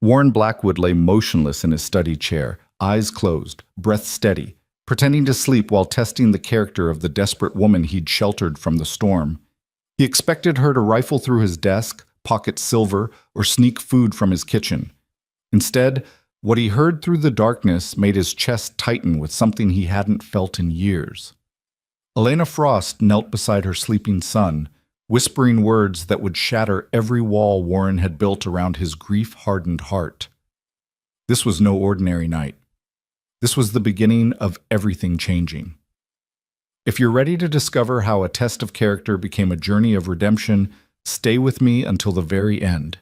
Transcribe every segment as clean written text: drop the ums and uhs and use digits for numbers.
Warren Blackwood lay motionless in his study chair, eyes closed, breath steady, pretending to sleep while testing the character of the desperate woman he'd sheltered from the storm. He expected her to rifle through his desk, pocket silver, or sneak food from his kitchen. Instead, what he heard through the darkness made his chest tighten with something he hadn't felt in years. Elena Frost knelt beside her sleeping son, whispering words that would shatter every wall Warren had built around his grief-hardened heart. This was no ordinary night. This was the beginning of everything changing. If you're ready to discover how a test of character became a journey of redemption, stay with me until the very end.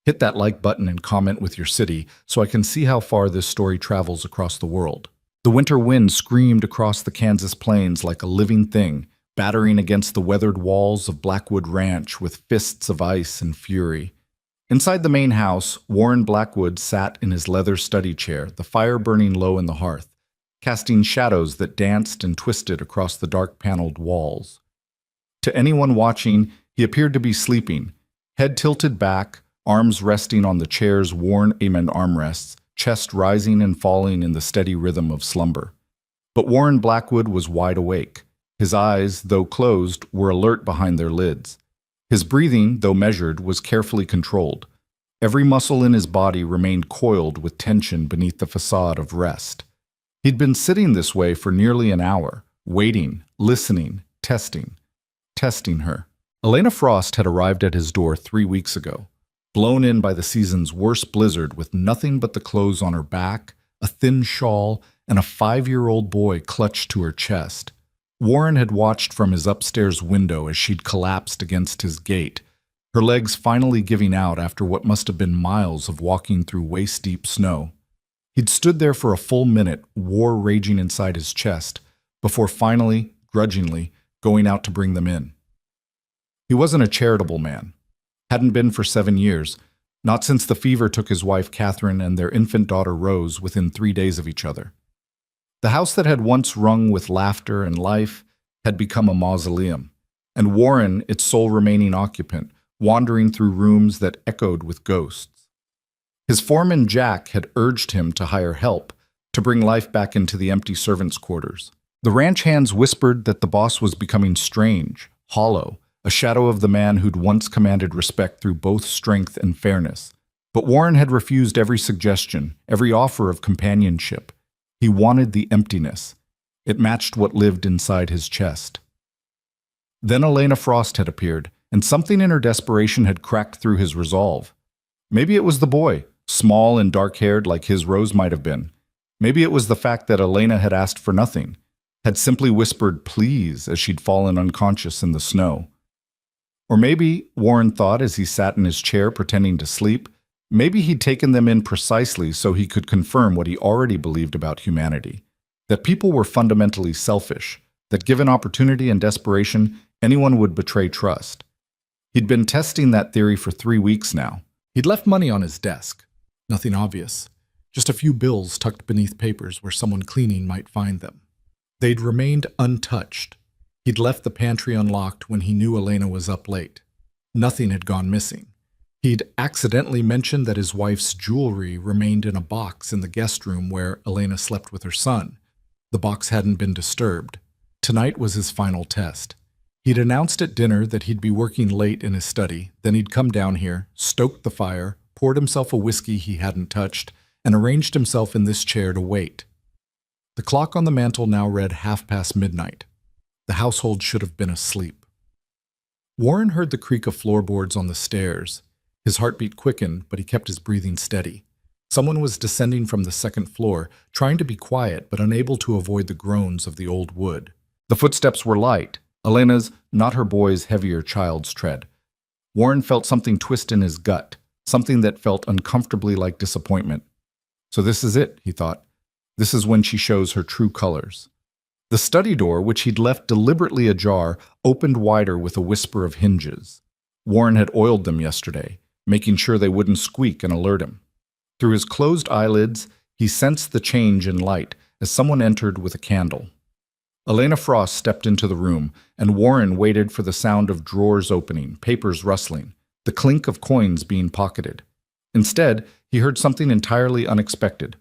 Hit that like button and comment with your city so I can see how far this story travels across the world. The winter wind screamed across the Kansas plains like a living thing, battering against the weathered walls of Blackwood Ranch with fists of ice and fury. Inside the main house, Warren Blackwood sat in his leather study chair, the fire burning low in the hearth, casting shadows that danced and twisted across the dark-paneled walls. To anyone watching, he appeared to be sleeping, head tilted back, arms resting on the chair's worn almond armrests, chest rising and falling in the steady rhythm of slumber. But Warren Blackwood was wide awake. His eyes, though closed, were alert behind their lids. His breathing, though measured, was carefully controlled. Every muscle in his body remained coiled with tension beneath the facade of rest. He'd been sitting this way for nearly an hour, waiting, listening, testing her. Elena Frost had arrived at his door 3 weeks ago, blown in by the season's worst blizzard with nothing but the clothes on her back, a thin shawl, and a 5-year-old boy clutched to her chest. Warren had watched from his upstairs window as she'd collapsed against his gate, her legs finally giving out after what must have been miles of walking through waist-deep snow. He'd stood there for a full minute, war raging inside his chest, before finally, grudgingly, going out to bring them in. He wasn't a charitable man. Hadn't been for 7 years, not since the fever took his wife Catherine and their infant daughter Rose within 3 days of each other. The house that had once rung with laughter and life had become a mausoleum, and Warren, its sole remaining occupant, wandering through rooms that echoed with ghosts. His foreman Jack had urged him to hire help, to bring life back into the empty servants' quarters. The ranch hands whispered that the boss was becoming strange, hollow, a shadow of the man who'd once commanded respect through both strength and fairness. But Warren had refused every suggestion, every offer of companionship. He wanted the emptiness. It matched what lived inside his chest. Then Elena Frost had appeared, and something in her desperation had cracked through his resolve. Maybe it was the boy, small and dark-haired like his Rose might have been. Maybe it was the fact that Elena had asked for nothing, had simply whispered please as she'd fallen unconscious in the snow. Or maybe, Warren thought as he sat in his chair pretending to sleep, maybe he'd taken them in precisely so he could confirm what he already believed about humanity, that people were fundamentally selfish, that given opportunity and desperation, anyone would betray trust. He'd been testing that theory for 3 weeks now. He'd left money on his desk. Nothing obvious. Just a few bills tucked beneath papers where someone cleaning might find them. They'd remained untouched. He'd left the pantry unlocked when he knew Elena was up late. Nothing had gone missing. He'd accidentally mentioned that his wife's jewelry remained in a box in the guest room where Elena slept with her son. The box hadn't been disturbed. Tonight was his final test. He'd announced at dinner that he'd be working late in his study, then he'd come down here, stoked the fire, poured himself a whiskey he hadn't touched, and arranged himself in this chair to wait. The clock on the mantel now read midnight. The household should have been asleep. Warren heard the creak of floorboards on the stairs. His heartbeat quickened, but he kept his breathing steady. Someone was descending from the second floor, trying to be quiet but unable to avoid the groans of the old wood. The footsteps were light, Elena's, not her boy's heavier child's tread. Warren felt something twist in his gut, something that felt uncomfortably like disappointment. So this is it, he thought. This is when she shows her true colors. The study door, which he'd left deliberately ajar, opened wider with a whisper of hinges. Warren had oiled them yesterday, making sure they wouldn't squeak and alert him. Through his closed eyelids, he sensed the change in light as someone entered with a candle. Elena Frost stepped into the room, and Warren waited for the sound of drawers opening, papers rustling, the clink of coins being pocketed. Instead, he heard something entirely unexpected.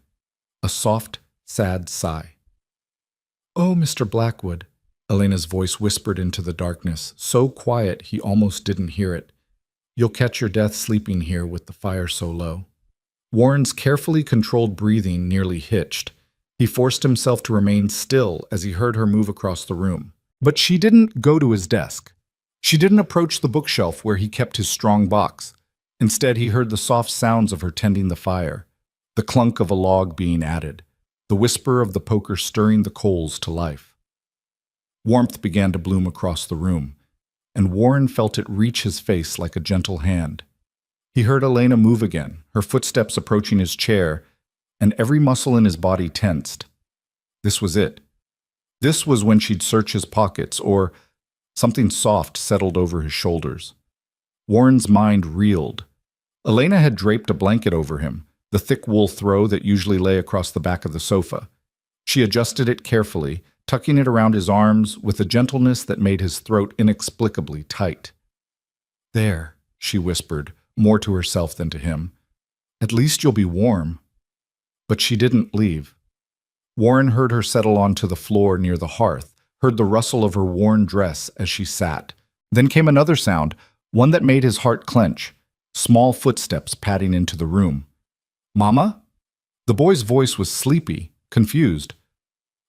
A soft, sad sigh. "Oh, Mr. Blackwood," Elena's voice whispered into the darkness, so quiet he almost didn't hear it. "You'll catch your death sleeping here with the fire so low." Warren's carefully controlled breathing nearly hitched. He forced himself to remain still as he heard her move across the room. But she didn't go to his desk. She didn't approach the bookshelf where he kept his strong box. Instead, he heard the soft sounds of her tending the fire, the clunk of a log being added, the whisper of the poker stirring the coals to life. Warmth began to bloom across the room, and Warren felt it reach his face like a gentle hand. He heard Elena move again, her footsteps approaching his chair, and every muscle in his body tensed. This was it. This was when she'd search his pockets, or something soft settled over his shoulders. Warren's mind reeled. Elena had draped a blanket over him, the thick wool throw that usually lay across the back of the sofa. She adjusted it carefully, tucking it around his arms with a gentleness that made his throat inexplicably tight. "There," she whispered, more to herself than to him. "At least you'll be warm." But she didn't leave. Warren heard her settle onto the floor near the hearth, heard the rustle of her worn dress as she sat. Then came another sound, one that made his heart clench, small footsteps padding into the room. "Mama?" The boy's voice was sleepy, confused.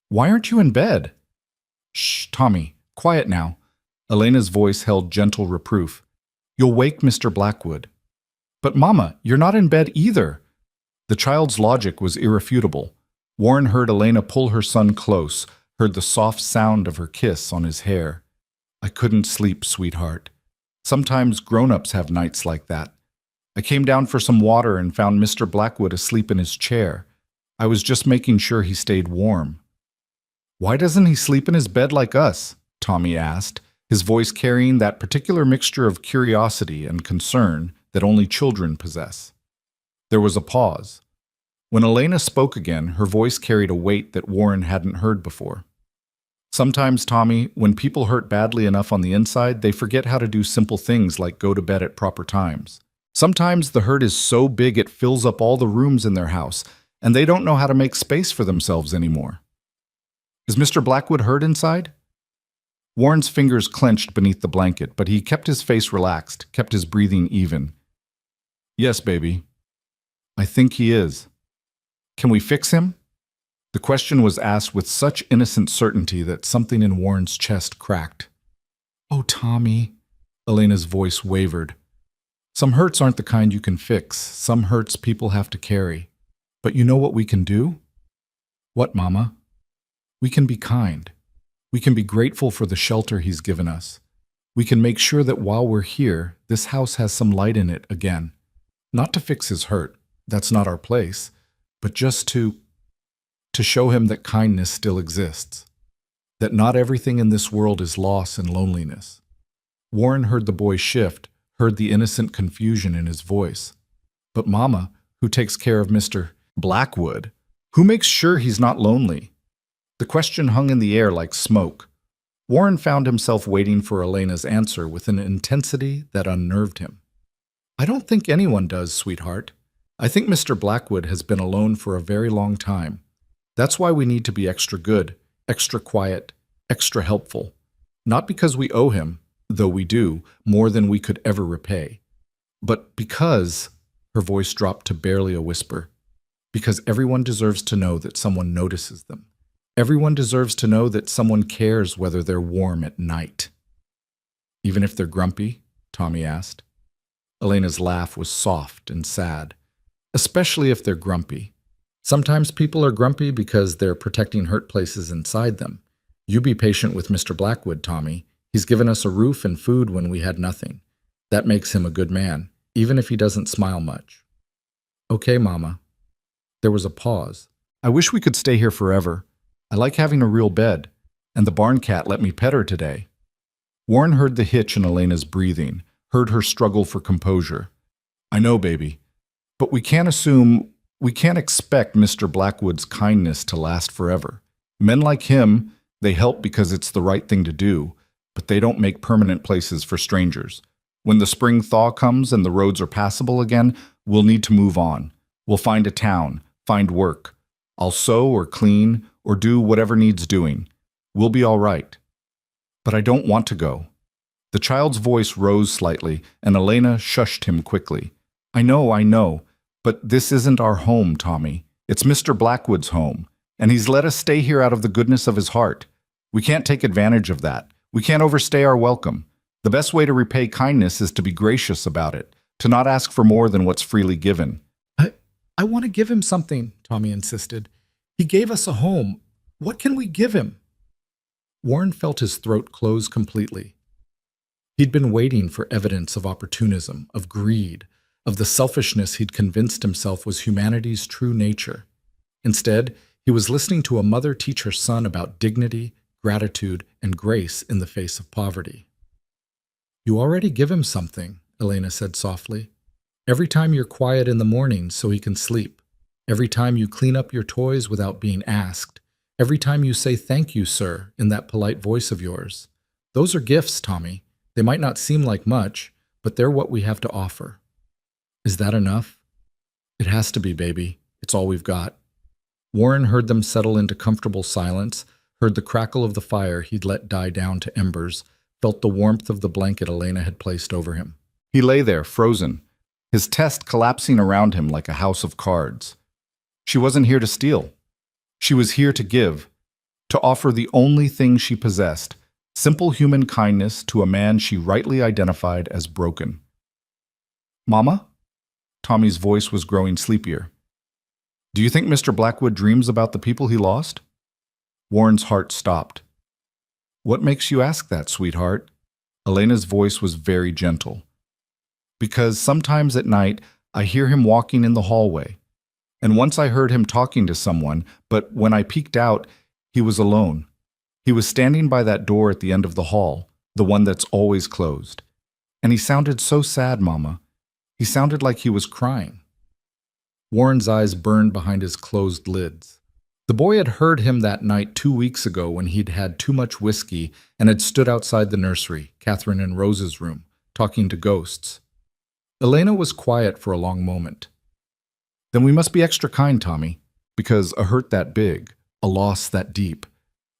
"Why aren't you in bed?" "Shh, Tommy, quiet now." Elena's voice held gentle reproof. "You'll wake Mr. Blackwood." "But Mama, you're not in bed either." The child's logic was irrefutable. Warren heard Elena pull her son close, heard the soft sound of her kiss on his hair. "I couldn't sleep, sweetheart. Sometimes grown-ups have nights like that. I came down for some water and found Mr. Blackwood asleep in his chair. I was just making sure he stayed warm." "Why doesn't he sleep in his bed like us?" Tommy asked, his voice carrying that particular mixture of curiosity and concern that only children possess. There was a pause. When Elena spoke again, her voice carried a weight that Warren hadn't heard before. "Sometimes, Tommy, when people hurt badly enough on the inside, they forget how to do simple things like go to bed at proper times. Sometimes the hurt is so big it fills up all the rooms in their house, and they don't know how to make space for themselves anymore." "Is Mr. Blackwood hurt inside?" Warren's fingers clenched beneath the blanket, but he kept his face relaxed, kept his breathing even. "Yes, baby. I think he is." "Can we fix him?" The question was asked with such innocent certainty that something in Warren's chest cracked. "Oh, Tommy," Elena's voice wavered. "Some hurts aren't the kind you can fix. Some hurts people have to carry. But you know what we can do?" "What, Mama?" "We can be kind. We can be grateful for the shelter he's given us. We can make sure that while we're here, this house has some light in it again. Not to fix his hurt. That's not our place. But just to show him that kindness still exists. That not everything in this world is loss and loneliness." Warren heard the boy shift, heard the innocent confusion in his voice. "But Mama, who takes care of Mr. Blackwood? Who makes sure he's not lonely?" The question hung in the air like smoke. Warren found himself waiting for Elena's answer with an intensity that unnerved him. "I don't think anyone does, sweetheart. I think Mr. Blackwood has been alone for a very long time. That's why we need to be extra good, extra quiet, extra helpful. Not because we owe him, though we do, more than we could ever repay. But because," her voice dropped to barely a whisper, "because everyone deserves to know that someone notices them. Everyone deserves to know that someone cares whether they're warm at night." "Even if they're grumpy?" Tommy asked. Elena's laugh was soft and sad. "Especially if they're grumpy. Sometimes people are grumpy because they're protecting hurt places inside them. You be patient with Mr. Blackwood, Tommy. He's given us a roof and food when we had nothing. That makes him a good man, even if he doesn't smile much." "Okay, Mama." There was a pause. "I wish we could stay here forever. I like having a real bed, and the barn cat let me pet her today." Warren heard the hitch in Elena's breathing, heard her struggle for composure. "I know, baby. But we can't expect Mr. Blackwood's kindness to last forever. Men like him, they help because it's the right thing to do, but they don't make permanent places for strangers. When the spring thaw comes and the roads are passable again, we'll need to move on. We'll find a town, find work. I'll sew or clean or do whatever needs doing. We'll be all right. But I don't want to go. The child's voice rose slightly, and Elena shushed him quickly. I know, but this isn't our home, Tommy. It's Mr. Blackwood's home, and he's let us stay here out of the goodness of his heart. We can't take advantage of that. We can't overstay our welcome. The best way to repay kindness is to be gracious about it, to not ask for more than what's freely given. I want to give him something, Tommy insisted. He gave us a home. What can we give him? Warren felt his throat close completely. He'd been waiting for evidence of opportunism, of greed, of the selfishness he'd convinced himself was humanity's true nature. Instead, he was listening to a mother teach her son about dignity, gratitude, and grace in the face of poverty. You already give him something, Elena said softly. Every time you're quiet in the morning so he can sleep. Every time you clean up your toys without being asked. Every time you say thank you, sir, in that polite voice of yours. Those are gifts, Tommy. They might not seem like much, but they're what we have to offer. Is that enough? It has to be, baby. It's all we've got. Warren heard them settle into comfortable silence, heard the crackle of the fire he'd let die down to embers, felt the warmth of the blanket Elena had placed over him. He lay there, frozen, his chest collapsing around him like a house of cards. She wasn't here to steal. She was here to give, to offer the only thing she possessed, simple human kindness to a man she rightly identified as broken. Mama? Tommy's voice was growing sleepier. Do you think Mr. Blackwood dreams about the people he lost? Warren's heart stopped. What makes you ask that, sweetheart? Elena's voice was very gentle. Because sometimes at night I hear him walking in the hallway. And once I heard him talking to someone, but when I peeked out, he was alone. He was standing by that door at the end of the hall, the one that's always closed. And he sounded so sad, Mama. He sounded like he was crying. Warren's eyes burned behind his closed lids. The boy had heard him that night 2 weeks ago when he'd had too much whiskey and had stood outside the nursery, Catherine and Rose's room, talking to ghosts. Elena was quiet for a long moment. Then we must be extra kind, Tommy, because a hurt that big, a loss that deep,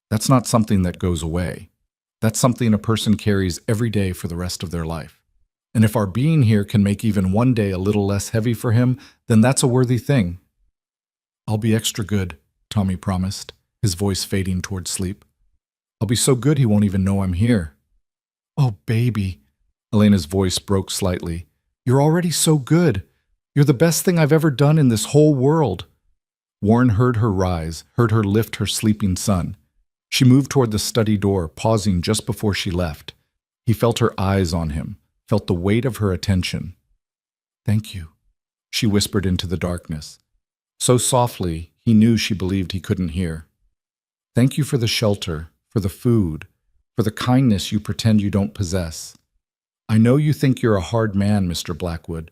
that's not something that goes away. That's something a person carries every day for the rest of their life. And if our being here can make even one day a little less heavy for him, then that's a worthy thing. I'll be extra good, Tommy promised, his voice fading toward sleep. I'll be so good he won't even know I'm here. Oh, baby, Elena's voice broke slightly. You're already so good. You're the best thing I've ever done in this whole world. Warren heard her rise, heard her lift her sleeping son. She moved toward the study door, pausing just before she left. He felt her eyes on him, felt the weight of her attention. Thank you, she whispered into the darkness. So softly, he knew she believed he couldn't hear. Thank you for the shelter, for the food, for the kindness you pretend you don't possess. I know you think you're a hard man, Mr. Blackwood,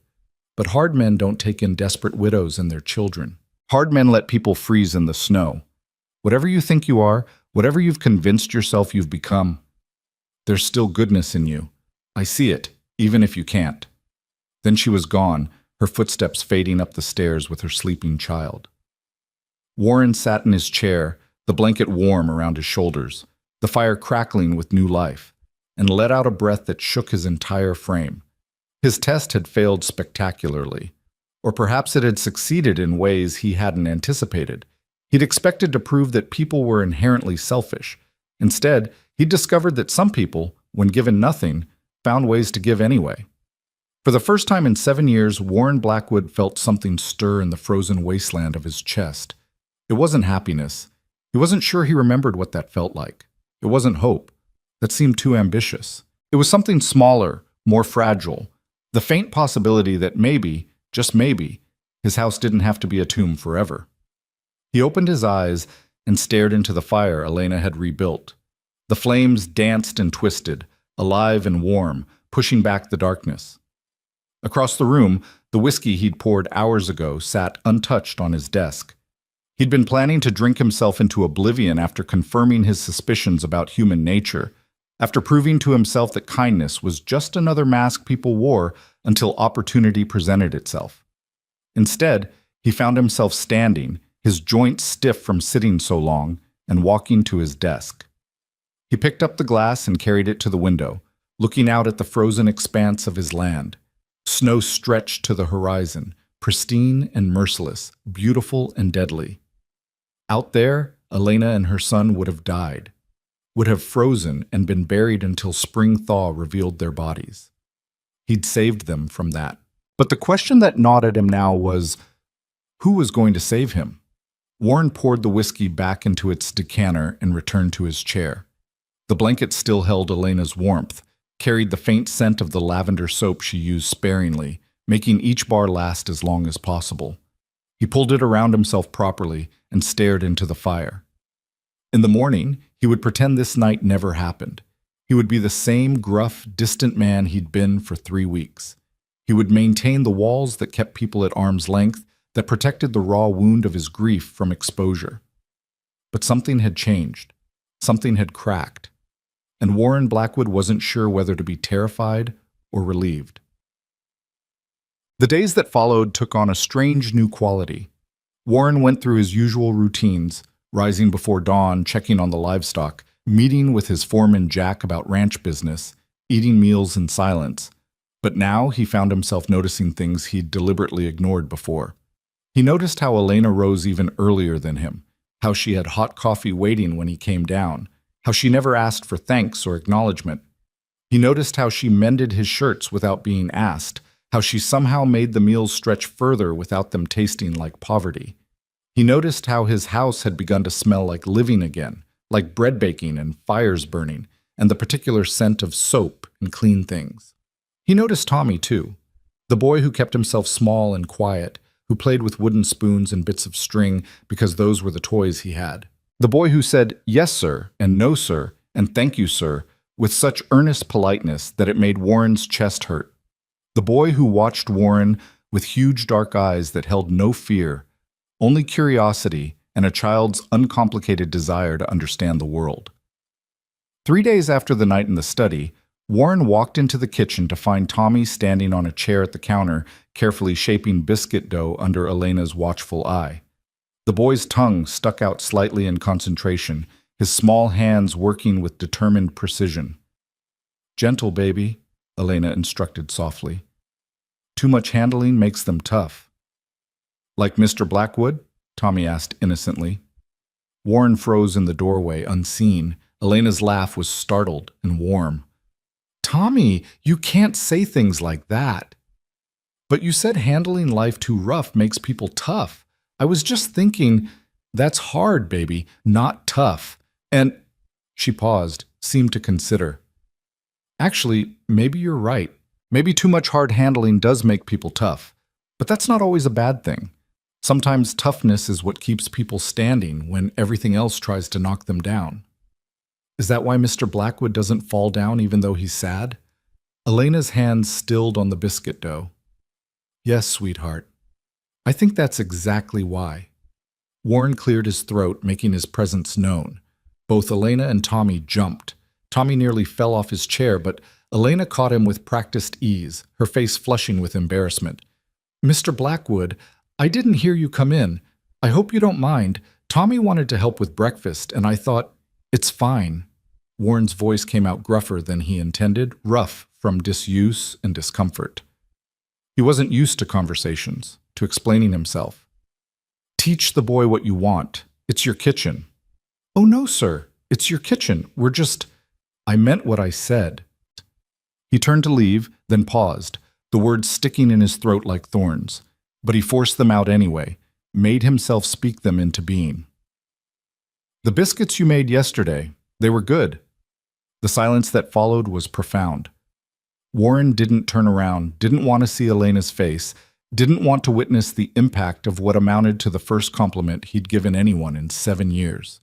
but hard men don't take in desperate widows and their children. Hard men let people freeze in the snow. Whatever you think you are, whatever you've convinced yourself you've become, there's still goodness in you. I see it, even if you can't. Then she was gone, her footsteps fading up the stairs with her sleeping child. Warren sat in his chair, the blanket warm around his shoulders, the fire crackling with new life, and let out a breath that shook his entire frame. His test had failed spectacularly, or perhaps it had succeeded in ways he hadn't anticipated. He'd expected to prove that people were inherently selfish. Instead, he'd discovered that some people, when given nothing, found ways to give anyway. For the first time in 7 years, Warren Blackwood felt something stir in the frozen wasteland of his chest. It wasn't happiness. He wasn't sure he remembered what that felt like. It wasn't hope. That seemed too ambitious. It was something smaller, more fragile. The faint possibility that maybe, just maybe, his house didn't have to be a tomb forever. He opened his eyes and stared into the fire Elena had rebuilt. The flames danced and twisted, alive and warm, pushing back the darkness. Across the room, the whiskey he'd poured hours ago sat untouched on his desk. He'd been planning to drink himself into oblivion after confirming his suspicions about human nature, after proving to himself that kindness was just another mask people wore until opportunity presented itself. Instead, He found himself standing, his joints stiff from sitting so long, and walking to his desk. He picked up the glass and carried it to the window, looking out at the frozen expanse of his land. Snow stretched to the horizon, pristine and merciless, beautiful and deadly. Out there, Elena and her son would have died, would have frozen and been buried until spring thaw revealed their bodies. He'd saved them from that. But the question that gnawed at him now was, who was going to save him? Warren poured the whiskey back into its decanter and returned to his chair. The blanket still held Elena's warmth, carried the faint scent of the lavender soap she used sparingly, making each bar last as long as possible. He pulled it around himself properly and stared into the fire. In the morning, he would pretend this night never happened. He would be the same gruff, distant man he'd been for 3 weeks. He would maintain the walls that kept people at arm's length, that protected the raw wound of his grief from exposure. But something had changed. Something had cracked. And Warren Blackwood wasn't sure whether to be terrified or relieved. The days that followed took on a strange new quality. Warren went through his usual routines, rising before dawn, checking on the livestock, meeting with his foreman Jack about ranch business, eating meals in silence. But now he found himself noticing things he'd deliberately ignored before. He noticed how Elena rose even earlier than him, how she had hot coffee waiting when he came down, how she never asked for thanks or acknowledgement. He noticed how she mended his shirts without being asked, how she somehow made the meals stretch further without them tasting like poverty. He noticed how his house had begun to smell like living again, like bread baking and fires burning, and the particular scent of soap and clean things. He noticed Tommy, too, the boy who kept himself small and quiet, who played with wooden spoons and bits of string because those were the toys he had. The boy who said, "Yes, sir," and "No, sir," and "Thank you, sir," with such earnest politeness that it made Warren's chest hurt. The boy who watched Warren with huge dark eyes that held no fear, only curiosity and a child's uncomplicated desire to understand the world. 3 days after the night in the study, Warren walked into the kitchen to find Tommy standing on a chair at the counter, carefully shaping biscuit dough under Elena's watchful eye. The boy's tongue stuck out slightly in concentration, his small hands working with determined precision. "Gentle, baby," Elena instructed softly. "Too much handling makes them tough." "Like Mr. Blackwood?" Tommy asked innocently. Warren froze in the doorway, unseen. Elena's laugh was startled and warm. "Tommy, you can't say things like that." "But you said handling life too rough makes people tough. I was just thinking, that's hard, baby, not tough. And—" She paused, seemed to consider. "Actually, maybe you're right. Maybe too much hard handling does make people tough. But that's not always a bad thing. Sometimes toughness is what keeps people standing when everything else tries to knock them down." "Is that why Mr. Blackwood doesn't fall down even though he's sad?" Elena's hands stilled on the biscuit dough. "Yes, sweetheart. I think that's exactly why." Warren cleared his throat, making his presence known. Both Elena and Tommy jumped. Tommy nearly fell off his chair, but Elena caught him with practiced ease, her face flushing with embarrassment. "Mr. Blackwood, I didn't hear you come in. I hope you don't mind. Tommy wanted to help with breakfast, and I thought, it's fine." Warren's voice came out gruffer than he intended, rough from disuse and discomfort. He wasn't used to conversations, to explaining himself. "Teach the boy what you want. It's your kitchen." "Oh, no, sir. It's your kitchen. We're just—" "I meant what I said." He turned to leave, then paused, the words sticking in his throat like thorns. But he forced them out anyway, made himself speak them into being. "The biscuits you made yesterday, they were good." The silence that followed was profound. Warren didn't turn around, didn't want to see Elena's face, didn't want to witness the impact of what amounted to the first compliment he'd given anyone in 7 years.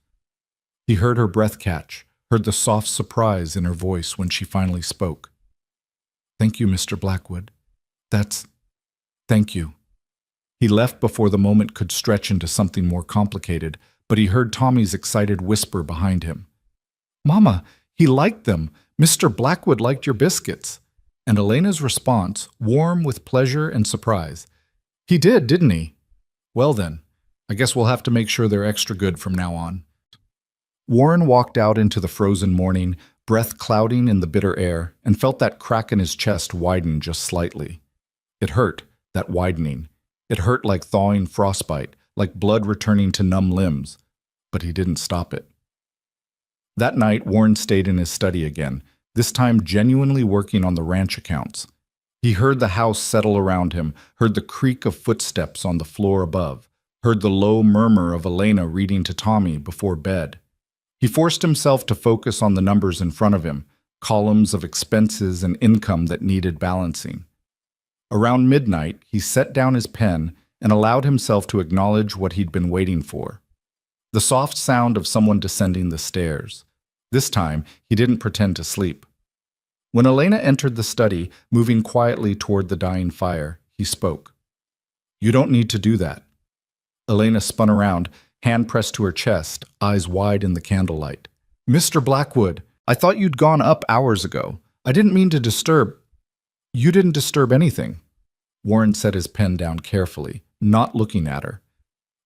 He heard her breath catch, heard the soft surprise in her voice when she finally spoke. "Thank you, Mr. Blackwood. Thank you." He left before the moment could stretch into something more complicated, but he heard Tommy's excited whisper behind him. "Mama, he liked them. Mr. Blackwood liked your biscuits." And Elena's response, warm with pleasure and surprise. "He did, didn't he?" Well then, I guess we'll have to make sure they're extra good from now on. Warren walked out into the frozen morning, breath clouding in the bitter air, and felt that crack in his chest widen just slightly. It hurt, that widening. It hurt like thawing frostbite, like blood returning to numb limbs. But he didn't stop it. That night, Warren stayed in his study again, this time genuinely working on the ranch accounts. He heard the house settle around him, heard the creak of footsteps on the floor above, heard the low murmur of Elena reading to Tommy before bed. He forced himself to focus on the numbers in front of him, columns of expenses and income that needed balancing. Around midnight, he set down his pen and allowed himself to acknowledge what he'd been waiting for. The soft sound of someone descending the stairs. This time, he didn't pretend to sleep. When Elena entered the study, moving quietly toward the dying fire, he spoke. "You don't need to do that." Elena spun around, hand pressed to her chest, eyes wide in the candlelight. "Mr. Blackwood, I thought you'd gone up hours ago. I didn't mean to disturb." "You didn't disturb anything." Warren set his pen down carefully, not looking at her.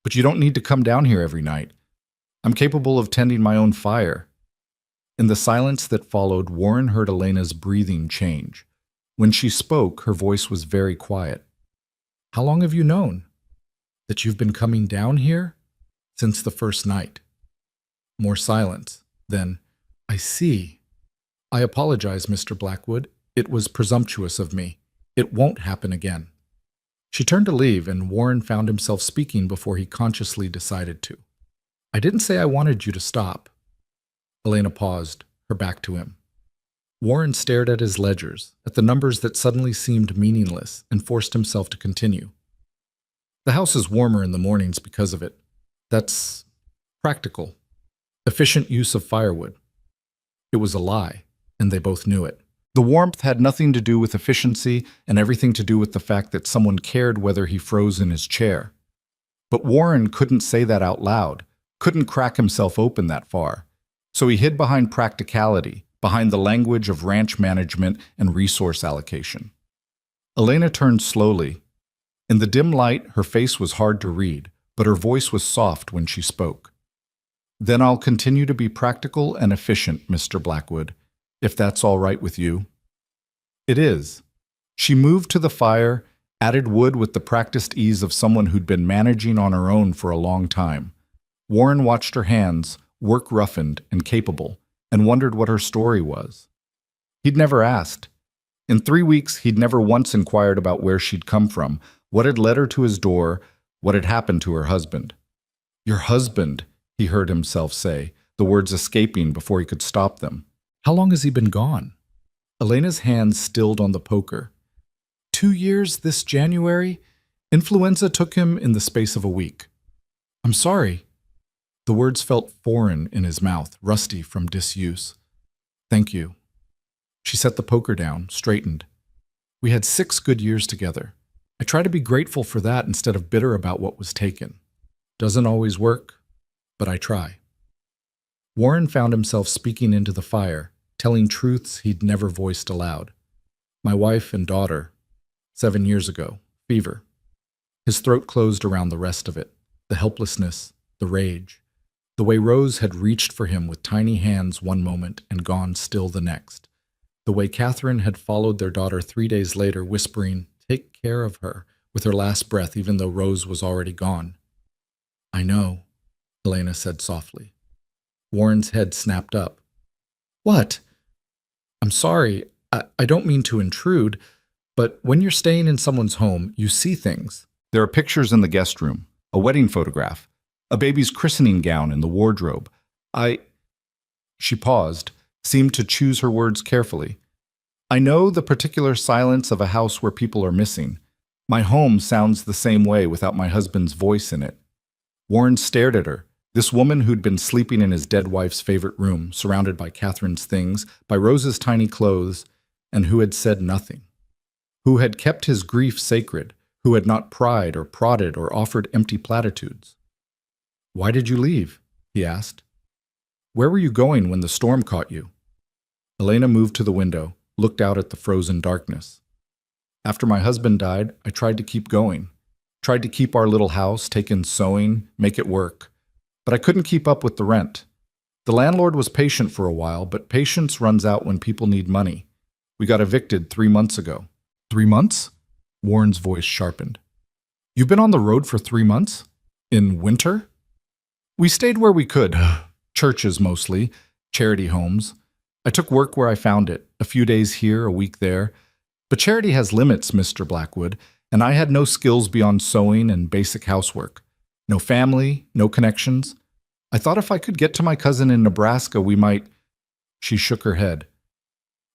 "But you don't need to come down here every night. I'm capable of tending my own fire." In the silence that followed, Warren heard Elena's breathing change. When she spoke, her voice was very quiet. "How long have you known? That you've been coming down here?" "Since the first night." More silence. Then, "I see. I apologize, Mr. Blackwood. It was presumptuous of me. It won't happen again." She turned to leave, and Warren found himself speaking before he consciously decided to. "I didn't say I wanted you to stop." Elena paused, her back to him. Warren stared at his ledgers, at the numbers that suddenly seemed meaningless, and forced himself to continue. "The house is warmer in the mornings because of it. That's practical. Efficient use of firewood." It was a lie, and they both knew it. The warmth had nothing to do with efficiency and everything to do with the fact that someone cared whether he froze in his chair. But Warren couldn't say that out loud, couldn't crack himself open that far. So he hid behind practicality, behind the language of ranch management and resource allocation. Elena turned slowly. In the dim light, her face was hard to read, but her voice was soft when she spoke. "Then I'll continue to be practical and efficient, Mr. Blackwood, if that's all right with you." "It is." She moved to the fire, added wood with the practiced ease of someone who'd been managing on her own for a long time. Warren watched her hands, work-roughened and capable, and wondered what her story was. He'd never asked. In 3 weeks, he'd never once inquired about where she'd come from, what had led her to his door, what had happened to her husband. "Your husband," he heard himself say, the words escaping before he could stop them. "How long has he been gone?" Elena's hands stilled on the poker. 2 years this January. Influenza took him in the space of a week." "I'm sorry." The words felt foreign in his mouth, rusty from disuse. "Thank you." She set the poker down, straightened. "We had 6 good years together. I try to be grateful for that instead of bitter about what was taken. Doesn't always work, but I try." Warren found himself speaking into the fire, telling truths he'd never voiced aloud. "My wife and daughter, 7 years ago, fever." His throat closed around the rest of it, the helplessness, the rage. The way Rose had reached for him with tiny hands one moment and gone still the next. The way Catherine had followed their daughter 3 days later, whispering, "Take care of her," with her last breath, even though Rose was already gone. "I know," Elena said softly. Warren's head snapped up. "What?" "I'm sorry. I don't mean to intrude, but when you're staying in someone's home, you see things." "There are pictures in the guest room, a wedding photograph, a baby's christening gown in the wardrobe. She paused, seemed to choose her words carefully. "I know the particular silence of a house where people are missing. My home sounds the same way without my husband's voice in it." Warren stared at her, this woman who'd been sleeping in his dead wife's favorite room, surrounded by Catherine's things, by Rose's tiny clothes, and who had said nothing. Who had kept his grief sacred, who had not pried or prodded or offered empty platitudes. "Why did you leave?" he asked. "Where were you going when the storm caught you?" Elena moved to the window, looked out at the frozen darkness. "After my husband died, I tried to keep going. Tried to keep our little house, take in sewing, make it work. But I couldn't keep up with the rent. The landlord was patient for a while, but patience runs out when people need money. We got evicted 3 months ago. 3 months? Warren's voice sharpened. You've been on the road for 3 months? In winter? We stayed where we could. Churches mostly, charity homes. I took work where I found it, a few days here, a week there. But charity has limits, Mr. Blackwood, and I had no skills beyond sewing and basic housework. No family, no connections. I thought if I could get to my cousin in Nebraska, we might... She shook her head.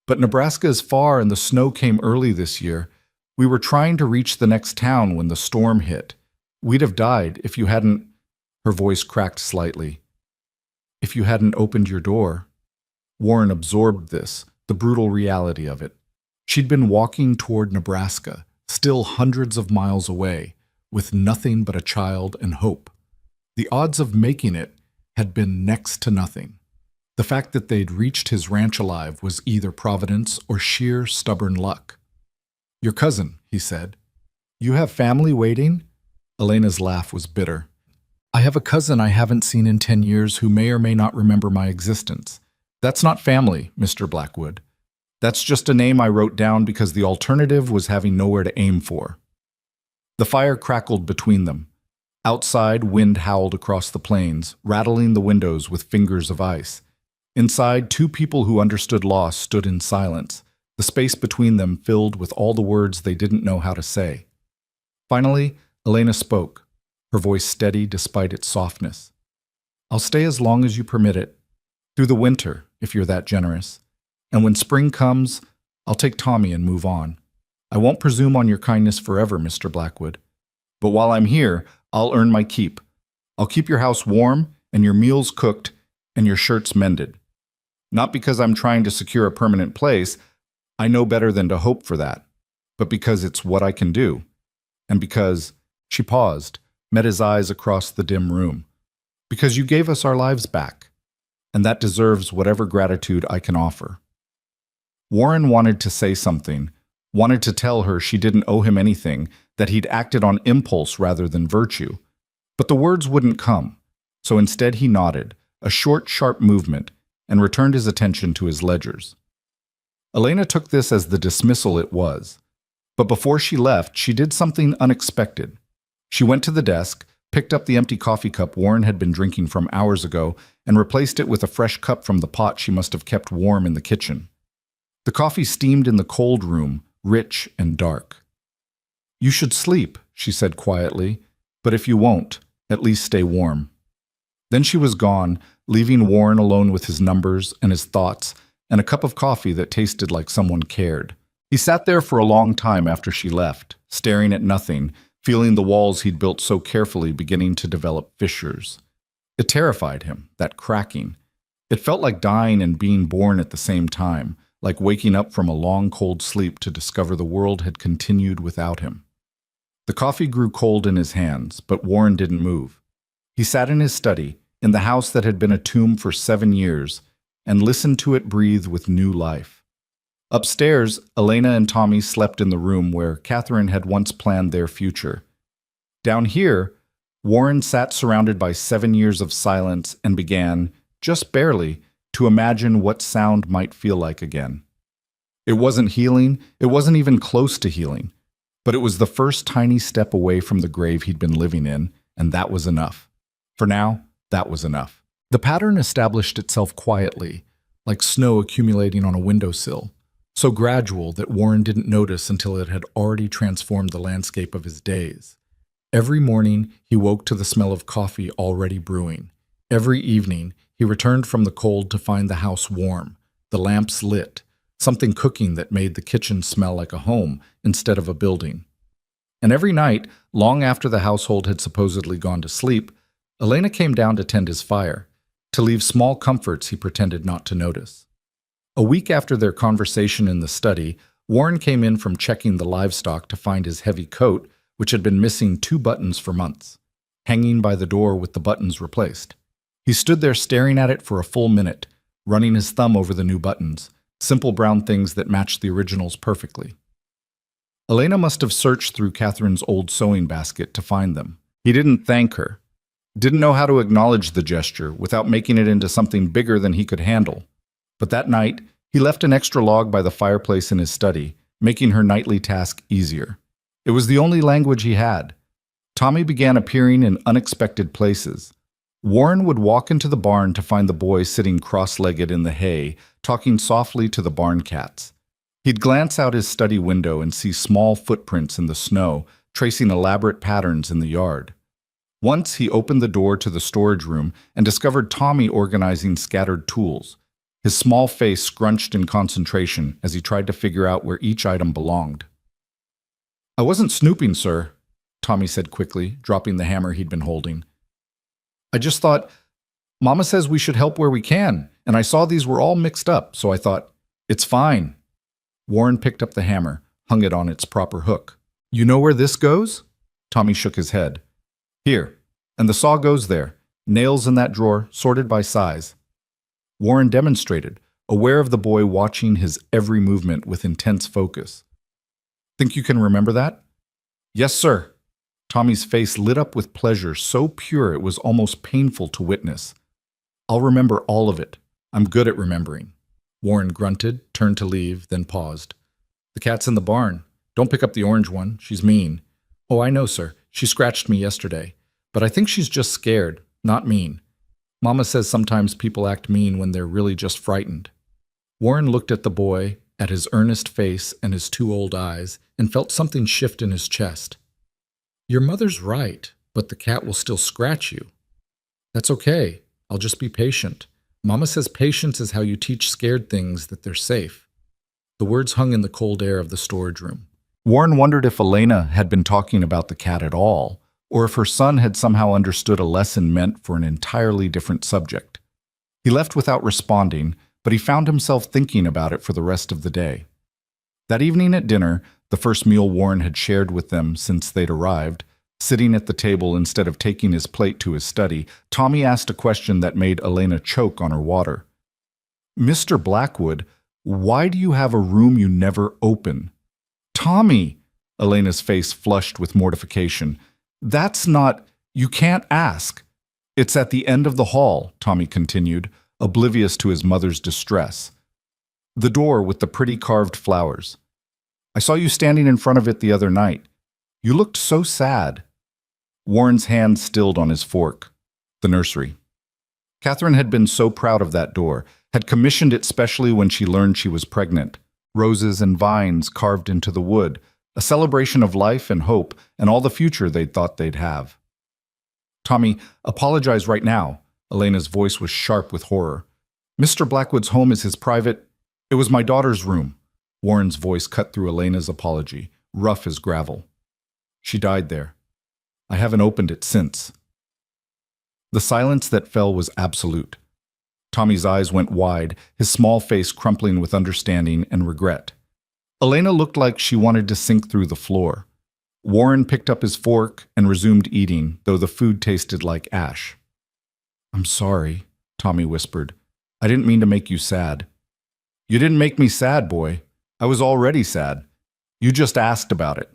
But Nebraska is far and the snow came early this year. We were trying to reach the next town when the storm hit. We'd have died if you hadn't... Her voice cracked slightly. If you hadn't opened your door. Warren absorbed this, the brutal reality of it. She'd been walking toward Nebraska, still hundreds of miles away, with nothing but a child and hope. The odds of making it had been next to nothing. The fact that they'd reached his ranch alive was either providence or sheer stubborn luck. Your cousin, he said. You have family waiting? Elena's laugh was bitter. I have a cousin I haven't seen in 10 years who may or may not remember my existence. That's not family, Mr. Blackwood. That's just a name I wrote down because the alternative was having nowhere to aim for. The fire crackled between them. Outside, wind howled across the plains, rattling the windows with fingers of ice. Inside, 2 people who understood loss stood in silence, the space between them filled with all the words they didn't know how to say. Finally, Elena spoke, her voice steady despite its softness. I'll stay as long as you permit it, through the winter, if you're that generous. And when spring comes, I'll take Tommy and move on. I won't presume on your kindness forever, Mr. Blackwood. But while I'm here, I'll earn my keep. I'll keep your house warm and your meals cooked and your shirts mended. Not because I'm trying to secure a permanent place, I know better than to hope for that, but because it's what I can do. And because, she paused, met his eyes across the dim room, because you gave us our lives back, and that deserves whatever gratitude I can offer. Warren wanted to say something, wanted to tell her she didn't owe him anything, that he'd acted on impulse rather than virtue. But the words wouldn't come, so instead he nodded, a short, sharp movement, and returned his attention to his ledgers. Elena took this as the dismissal it was. But before she left, she did something unexpected. She went to the desk, picked up the empty coffee cup Warren had been drinking from hours ago, and replaced it with a fresh cup from the pot she must have kept warm in the kitchen. The coffee steamed in the cold room, rich and dark. You should sleep, she said quietly, but if you won't, at least stay warm. Then she was gone, leaving Warren alone with his numbers and his thoughts and a cup of coffee that tasted like someone cared. He sat there for a long time after she left, staring at nothing, feeling the walls he'd built so carefully beginning to develop fissures. It terrified him, that cracking. It felt like dying and being born at the same time, like waking up from a long, cold sleep to discover the world had continued without him. The coffee grew cold in his hands, but Warren didn't move. He sat in his study, in the house that had been a tomb for 7 years, and listened to it breathe with new life. Upstairs, Elena and Tommy slept in the room where Catherine had once planned their future. Down here, Warren sat surrounded by 7 years of silence and began, just barely, to imagine what sound might feel like again. It wasn't healing, it wasn't even close to healing, but it was the first tiny step away from the grave he'd been living in, and that was enough. For now, that was enough. The pattern established itself quietly, like snow accumulating on a windowsill, so gradual that Warren didn't notice until it had already transformed the landscape of his days. Every morning, he woke to the smell of coffee already brewing. Every evening, he returned from the cold to find the house warm, the lamps lit, something cooking that made the kitchen smell like a home instead of a building. And every night, long after the household had supposedly gone to sleep, Elena came down to tend his fire, to leave small comforts he pretended not to notice. A week after their conversation in the study, Warren came in from checking the livestock to find his heavy coat, which had been missing 2 buttons for months, hanging by the door with the buttons replaced. He stood there staring at it for a full minute, running his thumb over the new buttons, simple brown things that matched the originals perfectly. Elena must have searched through Catherine's old sewing basket to find them. He didn't thank her, didn't know how to acknowledge the gesture without making it into something bigger than he could handle. But that night, he left an extra log by the fireplace in his study, making her nightly task easier. It was the only language he had. Tommy began appearing in unexpected places. Warren would walk into the barn to find the boy sitting cross-legged in the hay, talking softly to the barn cats. He'd glance out his study window and see small footprints in the snow, tracing elaborate patterns in the yard. Once he opened the door to the storage room and discovered Tommy organizing scattered tools, his small face scrunched in concentration as he tried to figure out where each item belonged. "I wasn't snooping, sir," Tommy said quickly, dropping the hammer he'd been holding. "I just thought, Mama says we should help where we can, and I saw these were all mixed up, so I thought, it's fine." Warren picked up the hammer, hung it on its proper hook. "You know where this goes?" Tommy shook his head. "Here, and the saw goes there. Nails in that drawer, sorted by size." Warren demonstrated, aware of the boy watching his every movement with intense focus. "Think you can remember that?" "Yes, sir." Tommy's face lit up with pleasure so pure it was almost painful to witness. "I'll remember all of it. I'm good at remembering." Warren grunted, turned to leave, then paused. "The cat's in the barn. Don't pick up the orange one. She's mean." "Oh, I know, sir. She scratched me yesterday. But I think she's just scared, not mean. Mama says sometimes people act mean when they're really just frightened." Warren looked at the boy, at his earnest face and his two old eyes, and felt something shift in his chest. "Your mother's right, but the cat will still scratch you." "That's okay. I'll just be patient. Mama says patience is how you teach scared things that they're safe." The words hung in the cold air of the storage room. Warren wondered if Elena had been talking about the cat at all, or if her son had somehow understood a lesson meant for an entirely different subject. He left without responding, but he found himself thinking about it for the rest of the day. That evening at dinner, the first meal Warren had shared with them since they'd arrived, sitting at the table instead of taking his plate to his study, Tommy asked a question that made Elena choke on her water. "Mr. Blackwood, why do you have a room you never open?" "Tommy!" Elena's face flushed with mortification. "That's not... You can't ask." "It's at the end of the hall," Tommy continued, oblivious to his mother's distress. "The door with the pretty carved flowers. I saw you standing in front of it the other night. You looked so sad." Warren's hand stilled on his fork. The nursery. Catherine had been so proud of that door, had commissioned it specially when she learned she was pregnant. Roses and vines carved into the wood, a celebration of life and hope and all the future they'd thought they'd have. "Tommy, apologize right now." Elena's voice was sharp with horror. "Mr. Blackwood's home is his private... It was my daughter's room." Warren's voice cut through Elena's apology, rough as gravel. "She died there. I haven't opened it since." The silence that fell was absolute. Tommy's eyes went wide, his small face crumpling with understanding and regret. Elena looked like she wanted to sink through the floor. Warren picked up his fork and resumed eating, though the food tasted like ash. "I'm sorry," Tommy whispered. "I didn't mean to make you sad." "You didn't make me sad, boy. I was already sad. You just asked about it."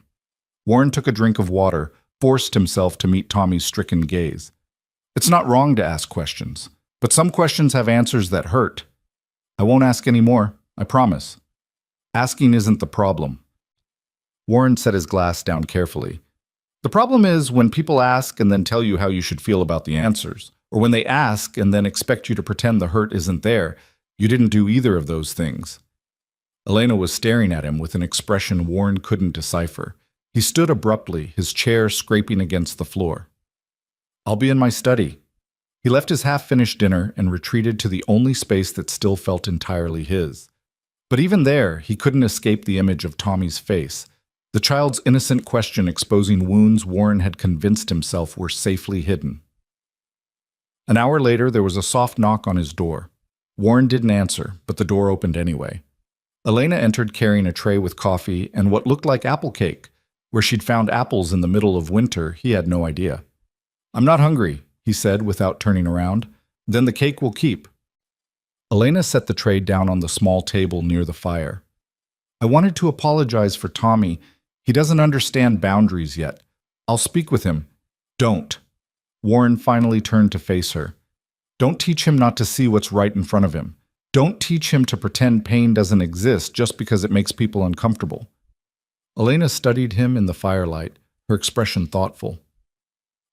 Warren took a drink of water, forced himself to meet Tommy's stricken gaze. "It's not wrong to ask questions, but some questions have answers that hurt. I won't ask any more, I promise. Asking isn't the problem." Warren set his glass down carefully. "The problem is when people ask and then tell you how you should feel about the answers, or when they ask and then expect you to pretend the hurt isn't there. You didn't do either of those things." Elena was staring at him with an expression Warren couldn't decipher. He stood abruptly, his chair scraping against the floor. "I'll be in my study." He left his half-finished dinner and retreated to the only space that still felt entirely his. But even there, he couldn't escape the image of Tommy's face, the child's innocent question exposing wounds Warren had convinced himself were safely hidden. An hour later, there was a soft knock on his door. Warren didn't answer, but the door opened anyway. Elena entered carrying a tray with coffee and what looked like apple cake. Where she'd found apples in the middle of winter, he had no idea. "I'm not hungry," he said without turning around. "Then the cake will keep." Elena set the tray down on the small table near the fire. "I wanted to apologize for Tommy. He doesn't understand boundaries yet. I'll speak with him. Don't. Warren finally turned to face her. Don't teach him not to see what's right in front of him. Don't teach him to pretend pain doesn't exist just because it makes people uncomfortable. Elena studied him in the firelight, her expression thoughtful.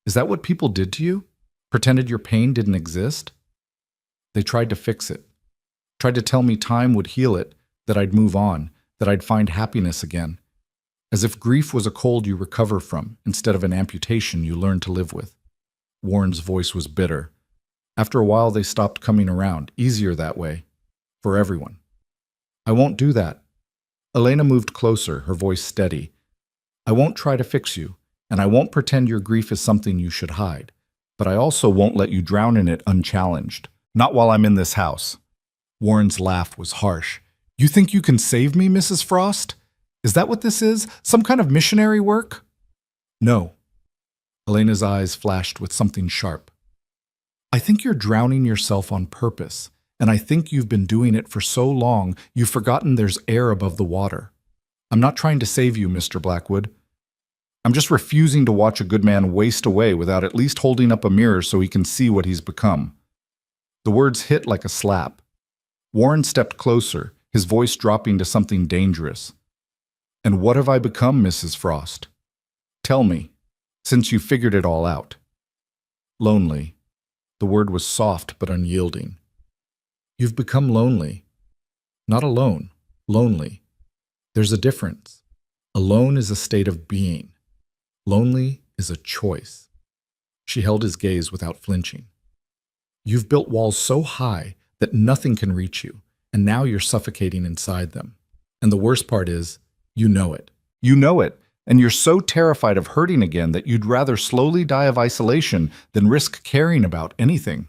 Is that what people did to you? Pretended your pain didn't exist? They tried to fix it. Tried to tell me time would heal it, that I'd move on, that I'd find happiness again. As if grief was a cold you recover from, instead of an amputation you learn to live with. Warren's voice was bitter. After a while they stopped coming around, easier that way. For everyone. I won't do that. Elena moved closer, her voice steady. I won't try to fix you, and I won't pretend your grief is something you should hide. But I also won't let you drown in it unchallenged. Not while I'm in this house. Warren's laugh was harsh. You think you can save me, Mrs. Frost? Is that what this is? Some kind of missionary work? No. Elena's eyes flashed with something sharp. I think you're drowning yourself on purpose, and I think you've been doing it for so long you've forgotten there's air above the water. I'm not trying to save you, Mr. Blackwood. I'm just refusing to watch a good man waste away without at least holding up a mirror so he can see what he's become. The words hit like a slap. Warren stepped closer, his voice dropping to something dangerous. And what have I become, Mrs. Frost? Tell me, since you figured it all out. Lonely. The word was soft but unyielding. You've become lonely. Not alone, lonely. There's a difference. Alone is a state of being. Lonely is a choice. She held his gaze without flinching. You've built walls so high that nothing can reach you, and now you're suffocating inside them. And the worst part is, you know it. You know it, and you're so terrified of hurting again that you'd rather slowly die of isolation than risk caring about anything.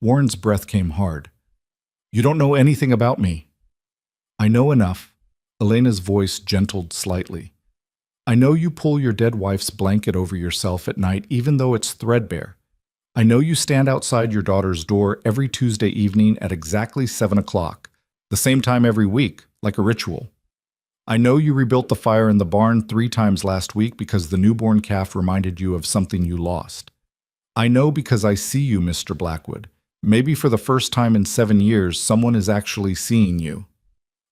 Warren's breath came hard. You don't know anything about me. I know enough. Elena's voice gentled slightly. I know you pull your dead wife's blanket over yourself at night even though it's threadbare. I know you stand outside your daughter's door every Tuesday evening at exactly 7 o'clock, the same time every week, like a ritual. I know you rebuilt the fire in the barn 3 times last week because the newborn calf reminded you of something you lost. I know because I see you, Mr. Blackwood. Maybe for the first time in 7 years, someone is actually seeing you.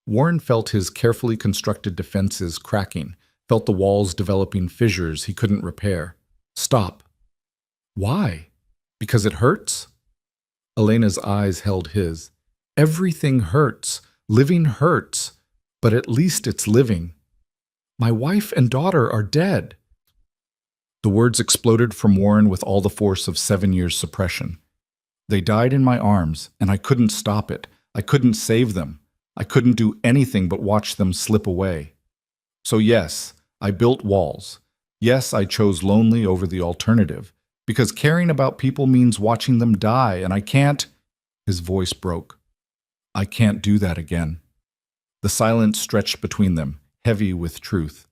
Warren felt his carefully constructed defenses cracking, felt the walls developing fissures he couldn't repair. Stop. Why? Because it hurts? Elena's eyes held his. Everything hurts. Living hurts. But at least it's living. My wife and daughter are dead. The words exploded from Warren with all the force of 7 years' suppression. They died in my arms, and I couldn't stop it. I couldn't save them. I couldn't do anything but watch them slip away. So yes, I built walls. Yes, I chose lonely over the alternative, because caring about people means watching them die, and I can't— His voice broke. I can't do that again. The silence stretched between them, heavy with truth.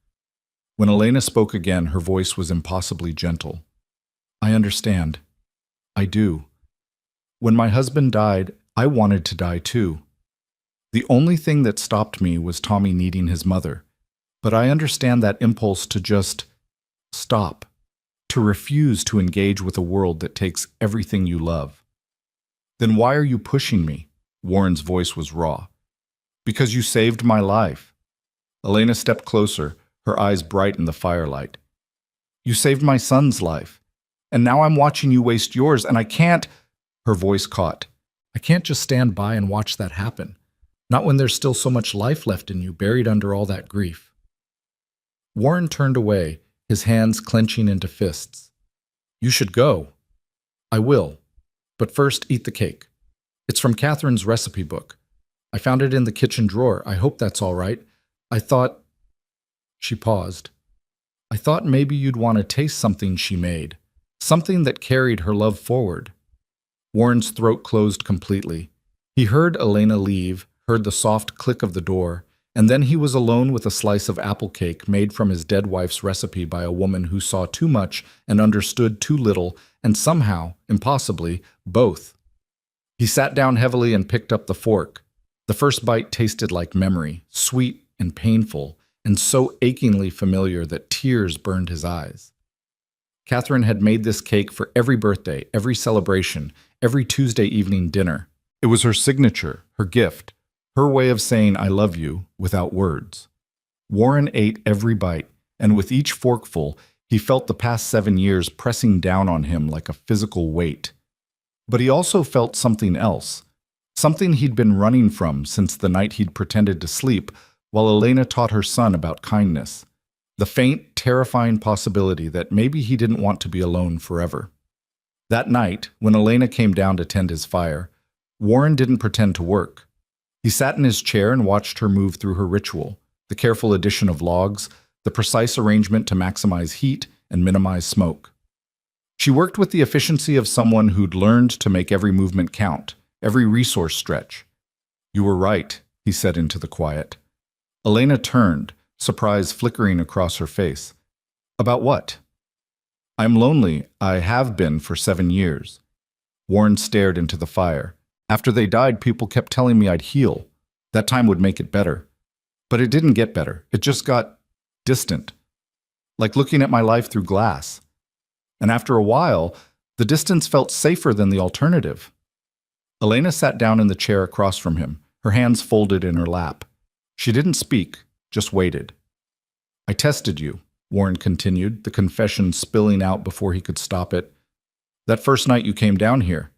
When Elena spoke again, her voice was impossibly gentle. I understand. I do. When my husband died, I wanted to die too. The only thing that stopped me was Tommy needing his mother. But I understand that impulse to just stop, to refuse to engage with a world that takes everything you love. Then why are you pushing me? Warren's voice was raw. Because you saved my life. Elena stepped closer, her eyes bright in the firelight. You saved my son's life. And now I'm watching you waste yours, and I can't— Her voice caught. I can't just stand by and watch that happen. Not when there's still so much life left in you, buried under all that grief. Warren turned away, his hands clenching into fists. You should go. I will. But first, eat the cake. It's from Catherine's recipe book. I found it in the kitchen drawer. I hope that's all right. I thought— She paused. I thought maybe you'd want to taste something she made. Something that carried her love forward. Warren's throat closed completely. He heard Elena leave, heard the soft click of the door, and then he was alone with a slice of apple cake made from his dead wife's recipe by a woman who saw too much and understood too little, and somehow, impossibly, both. He sat down heavily and picked up the fork. The first bite tasted like memory, sweet and painful, and so achingly familiar that tears burned his eyes. Catherine had made this cake for every birthday, every celebration, every Tuesday evening dinner. It was her signature, her gift, her way of saying I love you without words. Warren ate every bite, and with each forkful, he felt the past 7 years pressing down on him like a physical weight. But he also felt something else, something he'd been running from since the night he'd pretended to sleep while Elena taught her son about kindness. The faint, terrifying possibility that maybe he didn't want to be alone forever. That night, when Elena came down to tend his fire, Warren didn't pretend to work. He sat in his chair and watched her move through her ritual, the careful addition of logs, the precise arrangement to maximize heat and minimize smoke. She worked with the efficiency of someone who'd learned to make every movement count, every resource stretch. "You were right," he said into the quiet. Elena turned, surprise flickering across her face. "About what?" "I'm lonely. I have been for 7 years." Warren stared into the fire. "After they died, people kept telling me I'd heal. That time would make it better. But it didn't get better. It just got distant. Like looking at my life through glass. And after a while, the distance felt safer than the alternative." Elena sat down in the chair across from him, her hands folded in her lap. She didn't speak, just waited. "I tested you," Warren continued, the confession spilling out before he could stop it. "That first night you came down here.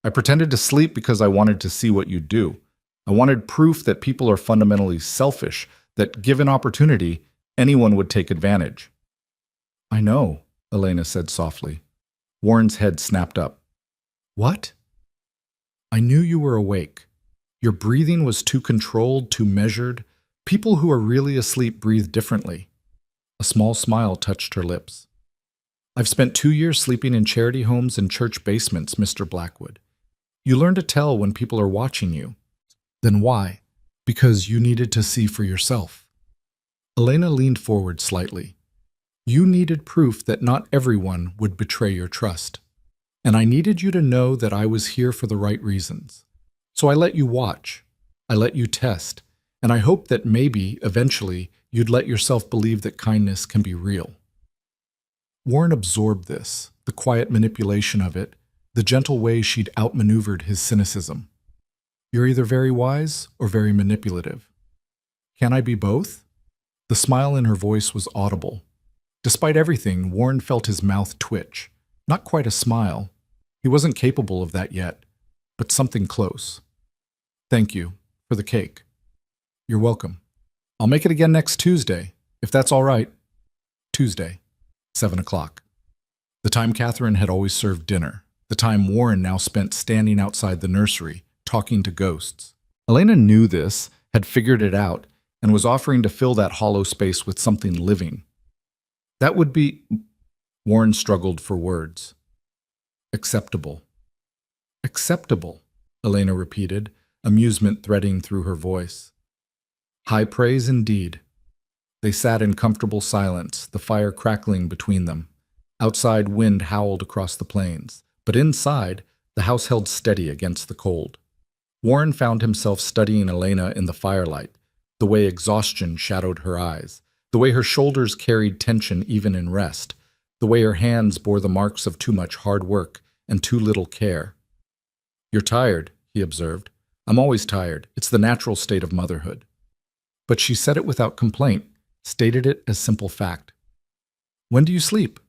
I pretended to sleep because I wanted to see what you'd do. I wanted proof that people are fundamentally selfish, that given opportunity, anyone would take advantage." "I know," Elena said softly. Warren's head snapped up. "What?" "I knew you were awake. Your breathing was too controlled, too measured. People who are really asleep breathe differently." A small smile touched her lips. "I've spent 2 years sleeping in charity homes and church basements, Mr. Blackwood. You learn to tell when people are watching you. Then why? Because you needed to see for yourself." Elena leaned forward slightly. "You needed proof that not everyone would betray your trust. And I needed you to know that I was here for the right reasons. So I let you watch. I let you test. And I hoped that maybe, eventually, you'd let yourself believe that kindness can be real." Warren absorbed this, the quiet manipulation of it, the gentle way she'd outmaneuvered his cynicism. "You're either very wise or very manipulative. Can I be both?" The smile in her voice was audible. Despite everything, Warren felt his mouth twitch. Not quite a smile. He wasn't capable of that yet, but something close. "Thank you for the cake." "You're welcome. I'll make it again next Tuesday, if that's all right." Tuesday, 7 o'clock. The time Catherine had always served dinner, the time Warren now spent standing outside the nursery, talking to ghosts. Elena knew this, had figured it out, and was offering to fill that hollow space with something living. That would be... Warren struggled for words. "Acceptable." "Acceptable," Elena repeated, amusement threading through her voice. "High praise indeed." They sat in comfortable silence, the fire crackling between them. Outside, wind howled across the plains, but inside, the house held steady against the cold. Warren found himself studying Elena in the firelight, the way exhaustion shadowed her eyes, the way her shoulders carried tension even in rest, the way her hands bore the marks of too much hard work and too little care. "You're tired," he observed. "I'm always tired. It's the natural state of motherhood." But she said it without complaint, stated it as simple fact. "When do you sleep?"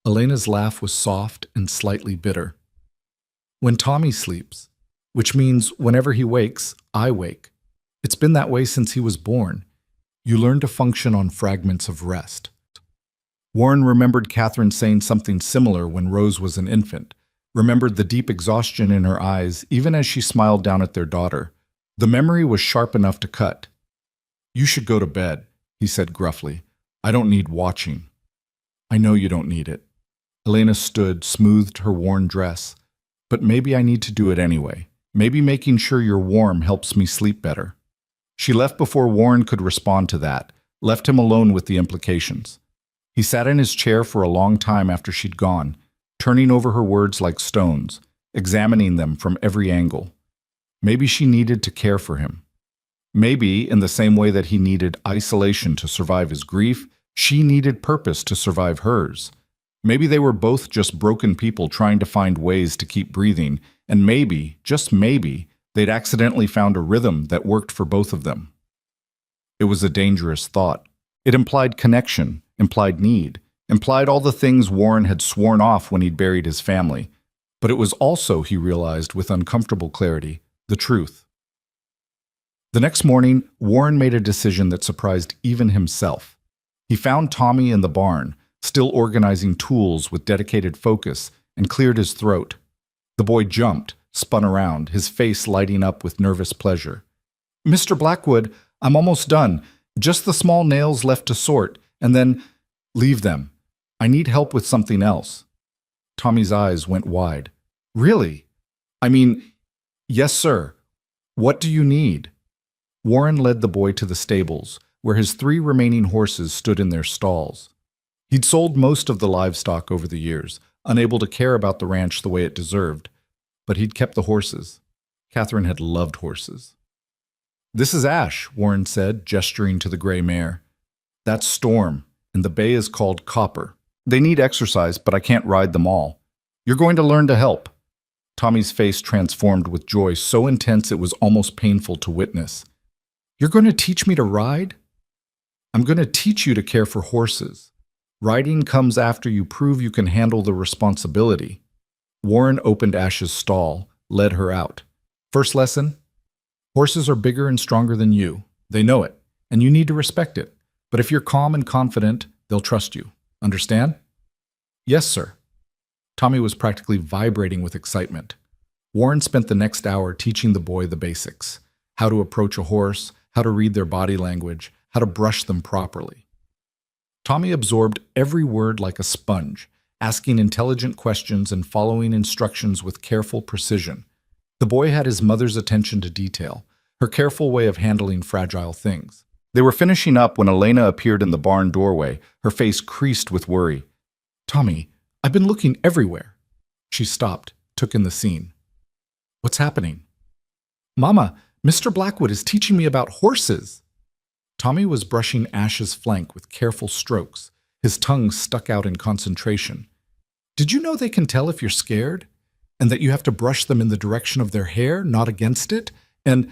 Elena's laugh was soft and slightly bitter. "When Tommy sleeps, which means whenever he wakes, I wake. It's been that way since he was born. You learn to function on fragments of rest." Warren remembered Catherine saying something similar when Rose was an infant, remembered the deep exhaustion in her eyes even as she smiled down at their daughter. The memory was sharp enough to cut. "You should go to bed," he said gruffly. "I don't need watching." "I know you don't need it." Elena stood, smoothed her worn dress. "But maybe I need to do it anyway. Maybe making sure you're warm helps me sleep better." She left before Warren could respond to that, left him alone with the implications. He sat in his chair for a long time after she'd gone, turning over her words like stones, examining them from every angle. Maybe she needed to care for him. Maybe, in the same way that he needed isolation to survive his grief, she needed purpose to survive hers. Maybe they were both just broken people trying to find ways to keep breathing, and maybe, just maybe, they'd accidentally found a rhythm that worked for both of them. It was a dangerous thought. It implied connection, implied need, implied all the things Warren had sworn off when he'd buried his family. But it was also, he realized with uncomfortable clarity, the truth. The next morning, Warren made a decision that surprised even himself. He found Tommy in the barn, still organizing tools with dedicated focus, and cleared his throat. The boy jumped, spun around, his face lighting up with nervous pleasure. "Mr. Blackwood, I'm almost done. Just the small nails left to sort, and then leave them. I need help with something else." Tommy's eyes went wide. "Really? I mean, yes, sir. What do you need?" Warren led the boy to the stables, where his 3 remaining horses stood in their stalls. He'd sold most of the livestock over the years, unable to care about the ranch the way it deserved, but he'd kept the horses. Catherine had loved horses. "This is Ash," Warren said, gesturing to the gray mare. "That's Storm, and the bay is called Copper. They need exercise, but I can't ride them all. You're going to learn to help." Tommy's face transformed with joy so intense it was almost painful to witness. "You're going to teach me to ride?" "I'm going to teach you to care for horses. Riding comes after you prove you can handle the responsibility." Warren opened Ash's stall, led her out. "First lesson? Horses are bigger and stronger than you. They know it, and you need to respect it. But if you're calm and confident, they'll trust you. Understand?" "Yes, sir." Tommy was practically vibrating with excitement. Warren spent the next hour teaching the boy the basics: how to approach a horse, how to read their body language, how to brush them properly. Tommy absorbed every word like a sponge, asking intelligent questions and following instructions with careful precision. The boy had his mother's attention to detail, her careful way of handling fragile things. They were finishing up when Elena appeared in the barn doorway, her face creased with worry. "Tommy, I've been looking everywhere." She stopped, took in the scene. "What's happening?" "Mama, Mr. Blackwood is teaching me about horses." Tommy was brushing Ash's flank with careful strokes, his tongue stuck out in concentration. "Did you know they can tell if you're scared? And that you have to brush them in the direction of their hair, not against it? And—"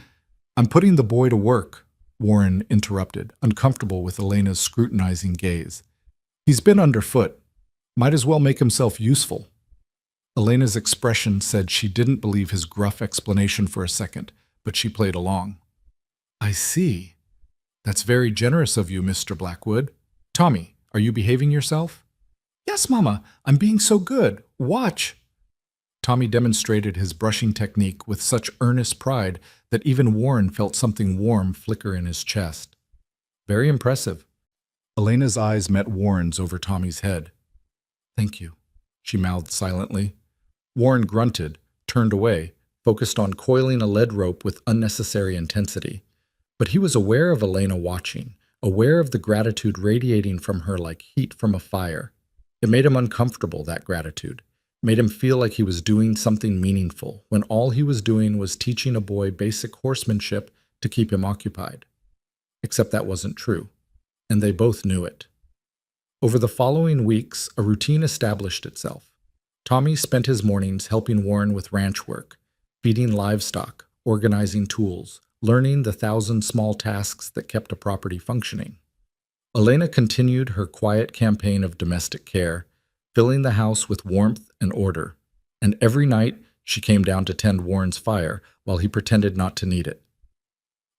"I'm putting the boy to work," Warren interrupted, uncomfortable with Elena's scrutinizing gaze. "He's been underfoot. Might as well make himself useful." Elena's expression said she didn't believe his gruff explanation for a second, but she played along. "I see. That's very generous of you, Mr. Blackwood. Tommy, are you behaving yourself?" "Yes, Mama. I'm being so good. Watch." Tommy demonstrated his brushing technique with such earnest pride that even Warren felt something warm flicker in his chest. "Very impressive." Elena's eyes met Warren's over Tommy's head. "Thank you," she mouthed silently. Warren grunted, turned away, focused on coiling a lead rope with unnecessary intensity. But he was aware of Elena watching, aware of the gratitude radiating from her like heat from a fire. It made him uncomfortable, that gratitude. Made him feel like he was doing something meaningful, when all he was doing was teaching a boy basic horsemanship to keep him occupied. Except that wasn't true, and they both knew it. Over the following weeks, a routine established itself. Tommy spent his mornings helping Warren with ranch work, feeding livestock, organizing tools, learning the 1,000 small tasks that kept a property functioning. Elena continued her quiet campaign of domestic care, filling the house with warmth and order, and every night she came down to tend Warren's fire while he pretended not to need it.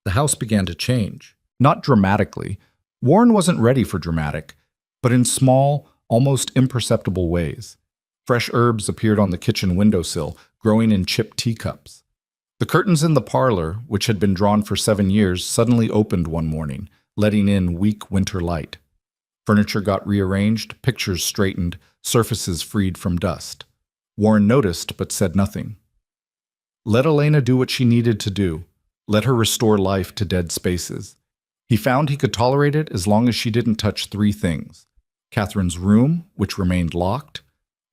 The house began to change. Not dramatically. Warren wasn't ready for dramatic, but in small, almost imperceptible ways. Fresh herbs appeared on the kitchen windowsill, growing in chipped teacups. The curtains in the parlor, which had been drawn for 7 years, suddenly opened one morning, letting in weak winter light. Furniture got rearranged, pictures straightened, surfaces freed from dust. Warren noticed but said nothing. Let Elena do what she needed to do. Let her restore life to dead spaces. He found he could tolerate it as long as she didn't touch 3 things: Catherine's room, which remained locked,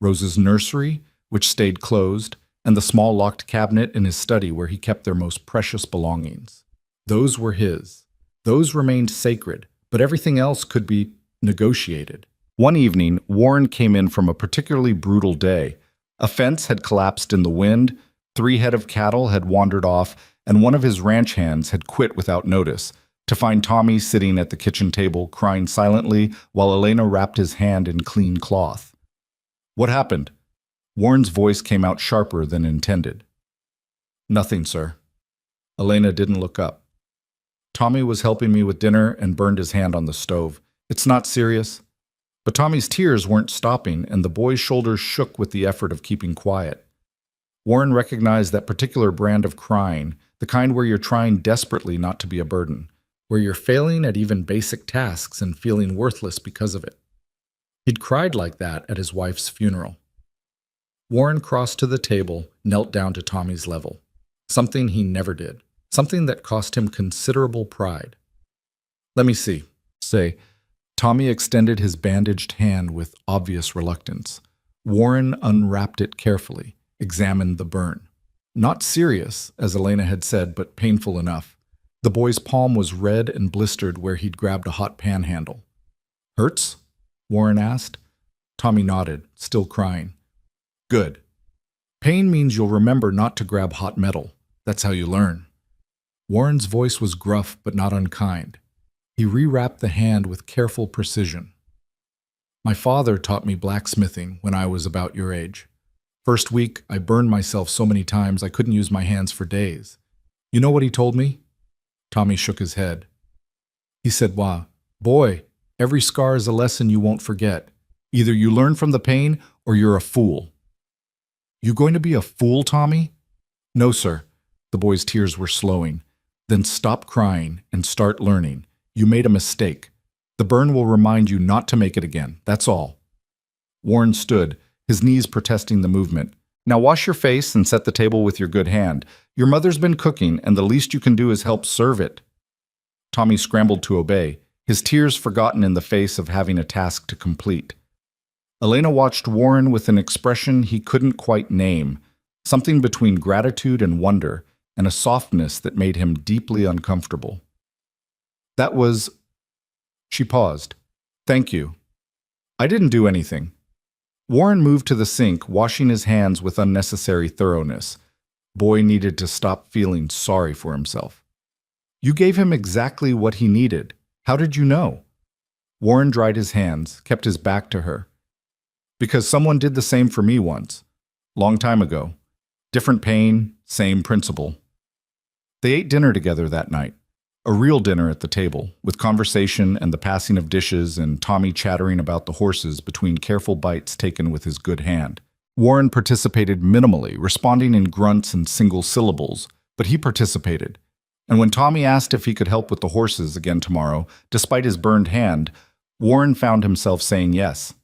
Rose's nursery, which stayed closed, and the small locked cabinet in his study where he kept their most precious belongings. Those were his. Those remained sacred, but everything else could be negotiated. One evening, Warren came in from a particularly brutal day. A fence had collapsed in the wind, 3 head of cattle had wandered off, and one of his ranch hands had quit without notice, to find Tommy sitting at the kitchen table crying silently while Elena wrapped his hand in clean cloth. "What happened?" Warren's voice came out sharper than intended. "Nothing, sir." Elena didn't look up. "Tommy was helping me with dinner and burned his hand on the stove. It's not serious." But Tommy's tears weren't stopping, and the boy's shoulders shook with the effort of keeping quiet. Warren recognized that particular brand of crying, the kind where you're trying desperately not to be a burden, where you're failing at even basic tasks and feeling worthless because of it. He'd cried like that at his wife's funeral. Warren crossed to the table, knelt down to Tommy's level. Something he never did. Something that cost him considerable pride. "Let me see." Say, Tommy extended his bandaged hand with obvious reluctance. Warren unwrapped it carefully, examined the burn. Not serious, as Elena had said, but painful enough. The boy's palm was red and blistered where he'd grabbed a hot pan handle. "Hurts?" Warren asked. Tommy nodded, still crying. "Good. Pain means you'll remember not to grab hot metal. That's how you learn." Warren's voice was gruff but not unkind. He rewrapped the hand with careful precision. "My father taught me blacksmithing when I was about your age. First week, I burned myself so many times I couldn't use my hands for days. You know what he told me?" Tommy shook his head. He said, "Wah, boy, every scar is a lesson you won't forget. Either you learn from the pain or you're a fool." "You going to be a fool, Tommy?" "No, sir." The boy's tears were slowing. "Then stop crying and start learning. You made a mistake. The burn will remind you not to make it again. That's all." Warren stood, his knees protesting the movement. "Now wash your face and set the table with your good hand. Your mother's been cooking, and the least you can do is help serve it." Tommy scrambled to obey, his tears forgotten in the face of having a task to complete. Elena watched Warren with an expression he couldn't quite name, something between gratitude and wonder, and a softness that made him deeply uncomfortable. "That was—" She paused. "Thank you. I didn't do anything." Warren moved to the sink, washing his hands with unnecessary thoroughness. Boy needed to stop feeling sorry for himself. "You gave him exactly what he needed. How did you know?" Warren dried his hands, kept his back to her. "Because someone did the same for me once. Long time ago. Different pain, same principle." They ate dinner together that night. A real dinner at the table, with conversation and the passing of dishes and Tommy chattering about the horses between careful bites taken with his good hand. Warren participated minimally, responding in grunts and single syllables, but he participated. And when Tommy asked if he could help with the horses again tomorrow, despite his burned hand, Warren found himself saying yes.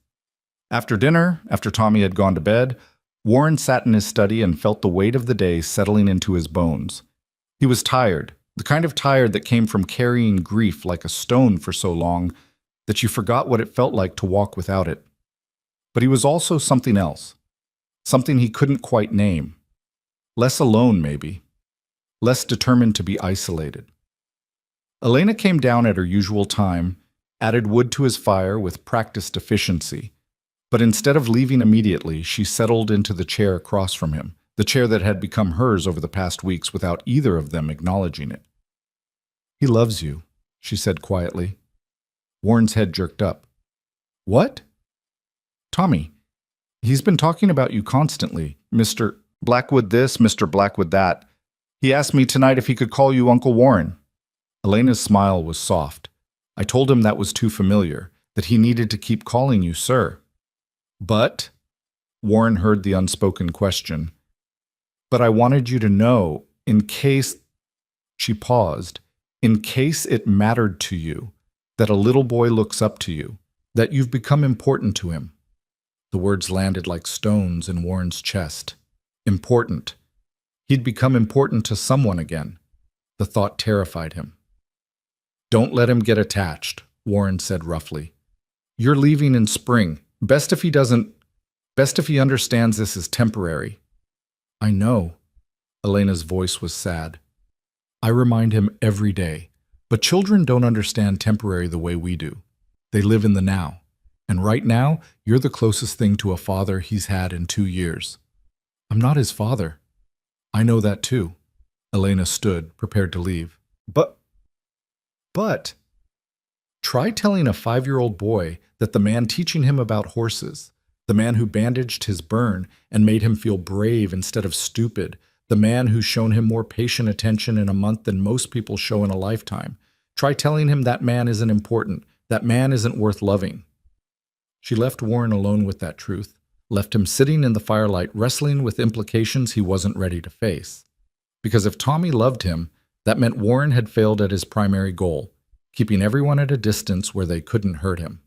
After dinner, after Tommy had gone to bed, Warren sat in his study and felt the weight of the day settling into his bones. He was tired. The kind of tired that came from carrying grief like a stone for so long that you forgot what it felt like to walk without it. But he was also something else, something he couldn't quite name. Less alone, maybe. Less determined to be isolated. Elena came down at her usual time, added wood to his fire with practiced efficiency. But instead of leaving immediately, she settled into the chair across from him, the chair that had become hers over the past weeks without either of them acknowledging it. "He loves you," she said quietly. Warren's head jerked up. "What?" "Tommy. He's been talking about you constantly. Mr. Blackwood this, Mr. Blackwood that. He asked me tonight if he could call you Uncle Warren." Elena's smile was soft. "I told him that was too familiar, that he needed to keep calling you sir." "But?" Warren heard the unspoken question. "But I wanted you to know, in case—" She paused. "In case it mattered to you, that a little boy looks up to you, that you've become important to him." The words landed like stones in Warren's chest. Important. He'd become important to someone again. The thought terrified him. "Don't let him get attached," Warren said roughly. "You're leaving in spring. Best if he understands this is temporary." "I know." Elena's voice was sad. I remind him every day. But children don't understand temporary the way we do. They live in the now. And right now, you're the closest thing to a father he's had in 2 years. I'm not his father. I know that too. Elena stood, prepared to leave. But, try telling a 5-year-old boy that the man teaching him about horses, the man who bandaged his burn and made him feel brave instead of stupid, the man who's shown him more patient attention in a month than most people show in a lifetime. Try telling him that man isn't important, that man isn't worth loving. She left Warren alone with that truth, left him sitting in the firelight wrestling with implications he wasn't ready to face. Because if Tommy loved him, that meant Warren had failed at his primary goal, keeping everyone at a distance where they couldn't hurt him.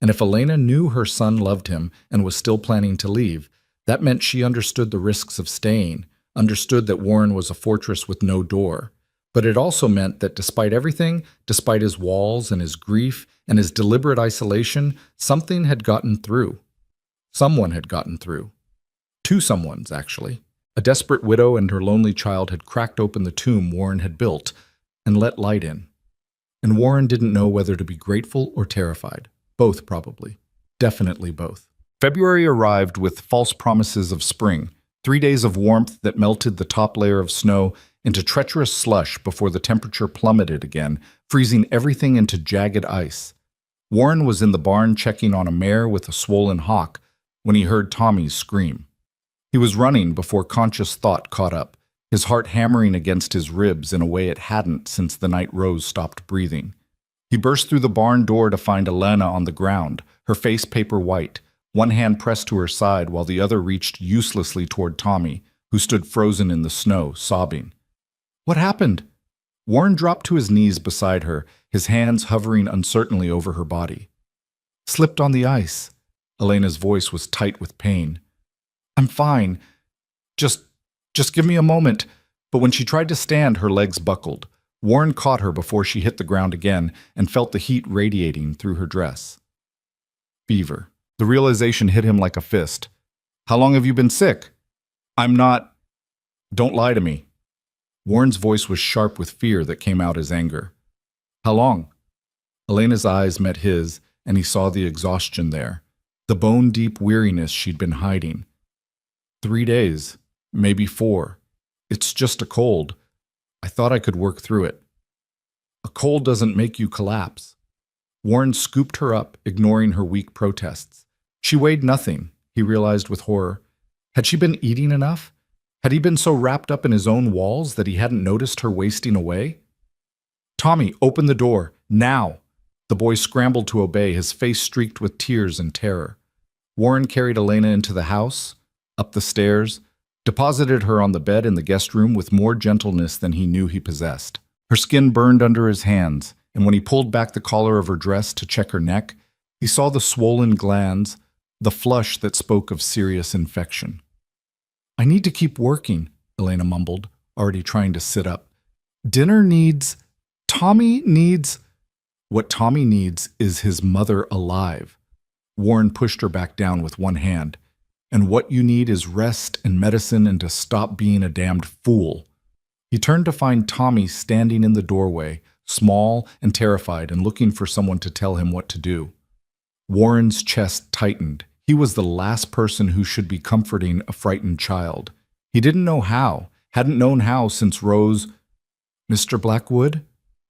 And if Elena knew her son loved him and was still planning to leave, that meant she understood the risks of staying, understood that Warren was a fortress with no door. But it also meant that despite everything, despite his walls and his grief and his deliberate isolation, something had gotten through. Someone had gotten through. 2 someones, actually. A desperate widow and her lonely child had cracked open the tomb Warren had built and let light in. And Warren didn't know whether to be grateful or terrified. Both, probably. Definitely both. February arrived with false promises of spring, 3 days of warmth that melted the top layer of snow into treacherous slush before the temperature plummeted again, freezing everything into jagged ice. Warren was in the barn checking on a mare with a swollen hock when he heard Tommy's scream. He was running before conscious thought caught up, his heart hammering against his ribs in a way it hadn't since the night Rose stopped breathing. He burst through the barn door to find Elena on the ground, her face paper white, one hand pressed to her side while the other reached uselessly toward Tommy, who stood frozen in the snow, sobbing. What happened? Warren dropped to his knees beside her, his hands hovering uncertainly over her body. Slipped on the ice. Elena's voice was tight with pain. I'm fine. Just give me a moment. But when she tried to stand, her legs buckled. Warren caught her before she hit the ground again and felt the heat radiating through her dress. Fever. The realization hit him like a fist. How long have you been sick? I'm not. Don't lie to me. Warren's voice was sharp with fear that came out as anger. How long? Elena's eyes met his, and he saw the exhaustion there, the bone-deep weariness she'd been hiding. 3 days, maybe 4. It's just a cold. I thought I could work through it. A cold doesn't make you collapse. Warren scooped her up, ignoring her weak protests. She weighed nothing, he realized with horror. Had she been eating enough? Had he been so wrapped up in his own walls that he hadn't noticed her wasting away? Tommy, open the door, now! The boy scrambled to obey, his face streaked with tears and terror. Warren carried Elena into the house, up the stairs, deposited her on the bed in the guest room with more gentleness than he knew he possessed. Her skin burned under his hands, and when he pulled back the collar of her dress to check her neck, he saw the swollen glands, the flush that spoke of serious infection. I need to keep working, Elena mumbled, already trying to sit up. Tommy needs... What Tommy needs is his mother alive. Warren pushed her back down with one hand. And what you need is rest and medicine and to stop being a damned fool. He turned to find Tommy standing in the doorway, small and terrified and looking for someone to tell him what to do. Warren's chest tightened. He was the last person who should be comforting a frightened child. He didn't know how, hadn't known how since Rose... Mr. Blackwood?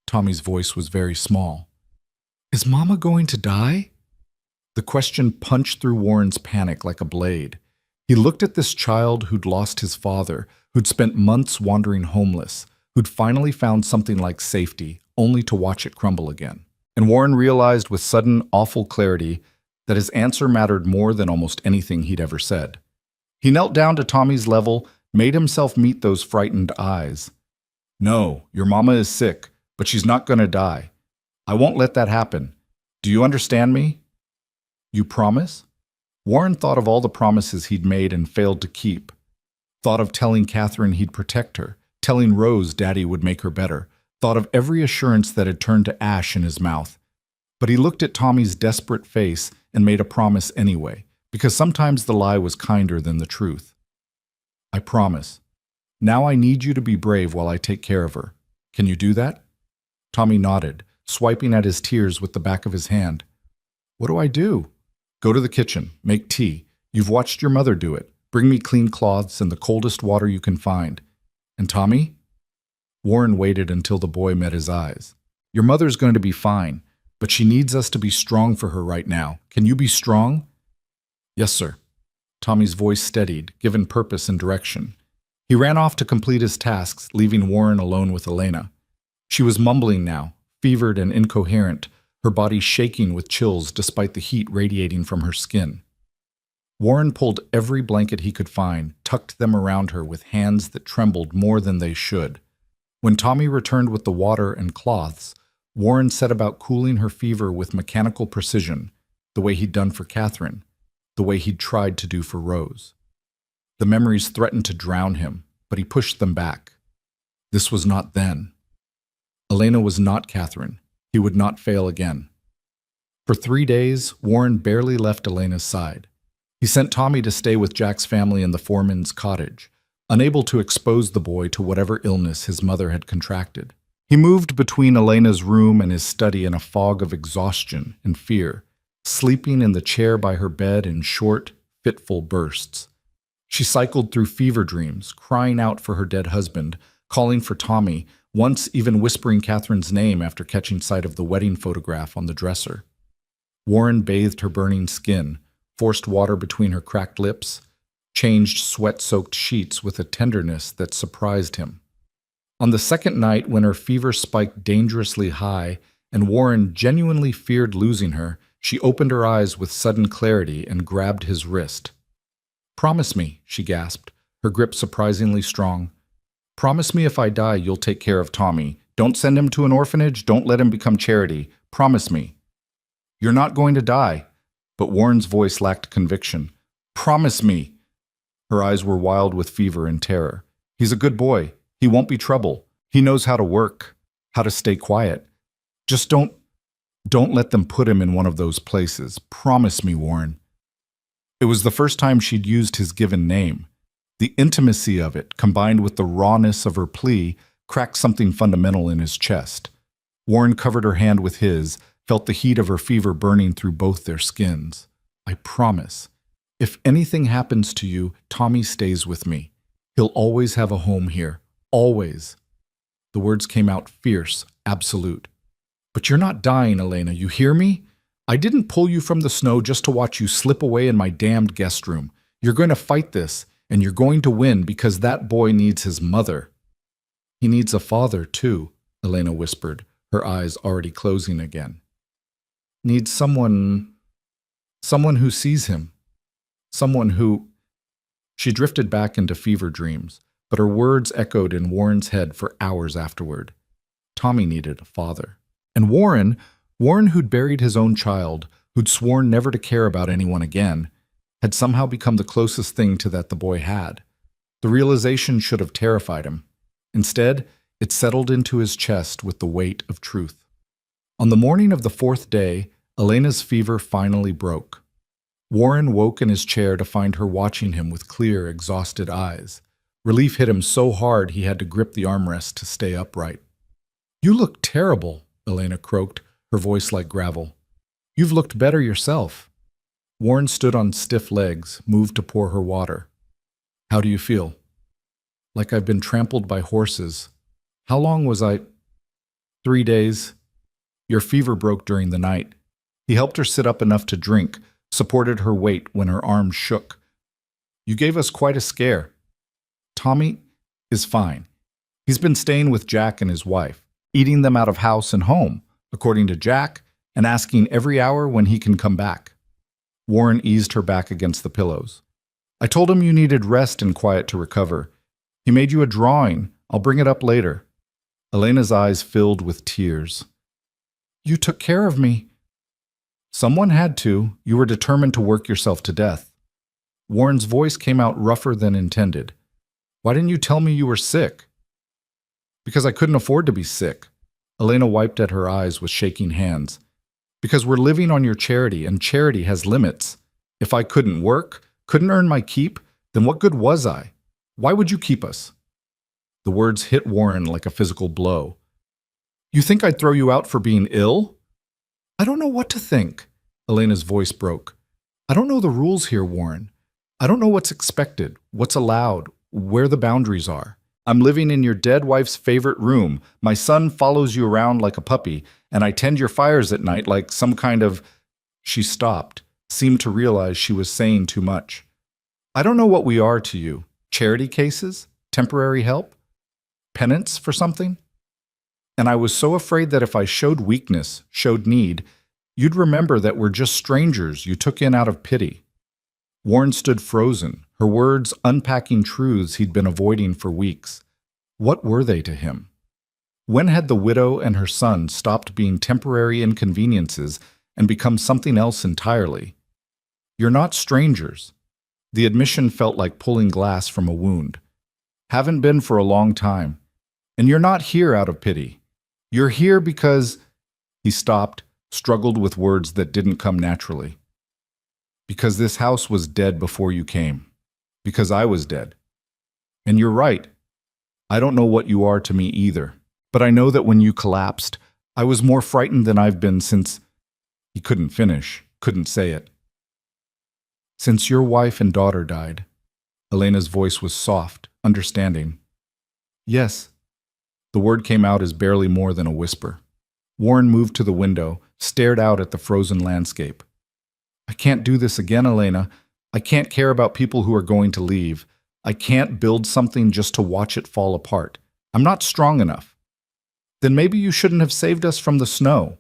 Tommy's voice was very small. Is Mama going to die? The question punched through Warren's panic like a blade. He looked at this child who'd lost his father, who'd spent months wandering homeless, who'd finally found something like safety, only to watch it crumble again. And Warren realized with sudden, awful clarity that his answer mattered more than almost anything he'd ever said. He knelt down to Tommy's level, made himself meet those frightened eyes. No, your mama is sick, but she's not going to die. I won't let that happen. Do you understand me? You promise? Warren thought of all the promises he'd made and failed to keep. Thought of telling Catherine he'd protect her, telling Rose Daddy would make her better. Thought of every assurance that had turned to ash in his mouth. But he looked at Tommy's desperate face and made a promise anyway, because sometimes the lie was kinder than the truth. I promise. Now I need you to be brave while I take care of her. Can you do that? Tommy nodded, swiping at his tears with the back of his hand. What do I do? Go to the kitchen, make tea. You've watched your mother do it. Bring me clean cloths and the coldest water you can find. And Tommy? Warren waited until the boy met his eyes. Your mother's going to be fine, but she needs us to be strong for her right now. Can you be strong? Yes, sir. Tommy's voice steadied, given purpose and direction. He ran off to complete his tasks, leaving Warren alone with Elena. She was mumbling now, fevered and incoherent, her body shaking with chills despite the heat radiating from her skin. Warren pulled every blanket he could find, tucked them around her with hands that trembled more than they should. When Tommy returned with the water and cloths, Warren set about cooling her fever with mechanical precision, the way he'd done for Catherine, the way he'd tried to do for Rose. The memories threatened to drown him, but he pushed them back. This was not then. Elena was not Catherine. He would not fail again. For 3 days, Warren barely left Elena's side. He sent Tommy to stay with Jack's family in the foreman's cottage, unable to expose the boy to whatever illness his mother had contracted. He moved between Elena's room and his study in a fog of exhaustion and fear, sleeping in the chair by her bed in short, fitful bursts. She cycled through fever dreams, crying out for her dead husband, calling for Tommy, once even whispering Catherine's name after catching sight of the wedding photograph on the dresser. Warren bathed her burning skin, forced water between her cracked lips, changed sweat-soaked sheets with a tenderness that surprised him. On the second night, when her fever spiked dangerously high and Warren genuinely feared losing her, she opened her eyes with sudden clarity and grabbed his wrist. "Promise me," she gasped, her grip surprisingly strong. "Promise me if I die, you'll take care of Tommy. Don't send him to an orphanage. Don't let him become charity. Promise me." "You're not going to die." But Warren's voice lacked conviction. "Promise me." Her eyes were wild with fever and terror. "He's a good boy. He won't be trouble. He knows how to work, how to stay quiet. Just don't let them put him in one of those places. Promise me, Warren." It was the first time she'd used his given name. The intimacy of it, combined with the rawness of her plea, cracked something fundamental in his chest. Warren covered her hand with his, felt the heat of her fever burning through both their skins. "I promise. If anything happens to you, Tommy stays with me. He'll always have a home here. Always." The words came out fierce, absolute. "But you're not dying, Elena, you hear me? I didn't pull you from the snow just to watch you slip away in my damned guest room. You're going to fight this, and you're going to win because that boy needs his mother." "He needs a father, too," Elena whispered, her eyes already closing again. "Needs someone who sees him. Someone who—" She drifted back into fever dreams, but her words echoed in Warren's head for hours afterward. Tommy needed a father. And Warren who'd buried his own child, who'd sworn never to care about anyone again, had somehow become the closest thing to that the boy had. The realization should have terrified him. Instead, it settled into his chest with the weight of truth. On the morning of the 4th day, Elena's fever finally broke. Warren woke in his chair to find her watching him with clear, exhausted eyes. Relief hit him so hard he had to grip the armrest to stay upright. "You look terrible," Elena croaked, her voice like gravel. "You've looked better yourself." Warren stood on stiff legs, moved to pour her water. "How do you feel?" "Like I've been trampled by horses. How long was I—" "3 days. Your fever broke during the night." He helped her sit up enough to drink, supported her weight when her arms shook. "You gave us quite a scare." "Tommy is fine. He's been staying with Jack and his wife, eating them out of house and home, according to Jack, and asking every hour when he can come back." Warren eased her back against the pillows. "I told him you needed rest and quiet to recover. He made you a drawing. I'll bring it up later." Elena's eyes filled with tears. "You took care of me." "Someone had to. You were determined to work yourself to death." Warren's voice came out rougher than intended. "Why didn't you tell me you were sick?" "Because I couldn't afford to be sick." Elena wiped at her eyes with shaking hands. "Because we're living on your charity, and charity has limits. If I couldn't work, couldn't earn my keep, then what good was I? Why would you keep us?" The words hit Warren like a physical blow. You think I'd throw you out for being ill? I don't know what to think. Elena's voice broke. I don't know the rules here, Warren. I don't know what's expected, what's allowed, where the boundaries are. I'm living in your dead wife's favorite room. My son follows you around like a puppy, and I tend your fires at night like some kind of... She stopped, seemed to realize she was saying too much. I don't know what we are to you. Charity cases? Temporary help? Penance for something? And I was so afraid that if I showed weakness, showed need, you'd remember that we're just strangers you took in out of pity. Warren stood frozen, her words unpacking truths he'd been avoiding for weeks. What were they to him? When had the widow and her son stopped being temporary inconveniences and become something else entirely? You're not strangers. The admission felt like pulling glass from a wound. Haven't been for a long time. And you're not here out of pity. You're here because... He stopped, struggled with words that didn't come naturally. Because this house was dead before you came. Because I was dead. And you're right. I don't know what you are to me either. But I know that when you collapsed, I was more frightened than I've been since... He couldn't finish, couldn't say it. Since your wife and daughter died. Elena's voice was soft, understanding. Yes. The word came out as barely more than a whisper. Warren moved to the window, stared out at the frozen landscape. I can't do this again, Elena. I can't care about people who are going to leave. I can't build something just to watch it fall apart. I'm not strong enough. Then maybe you shouldn't have saved us from the snow.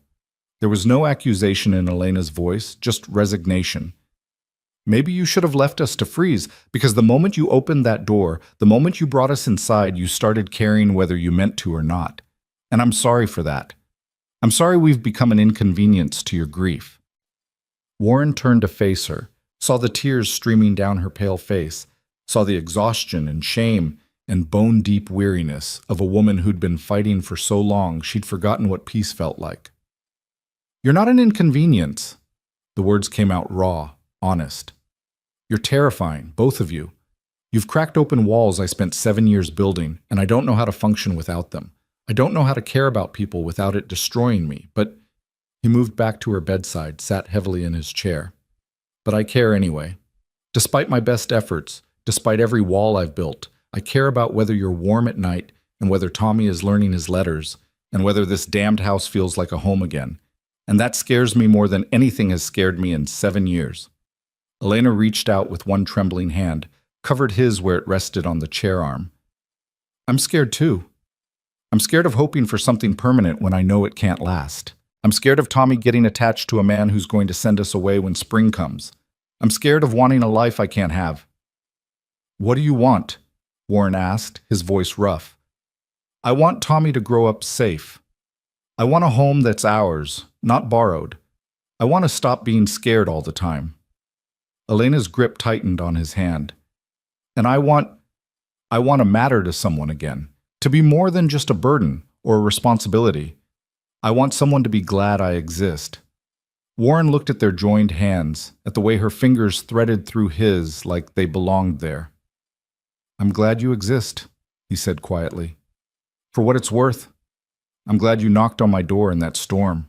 There was no accusation in Elena's voice, just resignation. Maybe you should have left us to freeze, because the moment you opened that door, the moment you brought us inside, you started caring whether you meant to or not. And I'm sorry for that. I'm sorry we've become an inconvenience to your grief. Warren turned to face her, saw the tears streaming down her pale face, saw the exhaustion and shame and bone-deep weariness of a woman who'd been fighting for so long she'd forgotten what peace felt like. You're not an inconvenience. The words came out raw, honest. You're terrifying, both of you. You've cracked open walls I spent 7 years building, and I don't know how to function without them. I don't know how to care about people without it destroying me, but... He moved back to her bedside, sat heavily in his chair. But I care anyway. Despite my best efforts, despite every wall I've built, I care about whether you're warm at night and whether Tommy is learning his letters and whether this damned house feels like a home again. And that scares me more than anything has scared me in 7 years. Elena reached out with one trembling hand, covered his where it rested on the chair arm. I'm scared too. I'm scared of hoping for something permanent when I know it can't last. I'm scared of Tommy getting attached to a man who's going to send us away when spring comes. I'm scared of wanting a life I can't have. What do you want? Warren asked, his voice rough. I want Tommy to grow up safe. I want a home that's ours, not borrowed. I want to stop being scared all the time. Elena's grip tightened on his hand. And I want to matter to someone again, to be more than just a burden or a responsibility. I want someone to be glad I exist. Warren looked at their joined hands, at the way her fingers threaded through his like they belonged there. I'm glad you exist, he said quietly. For what it's worth. I'm glad you knocked on my door in that storm.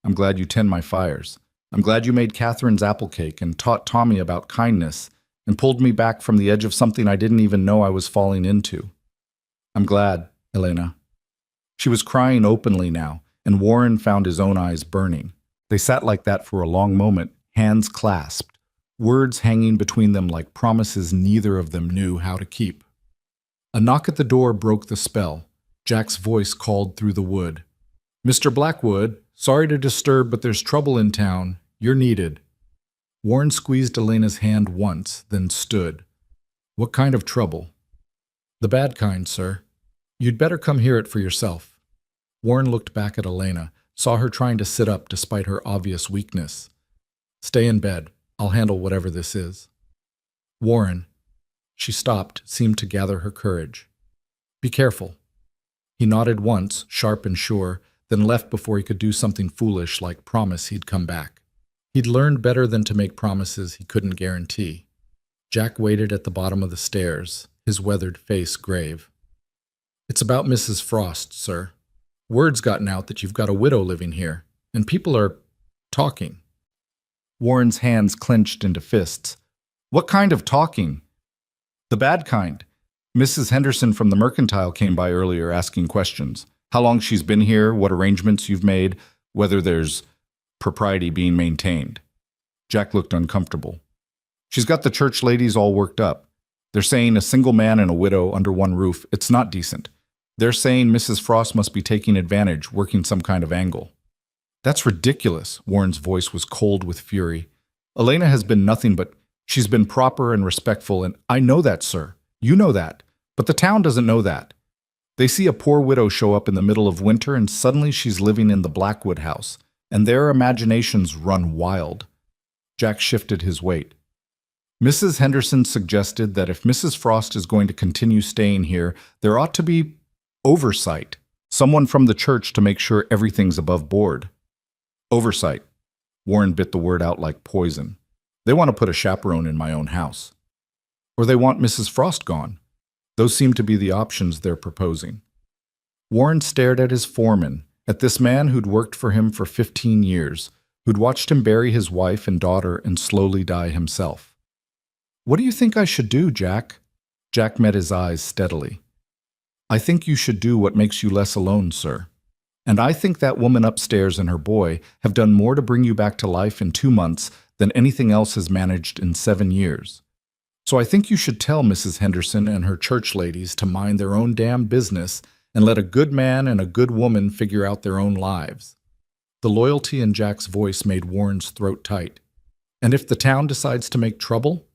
I'm glad you tend my fires. I'm glad you made Catherine's apple cake and taught Tommy about kindness and pulled me back from the edge of something I didn't even know I was falling into. I'm glad, Elena. She was crying openly now, and Warren found his own eyes burning. They sat like that for a long moment, hands clasped, words hanging between them like promises neither of them knew how to keep. A knock at the door broke the spell. Jack's voice called through the wood. Mr. Blackwood, sorry to disturb, but there's trouble in town. You're needed. Warren squeezed Elena's hand once, then stood. What kind of trouble? The bad kind, sir. You'd better come hear it for yourself. Warren looked back at Elena, saw her trying to sit up despite her obvious weakness. Stay in bed. I'll handle whatever this is. Warren. She stopped, seemed to gather her courage. Be careful. He nodded once, sharp and sure, then left before he could do something foolish like promise he'd come back. He'd learned better than to make promises he couldn't guarantee. Jack waited at the bottom of the stairs, his weathered face grave. It's about Mrs. Frost, sir. Word's gotten out that you've got a widow living here, and people are talking. Warren's hands clenched into fists. What kind of talking? The bad kind. Mrs. Henderson from the Mercantile came by earlier asking questions. How long she's been here, what arrangements you've made, whether there's propriety being maintained. Jack looked uncomfortable. She's got the church ladies all worked up. They're saying a single man and a widow under one roof, it's not decent. They're saying Mrs. Frost must be taking advantage, working some kind of angle. That's ridiculous. Warren's voice was cold with fury. Elena has been nothing but she's been proper and respectful, and I know that, sir. You know that. But the town doesn't know that. They see a poor widow show up in the middle of winter, and suddenly she's living in the Blackwood house, and their imaginations run wild. Jack shifted his weight. Mrs. Henderson suggested that if Mrs. Frost is going to continue staying here, there ought to be oversight, someone from the church to make sure everything's above board. Oversight. Warren bit the word out like poison. They want to put a chaperone in my own house. Or they want Mrs. Frost gone. Those seem to be the options they're proposing. Warren stared at his foreman, at this man who'd worked for him for 15 years, who'd watched him bury his wife and daughter and slowly die himself. What do you think I should do, Jack? Jack met his eyes steadily. I think you should do what makes you less alone, sir. And I think that woman upstairs and her boy have done more to bring you back to life in 2 months than anything else has managed in 7 years. So I think you should tell Mrs. Henderson and her church ladies to mind their own damn business and let a good man and a good woman figure out their own lives. The loyalty in Jack's voice made Warren's throat tight. And if the town decides to make trouble,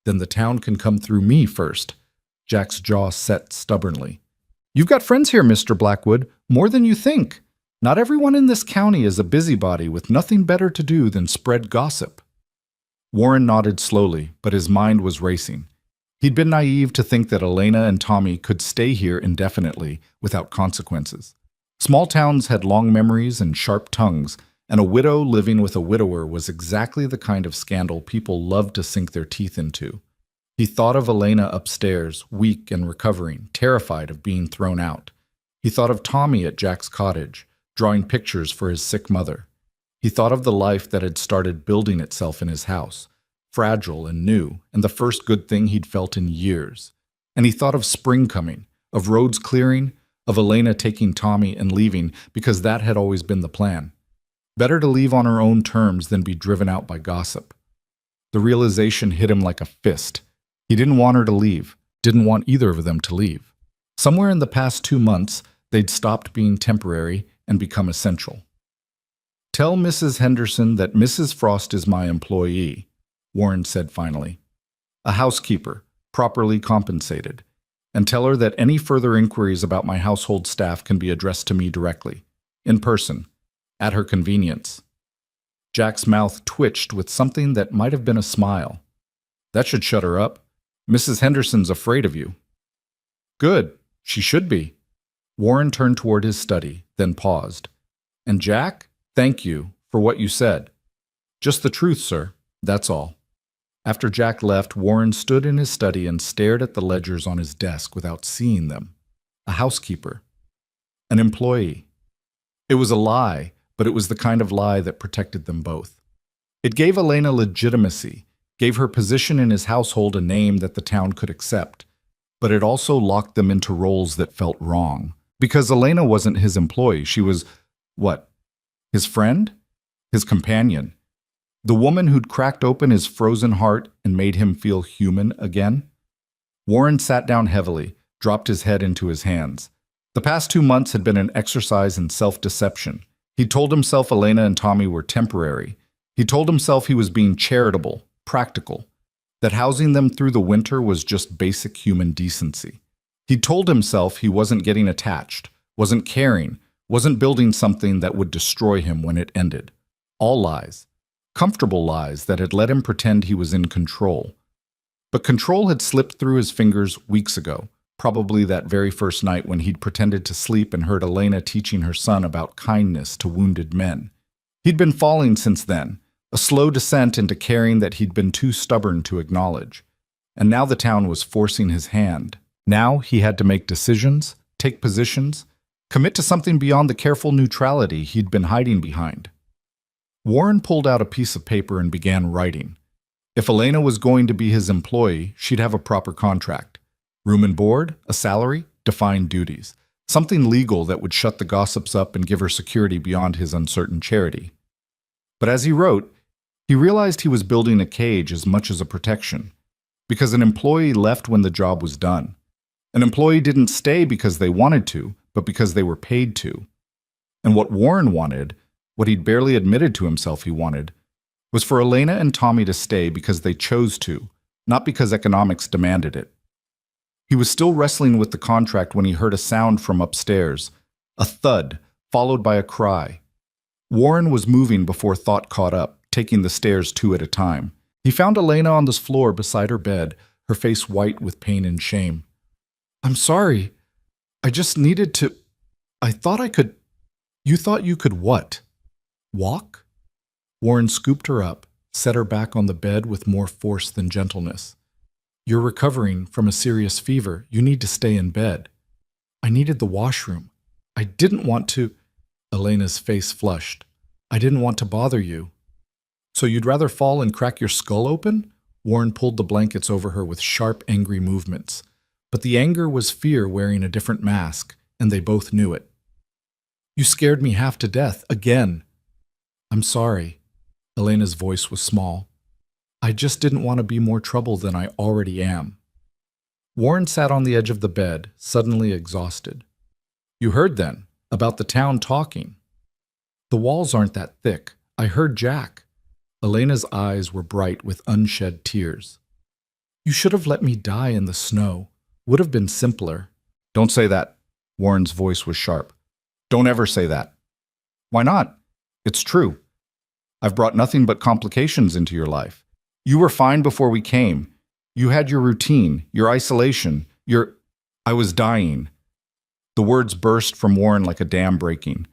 then the town can come through me first. Jack's jaw set stubbornly. You've got friends here, Mr. Blackwood, more than you think. Not everyone in this county is a busybody with nothing better to do than spread gossip. Warren nodded slowly, but his mind was racing. He'd been naive to think that Elena and Tommy could stay here indefinitely without consequences. Small towns had long memories and sharp tongues, and a widow living with a widower was exactly the kind of scandal people loved to sink their teeth into. He thought of Elena upstairs, weak and recovering, terrified of being thrown out. He thought of Tommy at Jack's cottage, drawing pictures for his sick mother. He thought of the life that had started building itself in his house, fragile and new, and the first good thing he'd felt in years. And he thought of spring coming, of roads clearing, of Elena taking Tommy and leaving, because that had always been the plan. Better to leave on her own terms than be driven out by gossip. The realization hit him like a fist. He didn't want her to leave, didn't want either of them to leave. Somewhere in the past 2 months, they'd stopped being temporary and become essential. Tell Mrs. Henderson that Mrs. Frost is my employee, Warren said finally. A housekeeper, properly compensated. And tell her that any further inquiries about my household staff can be addressed to me directly, in person, at her convenience. Jack's mouth twitched with something that might have been a smile. That should shut her up. Mrs. Henderson's afraid of you. Good. She should be. Warren turned toward his study, then paused. And Jack, thank you for what you said. Just the truth, sir. That's all. After Jack left, Warren stood in his study and stared at the ledgers on his desk without seeing them. A housekeeper. An employee. It was a lie, but it was the kind of lie that protected them both. It gave Elena legitimacy, gave her position in his household a name that the town could accept, but it also locked them into roles that felt wrong. Because Elena wasn't his employee, she was, what? His friend? His companion? The woman who'd cracked open his frozen heart and made him feel human again? Warren sat down heavily, dropped his head into his hands. The past 2 months had been an exercise in self-deception. He told himself Elena and Tommy were temporary. He told himself he was being charitable, practical, that housing them through the winter was just basic human decency. He told himself he wasn't getting attached, wasn't caring, wasn't building something that would destroy him when it ended. All lies. Comfortable lies that had let him pretend he was in control. But control had slipped through his fingers weeks ago, probably that very first night when he'd pretended to sleep and heard Elena teaching her son about kindness to wounded men. He'd been falling since then, a slow descent into caring that he'd been too stubborn to acknowledge. And now the town was forcing his hand. Now he had to make decisions, take positions, Commit to something beyond the careful neutrality he'd been hiding behind. Warren pulled out a piece of paper and began writing. If Elena was going to be his employee, she'd have a proper contract. Room and board, a salary, defined duties. Something legal that would shut the gossips up and give her security beyond his uncertain charity. But as he wrote, he realized he was building a cage as much as a protection, because an employee left when the job was done. An employee didn't stay because they wanted to, but because they were paid to. And what Warren wanted, what he'd barely admitted to himself he wanted, was for Elena and Tommy to stay because they chose to, not because economics demanded it. He was still wrestling with the contract when he heard a sound from upstairs, a thud, followed by a cry. Warren was moving before thought caught up, taking the stairs two at a time. He found Elena on the floor beside her bed, her face white with pain and shame. "I'm sorry. I just needed to... I thought I could..." "You thought you could what? Walk?" Warren scooped her up, set her back on the bed with more force than gentleness. "You're recovering from a serious fever. You need to stay in bed." "I needed the washroom. I didn't want to..." Elena's face flushed. "I didn't want to bother you." "So you'd rather fall and crack your skull open?" Warren pulled the blankets over her with sharp, angry movements. But the anger was fear wearing a different mask, and they both knew it. "You scared me half to death, again." "I'm sorry." Elena's voice was small. "I just didn't want to be more trouble than I already am." Warren sat on the edge of the bed, suddenly exhausted. "You heard then, about the town talking." "The walls aren't that thick. I heard Jack." Elena's eyes were bright with unshed tears. "You should have let me die in the snow. Would have been simpler." "Don't say that." Warren's voice was sharp. "Don't ever say that." "Why not? It's true. I've brought nothing but complications into your life. You were fine before we came. You had your routine, your isolation, I was dying." The words burst from Warren like a dam breaking.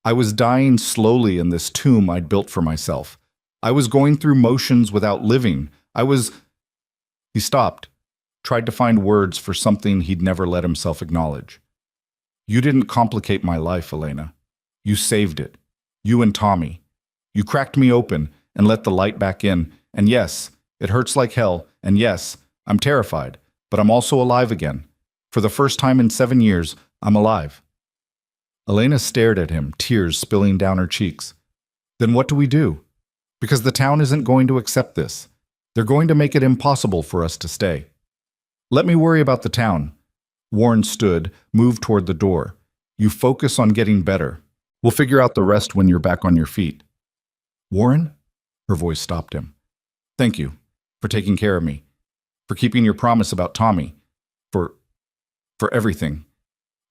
"I was dying slowly in this tomb I'd built for myself. I was going through motions without living. He stopped, tried to find words for something he'd never let himself acknowledge. "You didn't complicate my life, Elena. You saved it. You and Tommy. You cracked me open and let the light back in. And yes, it hurts like hell. And yes, I'm terrified. But I'm also alive again. For the first time in 7 years, I'm alive." Elena stared at him, tears spilling down her cheeks. "Then what do we do? Because the town isn't going to accept this. They're going to make it impossible for us to stay." "Let me worry about the town." Warren stood, moved toward the door. "You focus on getting better. We'll figure out the rest when you're back on your feet." "Warren?" Her voice stopped him. "Thank you for taking care of me, for keeping your promise about Tommy, for everything."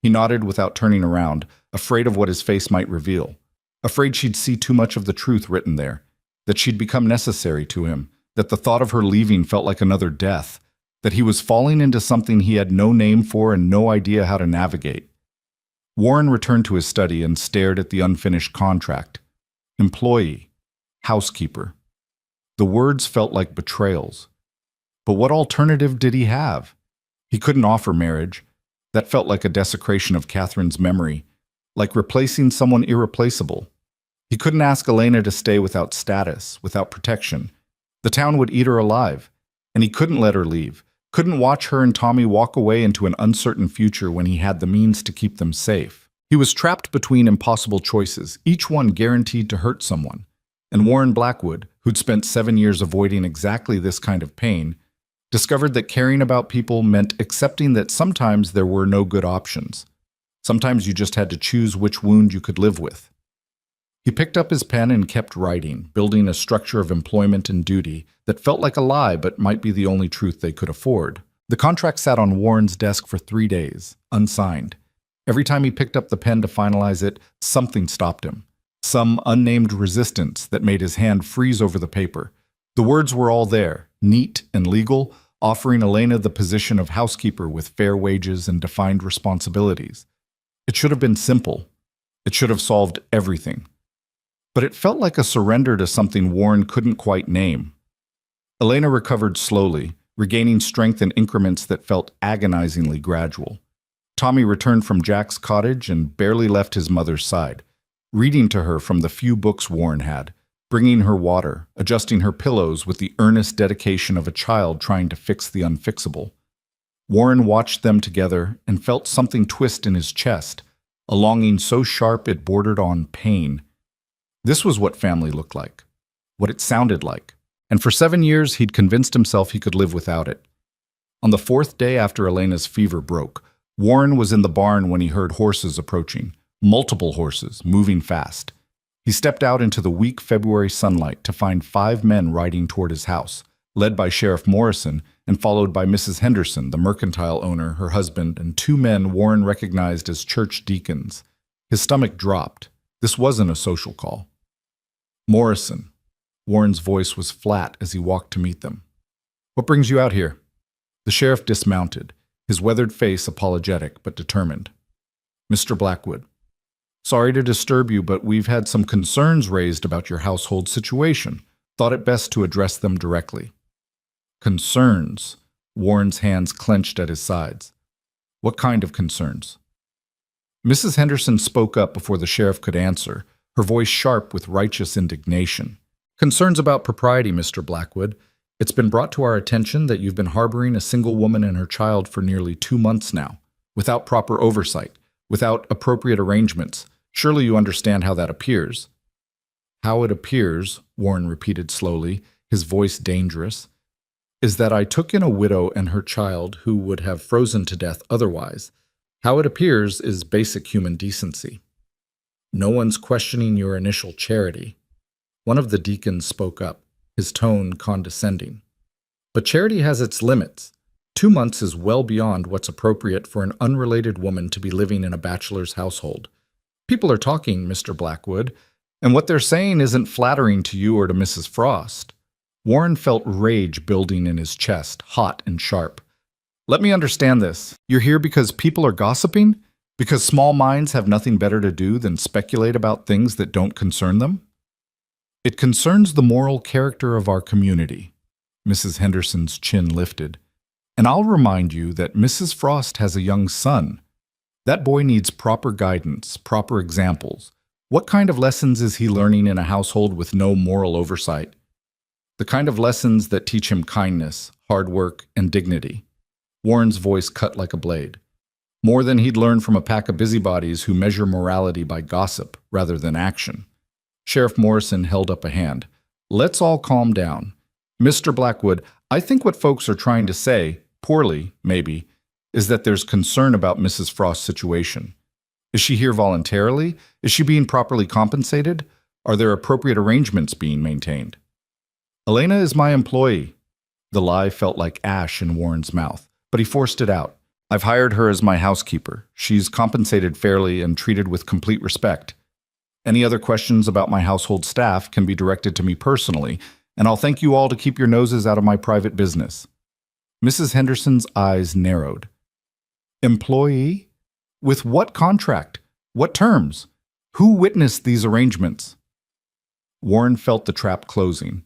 He nodded without turning around, afraid of what his face might reveal, afraid she'd see too much of the truth written there, that she'd become necessary to him, that the thought of her leaving felt like another death, that he was falling into something he had no name for and no idea how to navigate. Warren returned to his study and stared at the unfinished contract. Employee, housekeeper. The words felt like betrayals. But what alternative did he have? He couldn't offer marriage. That felt like a desecration of Catherine's memory, like replacing someone irreplaceable. He couldn't ask Elena to stay without status, without protection. The town would eat her alive, and he couldn't let her leave, couldn't watch her and Tommy walk away into an uncertain future when he had the means to keep them safe. He was trapped between impossible choices, each one guaranteed to hurt someone. And Warren Blackwood, who'd spent 7 years avoiding exactly this kind of pain, discovered that caring about people meant accepting that sometimes there were no good options. Sometimes you just had to choose which wound you could live with. He picked up his pen and kept writing, building a structure of employment and duty that felt like a lie but might be the only truth they could afford. The contract sat on Warren's desk for 3 days, unsigned. Every time he picked up the pen to finalize it, something stopped him. Some unnamed resistance that made his hand freeze over the paper. The words were all there, neat and legal, offering Elena the position of housekeeper with fair wages and defined responsibilities. It should have been simple. It should have solved everything. But it felt like a surrender to something Warren couldn't quite name. Elena recovered slowly, regaining strength in increments that felt agonizingly gradual. Tommy returned from Jack's cottage and barely left his mother's side, reading to her from the few books Warren had, bringing her water, adjusting her pillows with the earnest dedication of a child trying to fix the unfixable. Warren watched them together and felt something twist in his chest, a longing so sharp it bordered on pain. This was what family looked like, what it sounded like, and for 7 years he'd convinced himself he could live without it. On the 4th day after Elena's fever broke, Warren was in the barn when he heard horses approaching, multiple horses, moving fast. He stepped out into the weak February sunlight to find 5 men riding toward his house, led by Sheriff Morrison and followed by Mrs. Henderson, the mercantile owner, her husband, and 2 men Warren recognized as church deacons. His stomach dropped. This wasn't a social call. Morrison. Warren's voice was flat as he walked to meet them. "What brings you out here?" The sheriff dismounted, his weathered face apologetic but determined. "Mr. Blackwood, sorry to disturb you, but we've had some concerns raised about your household situation. Thought it best to address them directly." Concerns. Warren's hands clenched at his sides. What kind of concerns? Mrs. Henderson spoke up before the sheriff could answer, her voice sharp with righteous indignation. "Concerns about propriety, Mr. Blackwood. It's been brought to our attention that you've been harboring a single woman and her child for nearly 2 months now, without proper oversight, without appropriate arrangements. Surely you understand how that appears." "How it appears," Warren repeated slowly, his voice dangerous, "is that I took in a widow and her child who would have frozen to death otherwise. How it appears is basic human decency. No one's questioning your initial charity." One of the deacons spoke up, his tone condescending. "But charity has its limits. 2 months is well beyond what's appropriate for an unrelated woman to be living in a bachelor's household. People are talking, Mr. Blackwood, and what they're saying isn't flattering to you or to Mrs. Frost." Warren felt rage building in his chest, hot and sharp. "Let me understand this. You're here because people are gossiping? Because small minds have nothing better to do than speculate about things that don't concern them?" "It concerns the moral character of our community." Mrs. Henderson's chin lifted. "And I'll remind you that Mrs. Frost has a young son. That boy needs proper guidance, proper examples. What kind of lessons is he learning in a household with no moral oversight? The kind of lessons that teach him kindness, hard work, and dignity." Warren's voice cut like a blade. "More than he'd learn from a pack of busybodies who measure morality by gossip rather than action." Sheriff Morrison held up a hand. "Let's all calm down. Mr. Blackwood, I think what folks are trying to say, poorly, maybe, is that there's concern about Mrs. Frost's situation. Is she here voluntarily? Is she being properly compensated? Are there appropriate arrangements being maintained?" "Elena is my employee." The lie felt like ash in Warren's mouth, but he forced it out. "I've hired her as my housekeeper. She's compensated fairly and treated with complete respect. Any other questions about my household staff can be directed to me personally, and I'll thank you all to keep your noses out of my private business." Mrs. Henderson's eyes narrowed. "Employee? With what contract? What terms? Who witnessed these arrangements?" Warren felt the trap closing.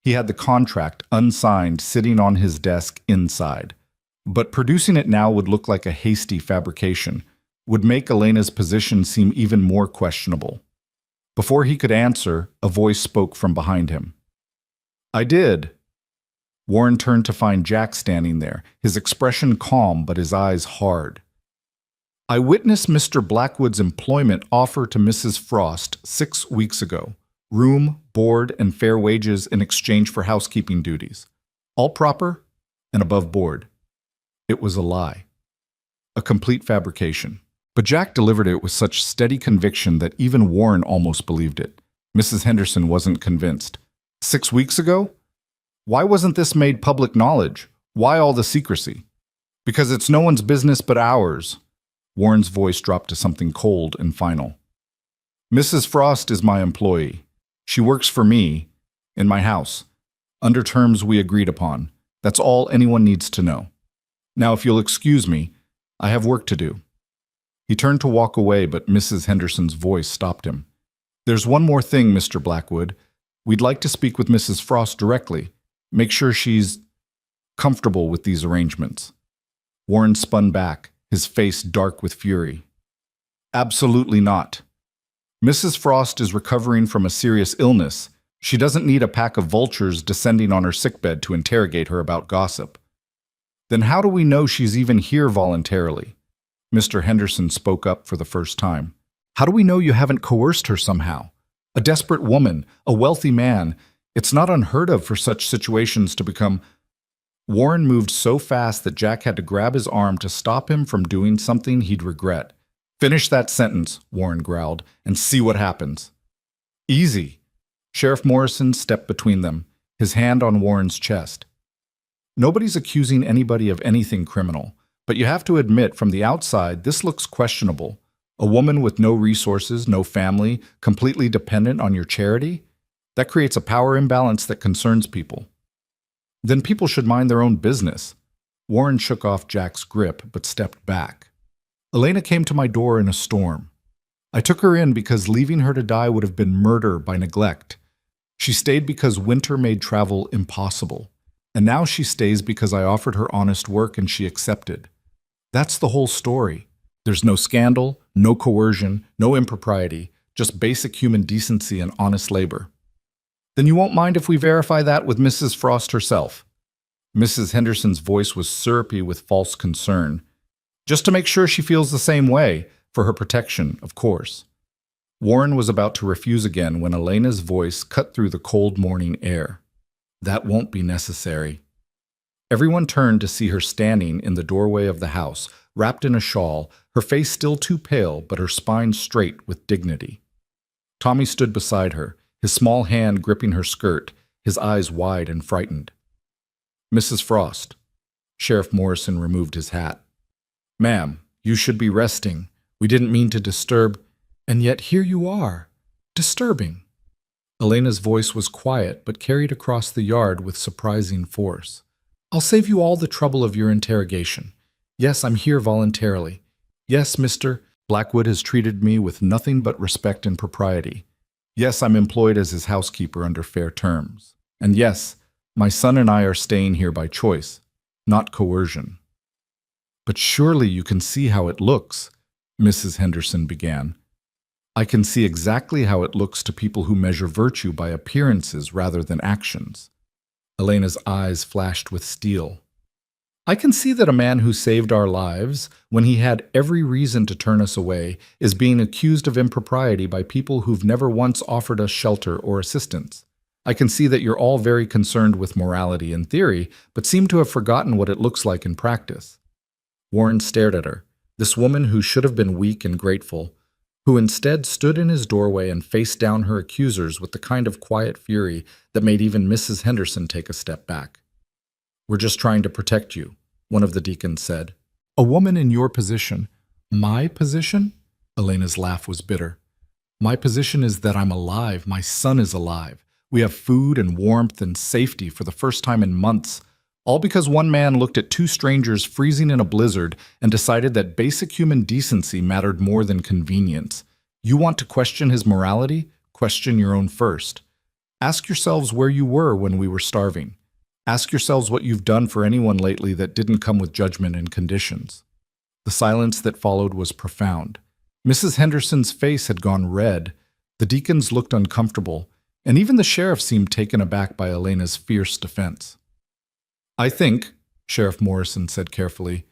He had the contract, unsigned, sitting on his desk inside. But producing it now would look like a hasty fabrication, would make Elena's position seem even more questionable. Before he could answer, a voice spoke from behind him. "I did." Warren turned to find Jack standing there, his expression calm but his eyes hard. "I witnessed Mr. Blackwood's employment offer to Mrs. Frost 6 weeks ago. Room, board, and fair wages in exchange for housekeeping duties. All proper and above board." It was a lie. A complete fabrication. But Jack delivered it with such steady conviction that even Warren almost believed it. Mrs. Henderson wasn't convinced. 6 weeks ago? Why wasn't this made public knowledge? Why all the secrecy? "Because it's no one's business but ours." Warren's voice dropped to something cold and final. "Mrs. Frost is my employee. She works for me, in my house, under terms we agreed upon. That's all anyone needs to know. Now, if you'll excuse me, I have work to do." He turned to walk away, but Mrs. Henderson's voice stopped him. "There's one more thing, Mr. Blackwood. We'd like to speak with Mrs. Frost directly. Make sure she's comfortable with these arrangements." Warren spun back, his face dark with fury. Absolutely not. Mrs. Frost is recovering from a serious illness. She doesn't need a pack of vultures descending on her sickbed to interrogate her about gossip. Then how do we know she's even here voluntarily? Mr. Henderson spoke up for the first time. How do we know you haven't coerced her somehow? A desperate woman, a wealthy man. It's not unheard of for such situations to become... Warren moved so fast that Jack had to grab his arm to stop him from doing something he'd regret. Finish that sentence, Warren growled, and see what happens. Easy. Sheriff Morrison stepped between them, his hand on Warren's chest. Nobody's accusing anybody of anything criminal, but you have to admit from the outside this looks questionable. A woman with no resources, no family, completely dependent on your charity? That creates a power imbalance that concerns people. Then people should mind their own business. Warren shook off Jack's grip, but stepped back. Elena came to my door in a storm. I took her in because leaving her to die would have been murder by neglect. She stayed because winter made travel impossible. And now she stays because I offered her honest work and she accepted. That's the whole story. There's no scandal, no coercion, no impropriety, just basic human decency and honest labor. Then you won't mind if we verify that with Mrs. Frost herself. Mrs. Henderson's voice was syrupy with false concern. Just to make sure she feels the same way, for her protection, of course. Warren was about to refuse again when Elena's voice cut through the cold morning air. That won't be necessary. Everyone turned to see her standing in the doorway of the house, wrapped in a shawl, her face still too pale but her spine straight with dignity. Tommy stood beside her, his small hand gripping her skirt, his eyes wide and frightened. Mrs. Frost. Sheriff Morrison removed his hat. Ma'am, you should be resting. We didn't mean to disturb, and yet here you are. Disturbing. Elena's voice was quiet but carried across the yard with surprising force. I'll save you all the trouble of your interrogation. Yes, I'm here voluntarily. Yes, Mr. Blackwood has treated me with nothing but respect and propriety. Yes, I'm employed as his housekeeper under fair terms. And yes, my son and I are staying here by choice, not coercion. But surely you can see how it looks, Mrs. Henderson began. I can see exactly how it looks to people who measure virtue by appearances rather than actions. Elena's eyes flashed with steel. I can see that a man who saved our lives, when he had every reason to turn us away, is being accused of impropriety by people who've never once offered us shelter or assistance. I can see that you're all very concerned with morality in theory, but seem to have forgotten what it looks like in practice. Warren stared at her, this woman who should have been weak and grateful, who instead stood in his doorway and faced down her accusers with the kind of quiet fury that made even Mrs. Henderson take a step back. We're just trying to protect you, one of the deacons said. A woman in your position. My position? Elena's laugh was bitter. My position is that I'm alive. My son is alive. We have food and warmth and safety for the first time in months. All because one man looked at two strangers freezing in a blizzard and decided that basic human decency mattered more than convenience. You want to question his morality? Question your own first. Ask yourselves where you were when we were starving. Ask yourselves what you've done for anyone lately that didn't come with judgment and conditions. The silence that followed was profound. Mrs. Henderson's face had gone red. The deacons looked uncomfortable, and even the sheriff seemed taken aback by Elena's fierce defense. I think, Sheriff Morrison said carefully,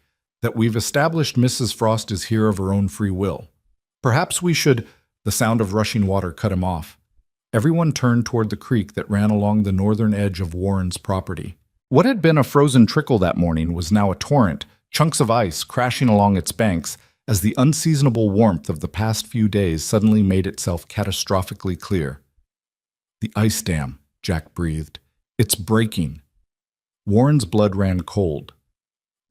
that we've established Mrs. Frost is here of her own free will. Perhaps we should... The sound of rushing water cut him off. Everyone turned toward the creek that ran along the northern edge of Warren's property. What had been a frozen trickle that morning was now a torrent, chunks of ice crashing along its banks as the unseasonable warmth of the past few days suddenly made itself catastrophically clear. The ice dam, Jack breathed. It's breaking. Warren's blood ran cold.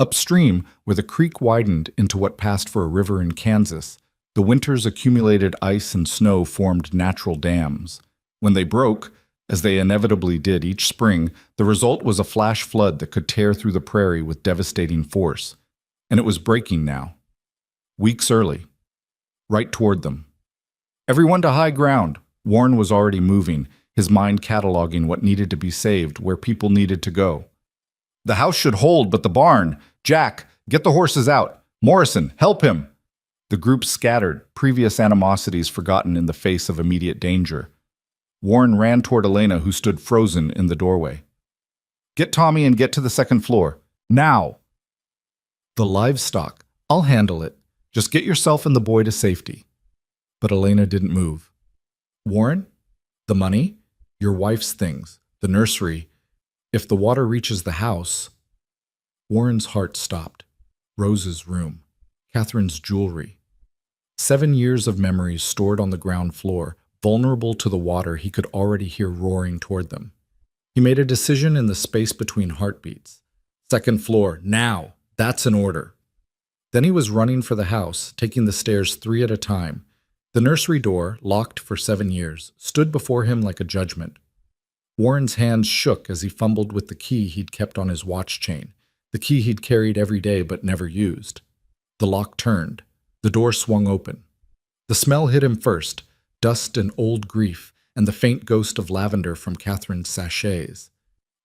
Upstream, where the creek widened into what passed for a river in Kansas, the winter's accumulated ice and snow formed natural dams. When they broke, as they inevitably did each spring, the result was a flash flood that could tear through the prairie with devastating force. And it was breaking now. Weeks early. Right toward them. Everyone to high ground. Warren was already moving, his mind cataloging what needed to be saved, where people needed to go. The house should hold, but the barn. Jack, get the horses out. Morrison, help him! The group scattered, previous animosities forgotten in the face of immediate danger. Warren ran toward Elena, who stood frozen in the doorway. Get Tommy and get to the second floor. Now! The livestock. I'll handle it. Just get yourself and the boy to safety. But Elena didn't move. Warren? The money? Your wife's things. The nursery. If the water reaches the house... Warren's heart stopped. Rose's room. Catherine's jewelry. 7 years of memories stored on the ground floor, vulnerable to the water he could already hear roaring toward them. He made a decision in the space between heartbeats. Second floor, now! That's an order. Then he was running for the house, taking the stairs 3 at a time. The nursery door, locked for 7 years, stood before him like a judgment. Warren's hands shook as he fumbled with the key he'd kept on his watch chain, the key he'd carried every day but never used. The lock turned. The door swung open. The smell hit him first, dust and old grief, and the faint ghost of lavender from Catherine's sachets.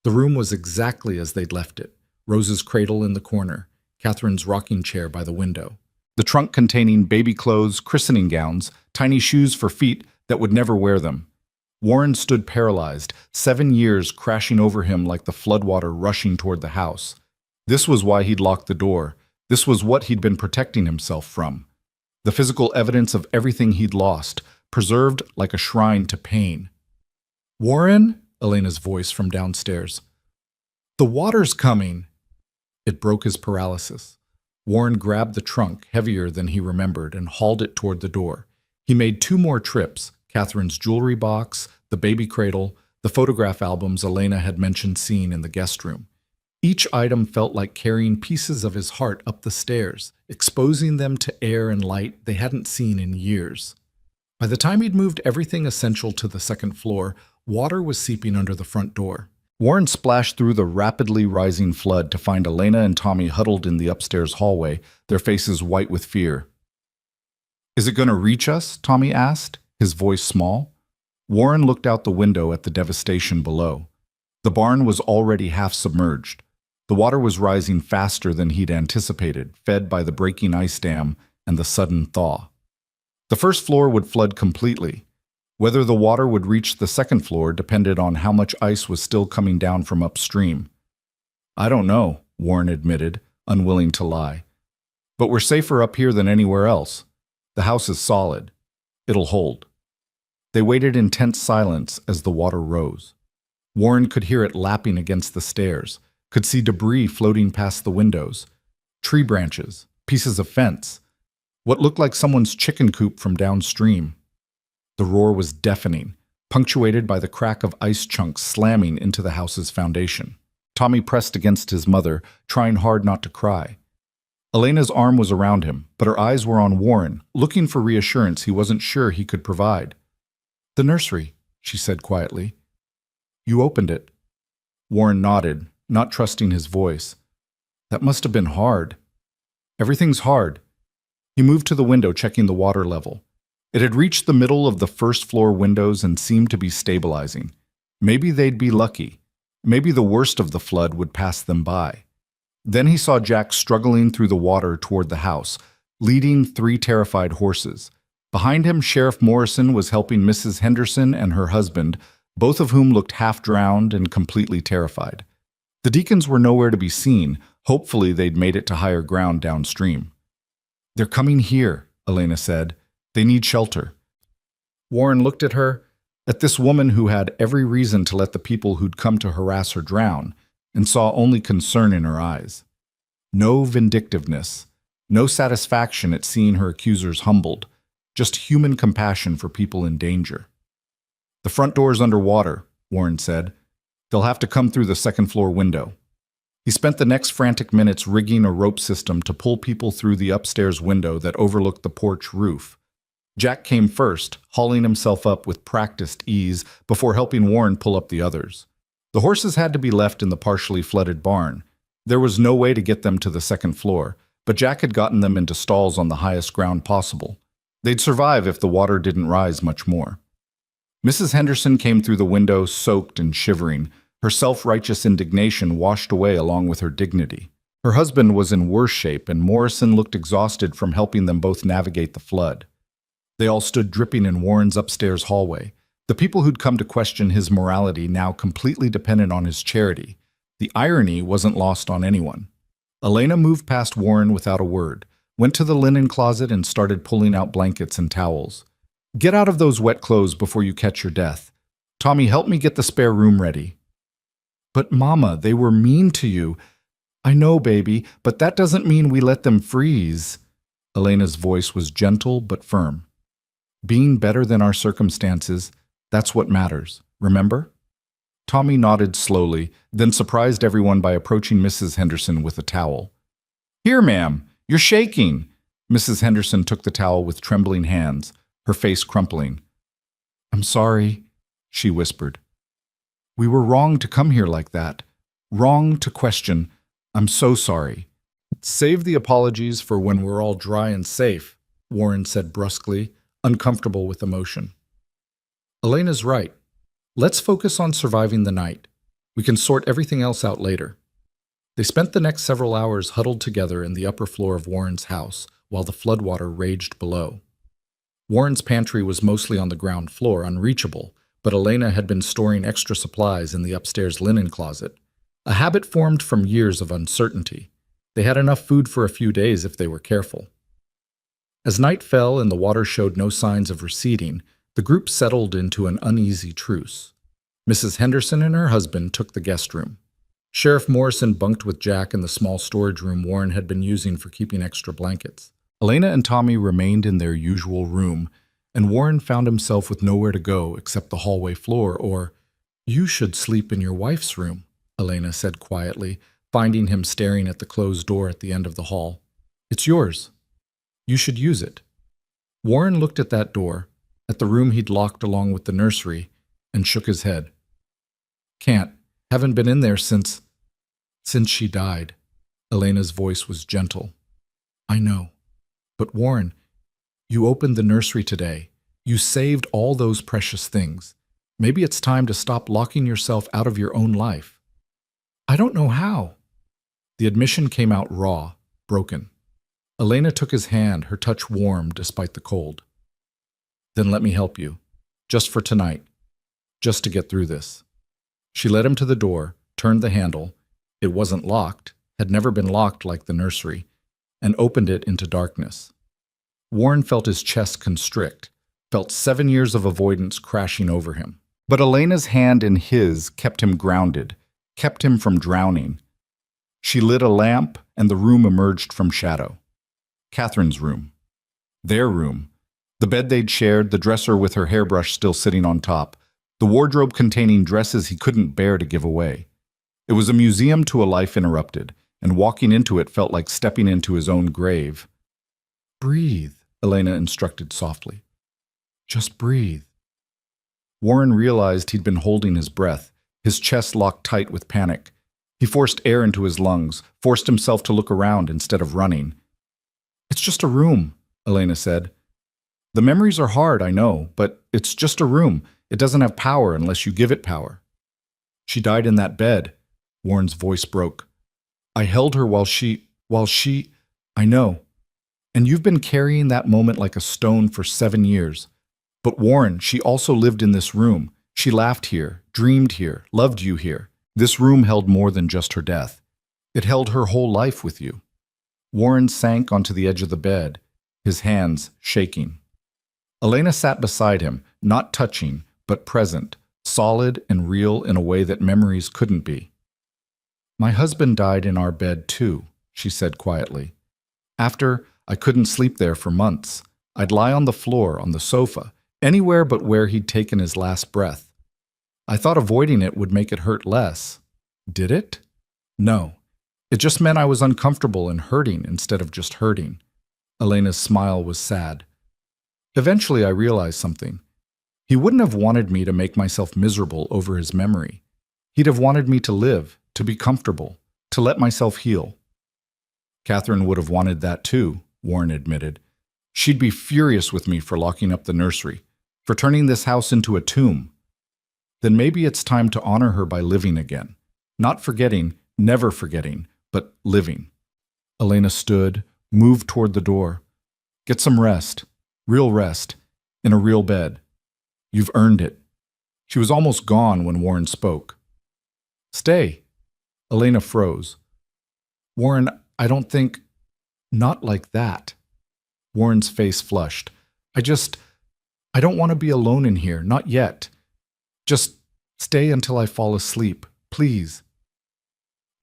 The room was exactly as they'd left it. Rose's cradle in the corner, Catherine's rocking chair by the window. The trunk containing baby clothes, christening gowns, tiny shoes for feet that would never wear them. Warren stood paralyzed, 7 years crashing over him like the floodwater rushing toward the house. This was why he'd locked the door. This was what he'd been protecting himself from. The physical evidence of everything he'd lost, preserved like a shrine to pain. Warren? Elena's voice from downstairs. The water's coming. It broke his paralysis. Warren grabbed the trunk, heavier than he remembered, and hauled it toward the door. He made 2 more trips, Catherine's jewelry box, the baby cradle, the photograph albums Elena had mentioned seeing in the guest room. Each item felt like carrying pieces of his heart up the stairs, exposing them to air and light they hadn't seen in years. By the time he'd moved everything essential to the second floor, water was seeping under the front door. Warren splashed through the rapidly rising flood to find Elena and Tommy huddled in the upstairs hallway, their faces white with fear. Is it going to reach us? Tommy asked, his voice small. Warren looked out the window at the devastation below. The barn was already half submerged. The water was rising faster than he'd anticipated, fed by the breaking ice dam and the sudden thaw. The first floor would flood completely. Whether the water would reach the second floor depended on how much ice was still coming down from upstream. I don't know, Warren admitted, unwilling to lie. But we're safer up here than anywhere else. The house is solid. It'll hold. They waited in tense silence as the water rose. Warren could hear it lapping against the stairs, could see debris floating past the windows, tree branches, pieces of fence, what looked like someone's chicken coop from downstream. The roar was deafening, punctuated by the crack of ice chunks slamming into the house's foundation. Tommy pressed against his mother, trying hard not to cry. Elena's arm was around him, but her eyes were on Warren, looking for reassurance he wasn't sure he could provide. The nursery, she said quietly. You opened it. Warren nodded, not trusting his voice. That must have been hard. Everything's hard. He moved to the window, checking the water level. It had reached the middle of the first floor windows and seemed to be stabilizing. Maybe they'd be lucky. Maybe the worst of the flood would pass them by. Then he saw Jack struggling through the water toward the house, leading 3 terrified horses. Behind him, Sheriff Morrison was helping Mrs. Henderson and her husband, both of whom looked half-drowned and completely terrified. The Deacons were nowhere to be seen. Hopefully they'd made it to higher ground downstream. They're coming here, Elena said. They need shelter. Warren looked at her, at this woman who had every reason to let the people who'd come to harass her drown, and saw only concern in her eyes. No vindictiveness, no satisfaction at seeing her accusers humbled, just human compassion for people in danger. The front door's underwater, Warren said. They'll have to come through the second-floor window. He spent the next frantic minutes rigging a rope system to pull people through the upstairs window that overlooked the porch roof. Jack came first, hauling himself up with practiced ease before helping Warren pull up the others. The horses had to be left in the partially flooded barn. There was no way to get them to the second floor, but Jack had gotten them into stalls on the highest ground possible. They'd survive if the water didn't rise much more. Mrs. Henderson came through the window, soaked and shivering, her self-righteous indignation washed away along with her dignity. Her husband was in worse shape, and Morrison looked exhausted from helping them both navigate the flood. They all stood dripping in Warren's upstairs hallway. The people who'd come to question his morality now completely dependent on his charity. The irony wasn't lost on anyone. Elena moved past Warren without a word, went to the linen closet and started pulling out blankets and towels. "Get out of those wet clothes before you catch your death. Tommy, help me get the spare room ready." "But Mama, they were mean to you." "I know, baby, but that doesn't mean we let them freeze." Elena's voice was gentle but firm. "Being better than our circumstances, that's what matters, remember?" Tommy nodded slowly, then surprised everyone by approaching Mrs. Henderson with a towel. "Here, ma'am, you're shaking." Mrs. Henderson took the towel with trembling hands, her face crumpling. "I'm sorry," she whispered. "We were wrong to come here like that. Wrong to question. I'm so sorry." "Save the apologies for when we're all dry and safe," Warren said brusquely, uncomfortable with emotion. "Elena's right. Let's focus on surviving the night. We can sort everything else out later." They spent the next several hours huddled together in the upper floor of Warren's house while the floodwater raged below. Warren's pantry was mostly on the ground floor, unreachable, but Elena had been storing extra supplies in the upstairs linen closet, a habit formed from years of uncertainty. They had enough food for a few days if they were careful. As night fell and the water showed no signs of receding, the group settled into an uneasy truce. Mrs. Henderson and her husband took the guest room. Sheriff Morrison bunked with Jack in the small storage room Warren had been using for keeping extra blankets. Elena and Tommy remained in their usual room, and Warren found himself with nowhere to go except the hallway floor, or, "You should sleep in your wife's room," Elena said quietly, finding him staring at the closed door at the end of the hall. "It's yours. You should use it." Warren looked at that door, at the room he'd locked along with the nursery, and shook his head. "Can't. Haven't been in there since she died." Elena's voice was gentle. "I know. But Warren, you opened the nursery today. You saved all those precious things. Maybe it's time to stop locking yourself out of your own life." "I don't know how." The admission came out raw, broken. Elena took his hand, her touch warm despite the cold. "Then let me help you. Just for tonight. Just to get through this." She led him to the door, turned the handle. It wasn't locked, had never been locked like the nursery, and opened it into darkness. Warren felt his chest constrict, felt 7 years of avoidance crashing over him. But Elena's hand in his kept him grounded, kept him from drowning. She lit a lamp, and the room emerged from shadow. Catherine's room. Their room. The bed they'd shared, the dresser with her hairbrush still sitting on top, the wardrobe containing dresses he couldn't bear to give away. It was a museum to a life interrupted, and walking into it felt like stepping into his own grave. "Breathe," Elena instructed softly. "Just breathe." Warren realized he'd been holding his breath, his chest locked tight with panic. He forced air into his lungs, forced himself to look around instead of running. "It's just a room," Elena said. "The memories are hard, I know, but it's just a room. It doesn't have power unless you give it power." "She died in that bed." Warren's voice broke. "I held her while she... I know. And you've been carrying that moment like a stone for 7 years. But Warren, she also lived in this room. She laughed here, dreamed here, loved you here. This room held more than just her death. It held her whole life with you." Warren sank onto the edge of the bed, his hands shaking. Elena sat beside him, not touching, but present, solid and real in a way that memories couldn't be. "My husband died in our bed too," she said quietly. "After, I couldn't sleep there for months. I'd lie on the floor, on the sofa, anywhere but where he'd taken his last breath. I thought avoiding it would make it hurt less. Did it? No. It just meant I was uncomfortable and hurting instead of just hurting." Elena's smile was sad. "Eventually I realized something. He wouldn't have wanted me to make myself miserable over his memory. He'd have wanted me to live, to be comfortable, to let myself heal." "Catherine would have wanted that too," Warren admitted. "She'd be furious with me for locking up the nursery, for turning this house into a tomb." "Then maybe it's time to honor her by living again. Not forgetting, never forgetting, but living." Elena stood, moved toward the door. Get some rest. Real rest. In a real bed. You've earned it. She was almost gone when Warren spoke. Stay. Elena froze. Warren, I don't think... Not like that. Warren's face flushed. I don't want to be alone in here, not yet. Just stay until I fall asleep, please.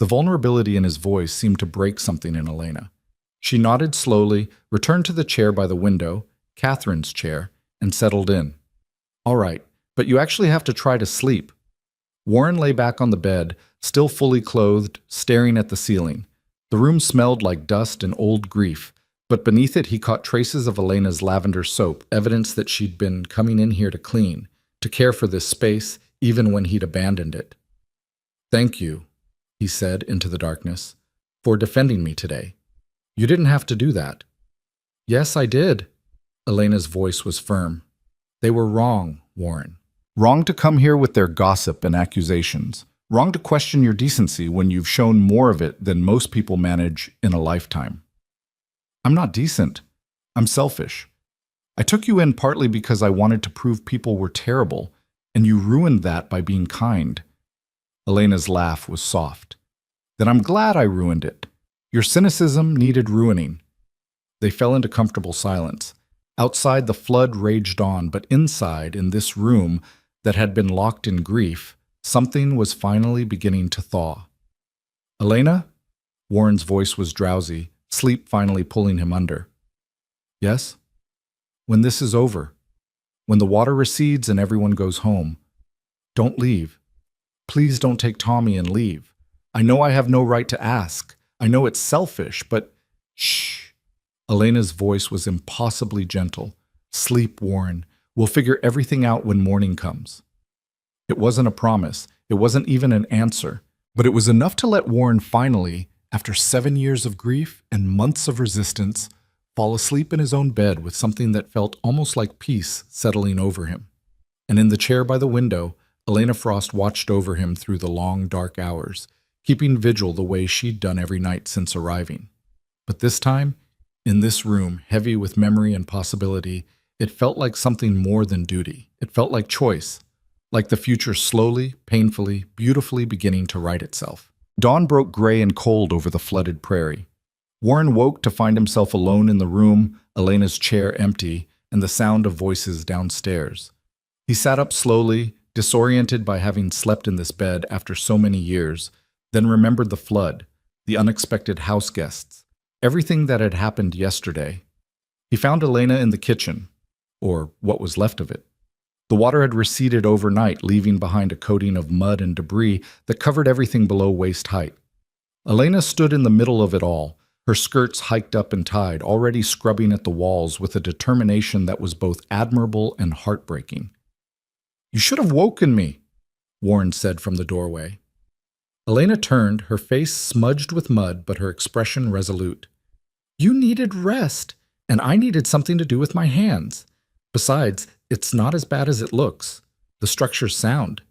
The vulnerability in his voice seemed to break something in Elena. She nodded slowly, returned to the chair by the window, Catherine's chair, and settled in. All right, but you actually have to try to sleep. Warren lay back on the bed, still fully clothed, staring at the ceiling. The room smelled like dust and old grief, but beneath it he caught traces of Elena's lavender soap, evidence that she'd been coming in here to clean, to care for this space, even when he'd abandoned it. Thank you, he said into the darkness, for defending me today. You didn't have to do that. Yes, I did. Elena's voice was firm. They were wrong, Warren. Wrong to come here with their gossip and accusations. Wrong to question your decency when you've shown more of it than most people manage in a lifetime. I'm not decent. I'm selfish. I took you in partly because I wanted to prove people were terrible, and you ruined that by being kind. Elena's laugh was soft. Then I'm glad I ruined it. Your cynicism needed ruining. They fell into comfortable silence. Outside, the flood raged on, but inside, in this room that had been locked in grief, something was finally beginning to thaw. Elena? Warren's voice was drowsy, sleep finally pulling him under. Yes? When this is over, when the water recedes and everyone goes home, don't leave. Please don't take Tommy and leave. I know I have no right to ask. I know it's selfish, but shh. Elena's voice was impossibly gentle. Sleep, Warren. We'll figure everything out when morning comes. It wasn't a promise. It wasn't even an answer. But it was enough to let Warren finally, after 7 years of grief and months of resistance, fall asleep in his own bed with something that felt almost like peace settling over him. And in the chair by the window, Elena Frost watched over him through the long, dark hours, keeping vigil the way she'd done every night since arriving. But this time, in this room, heavy with memory and possibility, it felt like something more than duty. It felt like choice, like the future slowly, painfully, beautifully beginning to right itself. Dawn broke gray and cold over the flooded prairie. Warren woke to find himself alone in the room, Elena's chair empty, and the sound of voices downstairs. He sat up slowly, disoriented by having slept in this bed after so many years, then remembered the flood, the unexpected house guests, everything that had happened yesterday. He found Elena in the kitchen, or what was left of it. The water had receded overnight, leaving behind a coating of mud and debris that covered everything below waist height. Elena stood in the middle of it all, her skirts hiked up and tied, already scrubbing at the walls with a determination that was both admirable and heartbreaking. You should have woken me, Warren said from the doorway. Elena turned, her face smudged with mud, but her expression resolute. You needed rest, and I needed something to do with my hands. Besides, it's not as bad as it looks. The structure's sound.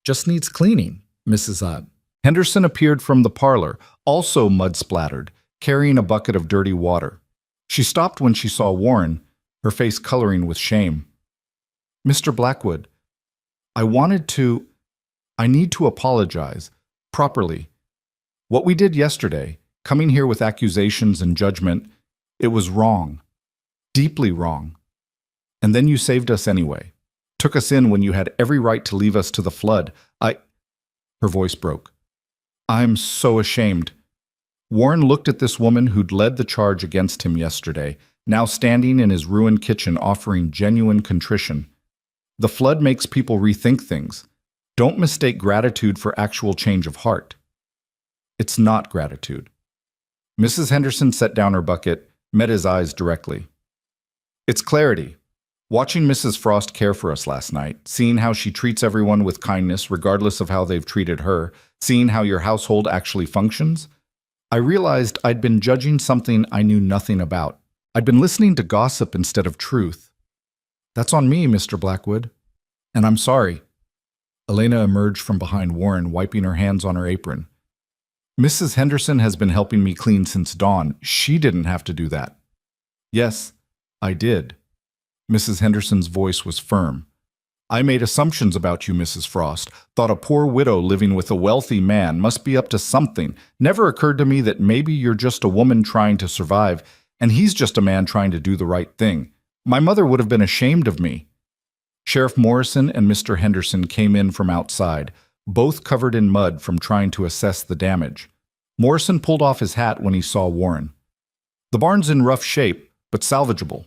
Just needs cleaning, Mrs. Ott. Henderson appeared from the parlor, also mud-splattered, carrying a bucket of dirty water. She stopped when she saw Warren, her face coloring with shame. Mr. Blackwood, I need to apologize, properly. What we did yesterday, coming here with accusations and judgment, it was wrong. Deeply wrong. And then you saved us anyway. Took us in when you had every right to leave us to the flood. Her voice broke. I'm so ashamed. Warren looked at this woman who'd led the charge against him yesterday, now standing in his ruined kitchen offering genuine contrition. The flood makes people rethink things. Don't mistake gratitude for actual change of heart. It's not gratitude. Mrs. Henderson set down her bucket, met his eyes directly. It's clarity. Watching Mrs. Frost care for us last night, seeing how she treats everyone with kindness regardless of how they've treated her, seeing how your household actually functions, I realized I'd been judging something I knew nothing about. I'd been listening to gossip instead of truth. That's on me, Mr. Blackwood. And I'm sorry. Elena emerged from behind Warren, wiping her hands on her apron. Mrs. Henderson has been helping me clean since dawn. She didn't have to do that. Yes, I did. Mrs. Henderson's voice was firm. I made assumptions about you, Mrs. Frost. Thought a poor widow living with a wealthy man must be up to something. Never occurred to me that maybe you're just a woman trying to survive, and he's just a man trying to do the right thing. My mother would have been ashamed of me. Sheriff Morrison and Mr. Henderson came in from outside, both covered in mud from trying to assess the damage. Morrison pulled off his hat when he saw Warren. The barn's in rough shape, but salvageable.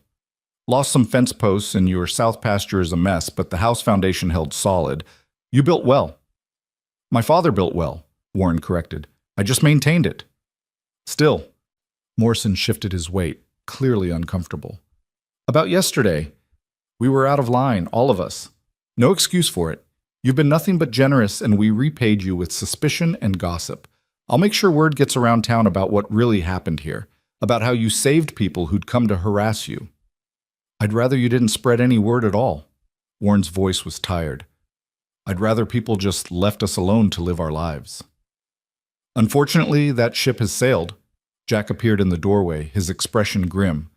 Lost some fence posts and your south pasture is a mess, but the house foundation held solid. You built well. My father built well, Warren corrected. I just maintained it. Still, Morrison shifted his weight, clearly uncomfortable. About yesterday, we were out of line, all of us. No excuse for it. You've been nothing but generous, and we repaid you with suspicion and gossip. I'll make sure word gets around town about what really happened here, about how you saved people who'd come to harass you. I'd rather you didn't spread any word at all. Warren's voice was tired. I'd rather people just left us alone to live our lives. Unfortunately, that ship has sailed. Jack appeared in the doorway, his expression grim.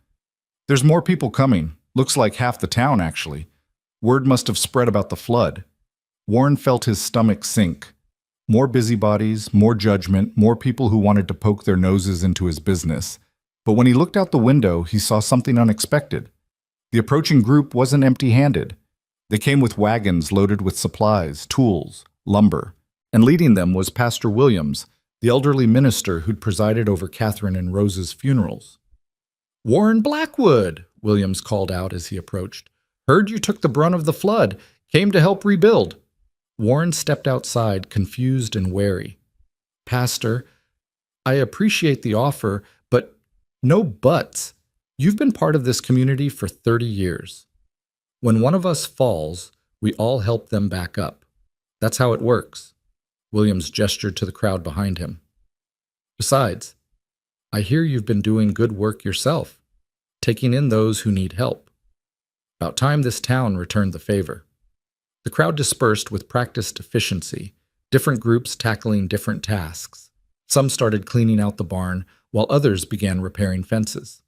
There's more people coming. Looks like half the town, actually. Word must have spread about the flood. Warren felt his stomach sink. More busybodies, more judgment, more people who wanted to poke their noses into his business. But when he looked out the window, he saw something unexpected. The approaching group wasn't empty-handed. They came with wagons loaded with supplies, tools, lumber, and leading them was Pastor Williams, the elderly minister who'd presided over Catherine and Rose's funerals. "Warren Blackwood," Williams called out as he approached. "Heard you took the brunt of the flood. Came to help rebuild." Warren stepped outside, confused and wary. "Pastor, I appreciate the offer, but no buts. You've been part of this community for 30 years. When one of us falls, we all help them back up. That's how it works." Williams gestured to the crowd behind him. "Besides, I hear you've been doing good work yourself, taking in those who need help. About time this town returned the favor." The crowd dispersed with practiced efficiency, different groups tackling different tasks. Some started cleaning out the barn, while others began repairing fences.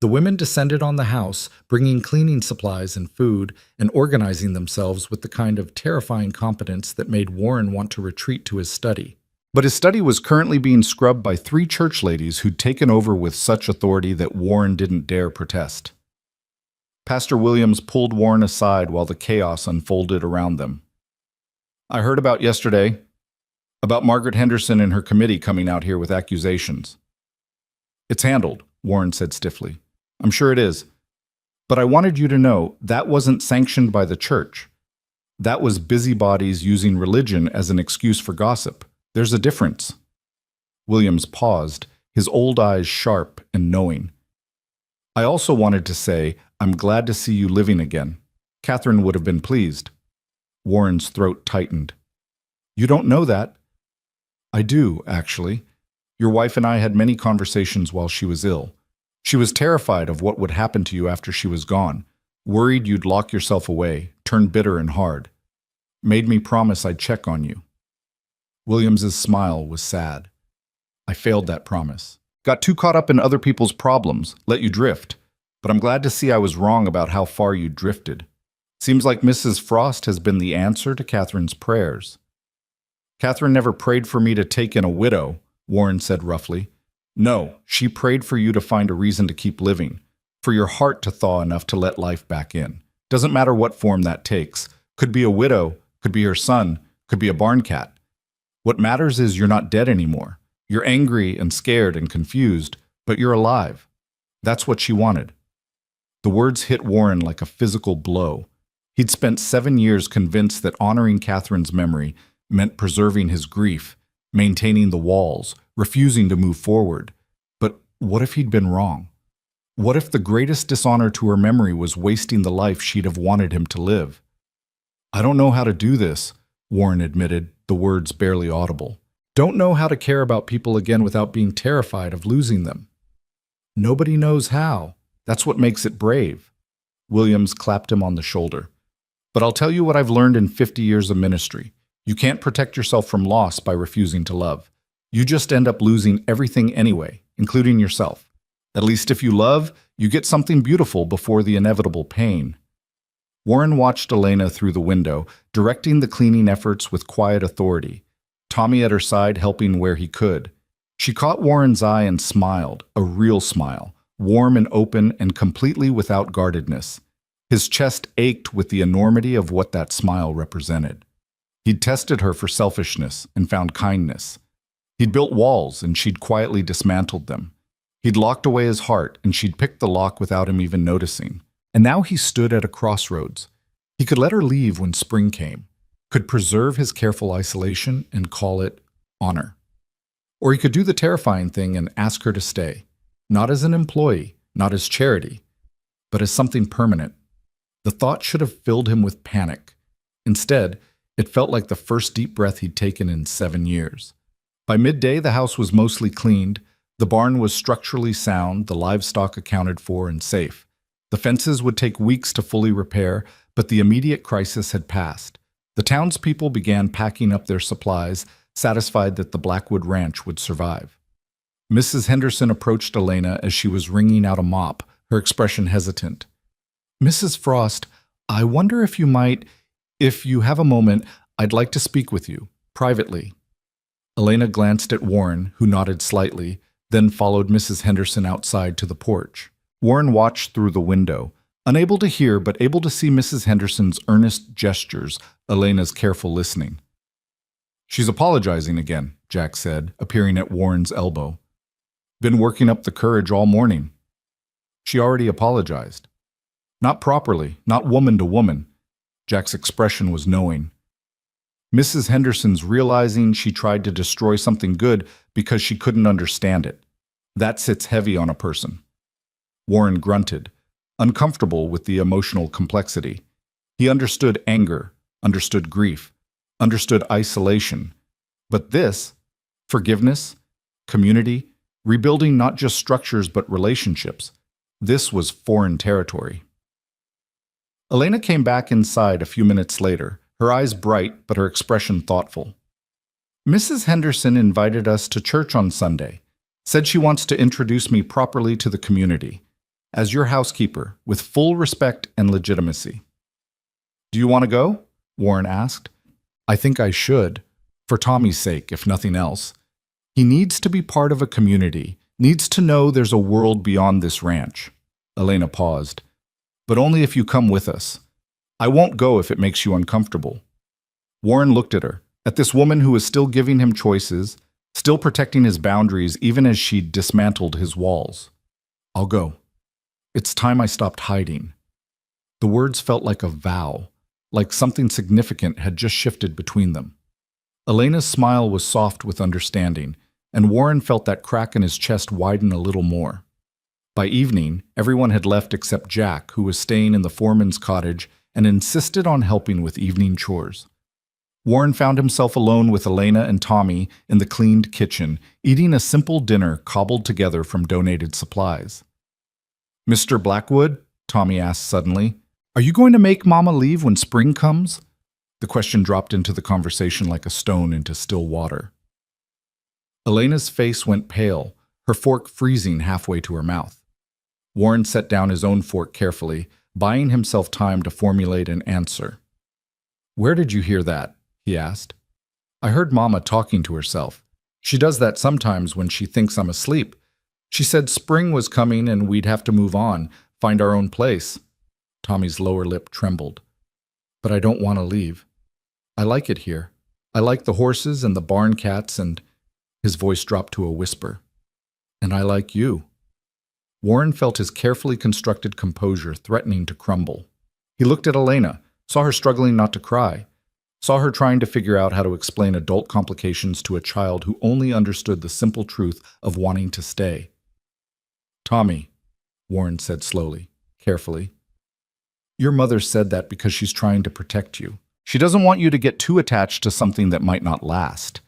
The women descended on the house, bringing cleaning supplies and food, and organizing themselves with the kind of terrifying competence that made Warren want to retreat to his study. But his study was currently being scrubbed by 3 church ladies who'd taken over with such authority that Warren didn't dare protest. Pastor Williams pulled Warren aside while the chaos unfolded around them. "I heard about yesterday, about Margaret Henderson and her committee coming out here with accusations." "It's handled," Warren said stiffly. "I'm sure it is. But I wanted you to know that wasn't sanctioned by the church. That was busybodies using religion as an excuse for gossip. There's a difference." Williams paused, his old eyes sharp and knowing. "I also wanted to say, I'm glad to see you living again. Catherine would have been pleased." Warren's throat tightened. "You don't know that." "I do, actually. Your wife and I had many conversations while she was ill. She was terrified of what would happen to you after she was gone, worried you'd lock yourself away, turn bitter and hard. Made me promise I'd check on you." Williams's smile was sad. "I failed that promise. Got too caught up in other people's problems, let you drift. But I'm glad to see I was wrong about how far you drifted. Seems like Mrs. Frost has been the answer to Catherine's prayers." "Catherine never prayed for me to take in a widow," Warren said roughly. "No, she prayed for you to find a reason to keep living, for your heart to thaw enough to let life back in. Doesn't matter what form that takes. Could be a widow, could be her son, could be a barn cat. What matters is you're not dead anymore. You're angry and scared and confused, but you're alive. That's what she wanted." The words hit Warren like a physical blow. He'd spent 7 years convinced that honoring Catherine's memory meant preserving his grief, maintaining the walls, refusing to move forward. But what if he'd been wrong? What if the greatest dishonor to her memory was wasting the life she'd have wanted him to live? "I don't know how to do this," Warren admitted, the words barely audible. "Don't know how to care about people again without being terrified of losing them." "Nobody knows how. That's what makes it brave." Williams clapped him on the shoulder. "But I'll tell you what I've learned in 50 years of ministry. You can't protect yourself from loss by refusing to love. You just end up losing everything anyway, including yourself. At least if you love, you get something beautiful before the inevitable pain. Warren watched Elena through the window, directing the cleaning efforts with quiet authority, Tommy at her side helping where he could. She caught Warren's eye and smiled, a real smile, warm and open and completely without guardedness. His chest ached with the enormity of what that smile represented. He'd tested her for selfishness and found kindness. He'd built walls and she'd quietly dismantled them. He'd locked away his heart and she'd picked the lock without him even noticing. And now he stood at a crossroads. He could let her leave when spring came, could preserve his careful isolation and call it honor. Or he could do the terrifying thing and ask her to stay, not as an employee, not as charity, but as something permanent. The thought should have filled him with panic. Instead, it felt like the first deep breath he'd taken in 7 years. By midday, the house was mostly cleaned, the barn was structurally sound, the livestock accounted for and safe. The fences would take weeks to fully repair, but the immediate crisis had passed. The townspeople began packing up their supplies, satisfied that the Blackwood Ranch would survive. Mrs. Henderson approached Elena as she was wringing out a mop, her expression hesitant. "Mrs. Frost, I wonder if you have a moment, I'd like to speak with you, privately." Elena glanced at Warren, who nodded slightly, then followed Mrs. Henderson outside to the porch. Warren watched through the window, unable to hear but able to see Mrs. Henderson's earnest gestures, Elena's careful listening. "She's apologizing again," Jack said, appearing at Warren's elbow. "Been working up the courage all morning." "She already apologized." "Not properly, not woman to woman." Jack's expression was knowing. Mrs. Henderson's realizing she tried to destroy something good because she couldn't understand it. That sits heavy on a person. Warren grunted, uncomfortable with the emotional complexity. He understood anger, understood grief, understood isolation. But this, forgiveness, community, rebuilding not just structures but relationships, this was foreign territory. Elena came back inside a few minutes later, her eyes bright but her expression thoughtful. "Mrs. Henderson invited us to church on Sunday, said she wants to introduce me properly to the community, as your housekeeper, with full respect and legitimacy." "Do you want to go?" Warren asked. "I think I should, for Tommy's sake, if nothing else. He needs to be part of a community, needs to know there's a world beyond this ranch." Elena paused. "But only if you come with us. I won't go if it makes you uncomfortable." Warren looked at her, at this woman who was still giving him choices, still protecting his boundaries even as she dismantled his walls. "I'll go. It's time I stopped hiding." The words felt like a vow, like something significant had just shifted between them. Elena's smile was soft with understanding, and Warren felt that crack in his chest widen a little more. By evening, everyone had left except Jack, who was staying in the foreman's cottage and insisted on helping with evening chores. Warren found himself alone with Elena and Tommy in the cleaned kitchen, eating a simple dinner cobbled together from donated supplies. "Mr. Blackwood?" Tommy asked suddenly. "Are you going to make Mama leave when spring comes?" The question dropped into the conversation like a stone into still water. Elena's face went pale, her fork freezing halfway to her mouth. Warren set down his own fork carefully, buying himself time to formulate an answer. "Where did you hear that?" he asked. "I heard Mama talking to herself. She does that sometimes when she thinks I'm asleep. She said spring was coming and we'd have to move on, find our own place." Tommy's lower lip trembled. "But I don't want to leave. I like it here. I like the horses and the barn cats and—" His voice dropped to a whisper. "And I like you." Warren felt his carefully constructed composure threatening to crumble. He looked at Elena, saw her struggling not to cry, saw her trying to figure out how to explain adult complications to a child who only understood the simple truth of wanting to stay. "Tommy," Warren said slowly, carefully, "your mother said that because she's trying to protect you. She doesn't want you to get too attached to something that might not last.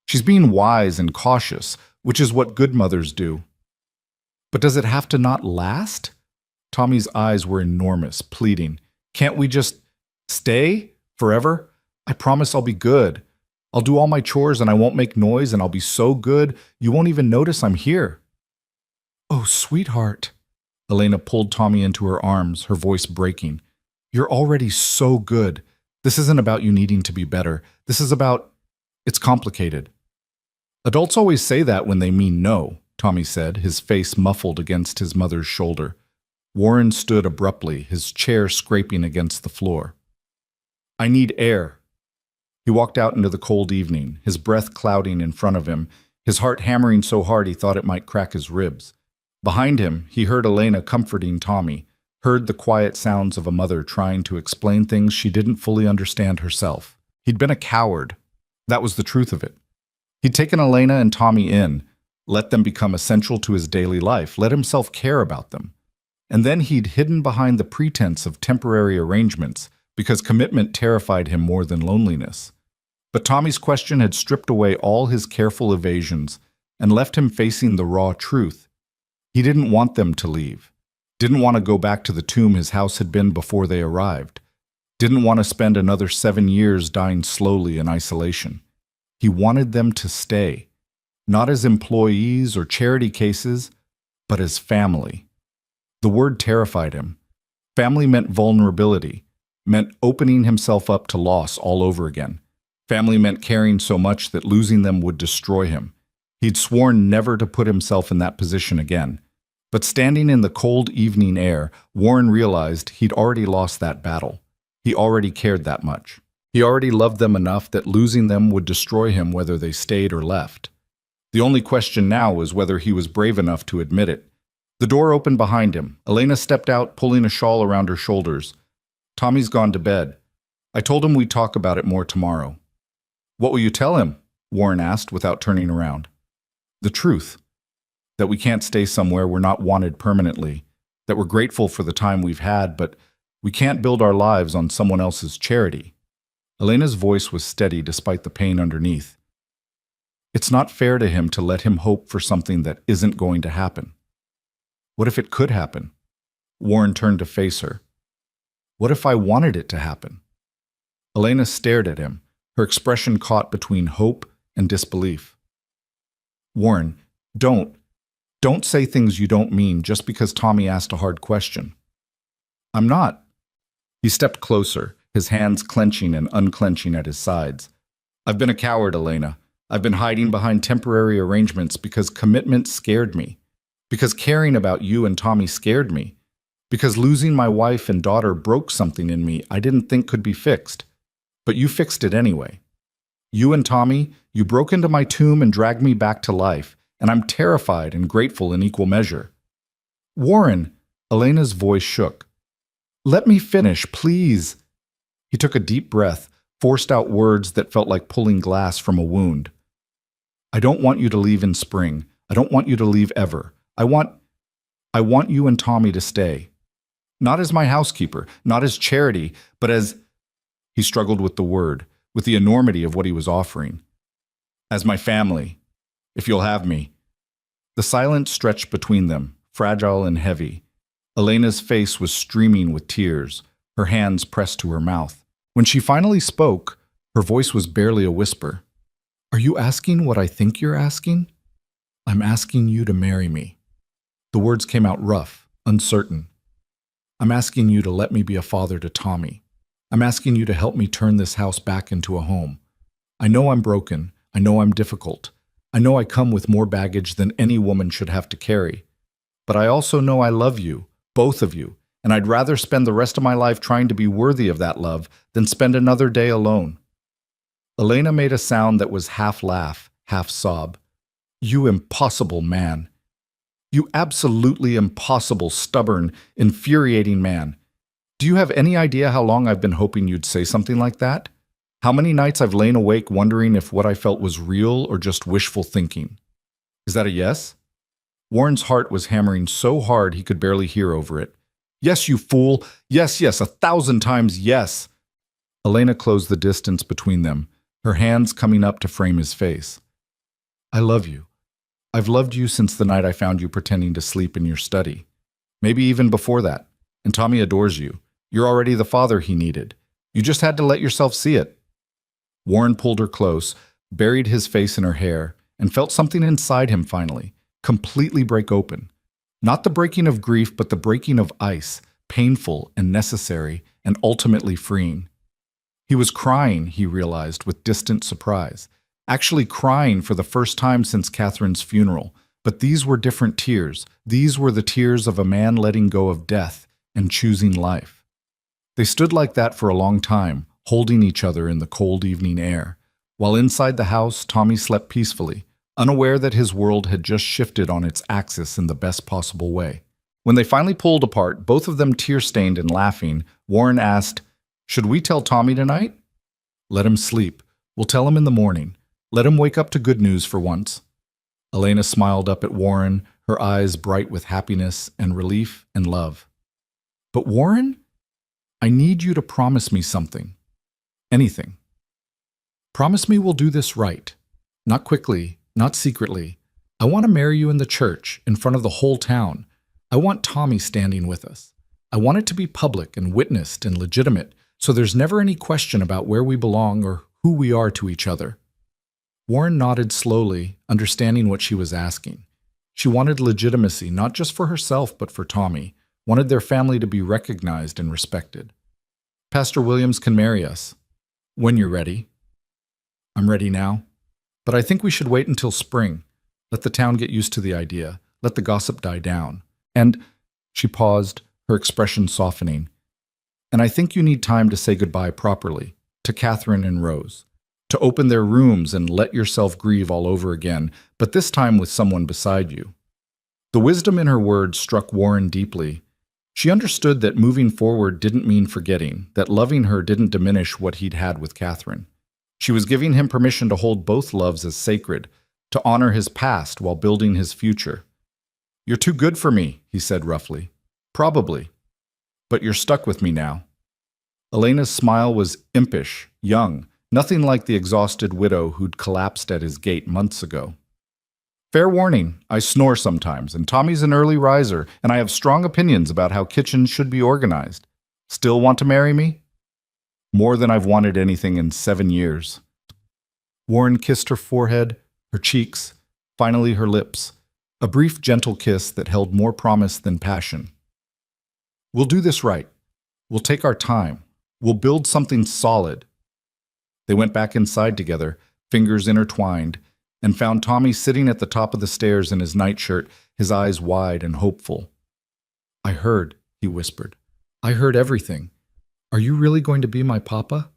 She's being wise and cautious, which is what good mothers do." "But does it have to not last?" Tommy's eyes were enormous, pleading. "Can't we just stay forever? I promise I'll be good. I'll do all my chores and I won't make noise and I'll be so good you won't even notice I'm here." Oh, sweetheart. Elena pulled Tommy into her arms, her voice breaking. "You're already so good. This isn't about you needing to be better. This is about... It's complicated." "Adults always say that when they mean no," Tommy said, his face muffled against his mother's shoulder. Warren stood abruptly, his chair scraping against the floor. "I need air." He walked out into the cold evening, his breath clouding in front of him, his heart hammering so hard he thought it might crack his ribs. Behind him, he heard Elena comforting Tommy, heard the quiet sounds of a mother trying to explain things she didn't fully understand herself. He'd been a coward. That was the truth of it. He'd taken Elena and Tommy in, let them become essential to his daily life, let himself care about them. And then he'd hidden behind the pretense of temporary arrangements because commitment terrified him more than loneliness. But Tommy's question had stripped away all his careful evasions and left him facing the raw truth. He didn't want them to leave. Didn't want to go back to the tomb his house had been before they arrived. Didn't want to spend another 7 years dying slowly in isolation. He wanted them to stay, not as employees or charity cases, but as family. The word terrified him. Family meant vulnerability, meant opening himself up to loss all over again. Family meant caring so much that losing them would destroy him. He'd sworn never to put himself in that position again. But standing in the cold evening air, Warren realized he'd already lost that battle. He already cared that much. He already loved them enough that losing them would destroy him whether they stayed or left. The only question now was whether he was brave enough to admit it. The door opened behind him. Elena stepped out, pulling a shawl around her shoulders. "Tommy's gone to bed. I told him we'd talk about it more tomorrow." "What will you tell him?" Warren asked without turning around. "The truth. That we can't stay somewhere we're not wanted permanently. That we're grateful for the time we've had, but we can't build our lives on someone else's charity." Elena's voice was steady despite the pain underneath. It's not fair to him to let him hope for something that isn't going to happen. What if it could happen? Warren turned to face her. What if I wanted it to happen? Elena stared at him, her expression caught between hope and disbelief. "Warren, don't say things you don't mean just because Tommy asked a hard question." "I'm not." He stepped closer, his hands clenching and unclenching at his sides. "I've been a coward, Elena. I've been hiding behind temporary arrangements because commitment scared me. Because caring about you and Tommy scared me. Because losing my wife and daughter broke something in me I didn't think could be fixed. But you fixed it anyway. You and Tommy, you broke into my tomb and dragged me back to life, and I'm terrified and grateful in equal measure." "Warren," Elena's voice shook. "Let me finish, please." He took a deep breath, forced out words that felt like pulling glass from a wound. "I don't want you to leave in spring. I don't want you to leave ever. I want you and Tommy to stay. Not as my housekeeper, not as charity, but as..." He struggled with the word, with the enormity of what he was offering. "As my family, if you'll have me." The silence stretched between them, fragile and heavy. Elena's face was streaming with tears, her hands pressed to her mouth. When she finally spoke, her voice was barely a whisper. "Are you asking what I think you're asking? I'm asking you to marry me." The words came out rough, uncertain. "I'm asking you to let me be a father to Tommy. I'm asking you to help me turn this house back into a home. I know I'm broken. I know I'm difficult. I know I come with more baggage than any woman should have to carry. But I also know I love you, both of you, and I'd rather spend the rest of my life trying to be worthy of that love than spend another day alone." Elena made a sound that was half laugh, half sob. "You impossible man. You absolutely impossible, stubborn, infuriating man. Do you have any idea how long I've been hoping you'd say something like that? How many nights I've lain awake wondering if what I felt was real or just wishful thinking? Is that a yes?" Warren's heart was hammering so hard he could barely hear over it. "Yes, you fool! Yes, yes, 1,000 times yes!" Elena closed the distance between them, her hands coming up to frame his face. "I love you. I've loved you since the night I found you pretending to sleep in your study. Maybe even before that. And Tommy adores you. You're already the father he needed. You just had to let yourself see it." Warren pulled her close, buried his face in her hair, and felt something inside him finally, completely break open. Not the breaking of grief, but the breaking of ice, painful and necessary, and ultimately freeing. He was crying, he realized with distant surprise, actually crying for the first time since Catherine's funeral. But these were different tears. These were the tears of a man letting go of death and choosing life. They stood like that for a long time, holding each other in the cold evening air, while inside the house Tommy slept peacefully, unaware that his world had just shifted on its axis in the best possible way. When they finally pulled apart, both of them tear-stained and laughing, Warren asked, "Should we tell Tommy tonight?" "Let him sleep. We'll tell him in the morning. Let him wake up to good news for once." Elena smiled up at Warren, her eyes bright with happiness and relief and love. "But Warren, I need you to promise me something. Anything. Promise me we'll do this right. Not quickly, not secretly. I want to marry you in the church, in front of the whole town. I want Tommy standing with us. I want it to be public and witnessed and legitimate, so there's never any question about where we belong or who we are to each other." Warren nodded slowly, understanding what she was asking. She wanted legitimacy, not just for herself, but for Tommy, wanted their family to be recognized and respected. "Pastor Williams can marry us. When you're ready." "I'm ready now. But I think we should wait until spring. Let the town get used to the idea. Let the gossip die down. And," she paused, her expression softening, "and I think you need time to say goodbye properly, to Catherine and Rose. To open their rooms and let yourself grieve all over again, but this time with someone beside you." The wisdom in her words struck Warren deeply. She understood that moving forward didn't mean forgetting, that loving her didn't diminish what he'd had with Catherine. She was giving him permission to hold both loves as sacred, to honor his past while building his future. "You're too good for me," he said roughly. "Probably. But you're stuck with me now." Elena's smile was impish, young, nothing like the exhausted widow who'd collapsed at his gate months ago. "Fair warning, I snore sometimes, and Tommy's an early riser, and I have strong opinions about how kitchens should be organized. Still want to marry me?" "More than I've wanted anything in 7 years." Warren kissed her forehead, her cheeks, finally her lips, a brief, gentle kiss that held more promise than passion. "We'll do this right. We'll take our time. We'll build something solid." They went back inside together, fingers intertwined, and found Tommy sitting at the top of the stairs in his nightshirt, his eyes wide and hopeful. "I heard," he whispered. "I heard everything. Are you really going to be my papa?"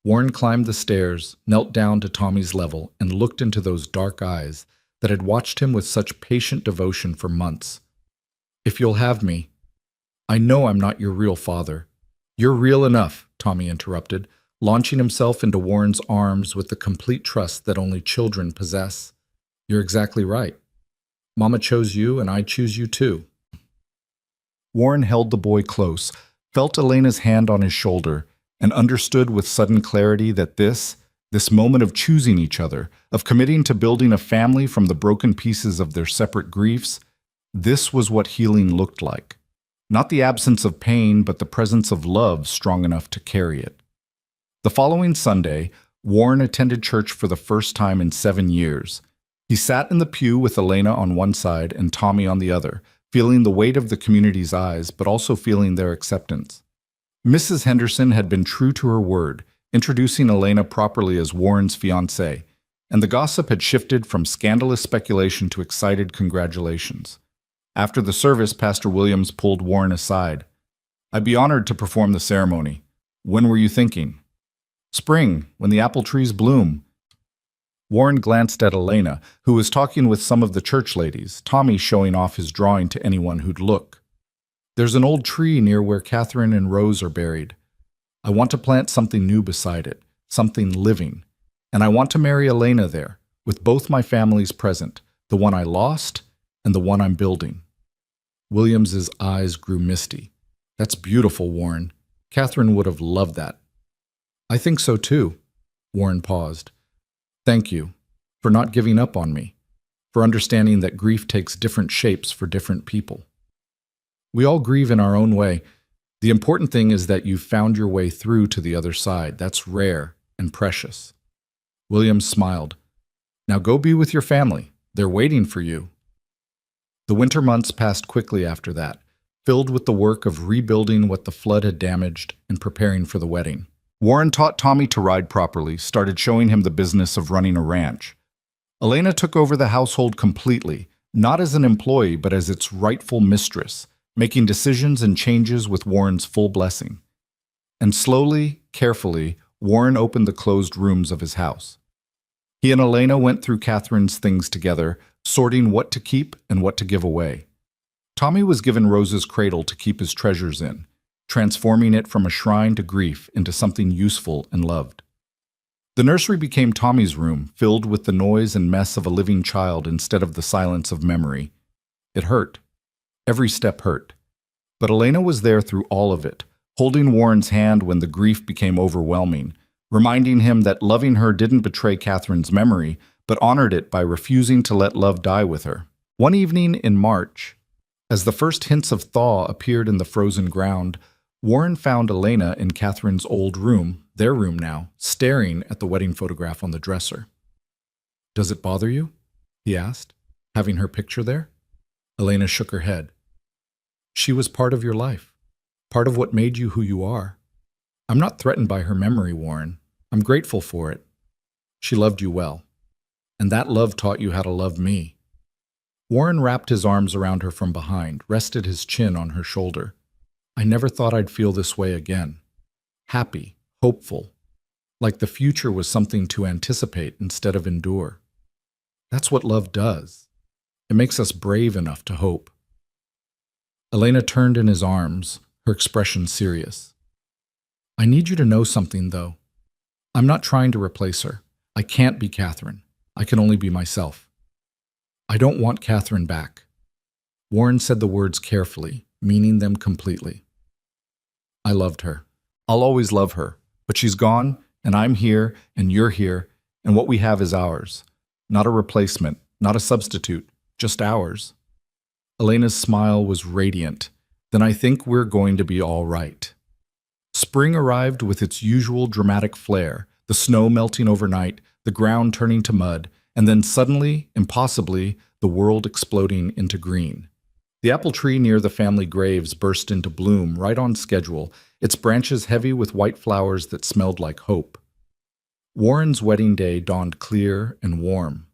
Warren climbed the stairs, knelt down to Tommy's level, and looked into those dark eyes that had watched him with such patient devotion for months. "If you'll have me. I know I'm not your real father." "You're real enough," Tommy interrupted, launching himself into Warren's arms with the complete trust that only children possess. "You're exactly right. Mama chose you, and I choose you too." Warren held the boy close, felt Elena's hand on his shoulder, and understood with sudden clarity that this moment of choosing each other, of committing to building a family from the broken pieces of their separate griefs, this was what healing looked like. Not the absence of pain, but the presence of love strong enough to carry it. The following Sunday, Warren attended church for the first time in 7 years. He sat in the pew with Elena on one side and Tommy on the other, feeling the weight of the community's eyes, but also feeling their acceptance. Mrs. Henderson had been true to her word, introducing Elena properly as Warren's fiancée, and the gossip had shifted from scandalous speculation to excited congratulations. After the service, Pastor Williams pulled Warren aside. "I'd be honored to perform the ceremony. When were you thinking?" "Spring, when the apple trees bloom." Warren glanced at Elena, who was talking with some of the church ladies, Tommy showing off his drawing to anyone who'd look. "There's an old tree near where Catherine and Rose are buried. I want to plant something new beside it, something living. And I want to marry Elena there, with both my families present, the one I lost and the one I'm building." Williams's eyes grew misty. "That's beautiful, Warren. Catherine would have loved that." "I think so too." Warren paused. "Thank you for not giving up on me, for understanding that grief takes different shapes for different people. We all grieve in our own way. The important thing is that you've found your way through to the other side. That's rare and precious." Williams smiled. Now go be with your family. They're waiting for you. The winter months passed quickly after that, filled with the work of rebuilding what the flood had damaged and preparing for the wedding. Warren taught Tommy to ride properly, started showing him the business of running a ranch. Elena took over the household completely, not as an employee but as its rightful mistress, making decisions and changes with Warren's full blessing. And slowly, carefully, Warren opened the closed rooms of his house. He and Elena went through Catherine's things together, sorting what to keep and what to give away. Tommy was given Rose's cradle to keep his treasures in, transforming it from a shrine to grief into something useful and loved. The nursery became Tommy's room, filled with the noise and mess of a living child instead of the silence of memory. It hurt. Every step hurt. But Elena was there through all of it, holding Warren's hand when the grief became overwhelming, reminding him that loving her didn't betray Catherine's memory, but honored it by refusing to let love die with her. One evening in March, as the first hints of thaw appeared in the frozen ground, Warren found Elena in Catherine's old room, their room now, staring at the wedding photograph on the dresser. "Does it bother you?" he asked, having her picture there. Elena shook her head. "She was part of your life, part of what made you who you are. I'm not threatened by her memory, Warren. I'm grateful for it. She loved you well, and that love taught you how to love me." Warren wrapped his arms around her from behind, rested his chin on her shoulder. "I never thought I'd feel this way again. Happy, hopeful, like the future was something to anticipate instead of endure. That's what love does. It makes us brave enough to hope." Elena turned in his arms, her expression serious. "I need you to know something, though. I'm not trying to replace her. I can't be Catherine. I can only be myself. I don't want Catherine back." Warren said the words carefully, meaning them completely. "I loved her. I'll always love her. But she's gone, and I'm here, and you're here, and what we have is ours. Not a replacement, not a substitute, just ours." Elena's smile was radiant. "Then I think we're going to be all right." Spring arrived with its usual dramatic flair, the snow melting overnight, the ground turning to mud, and then suddenly, impossibly, the world exploding into green. The apple tree near the family graves burst into bloom right on schedule, its branches heavy with white flowers that smelled like hope. Warren's wedding day dawned clear and warm.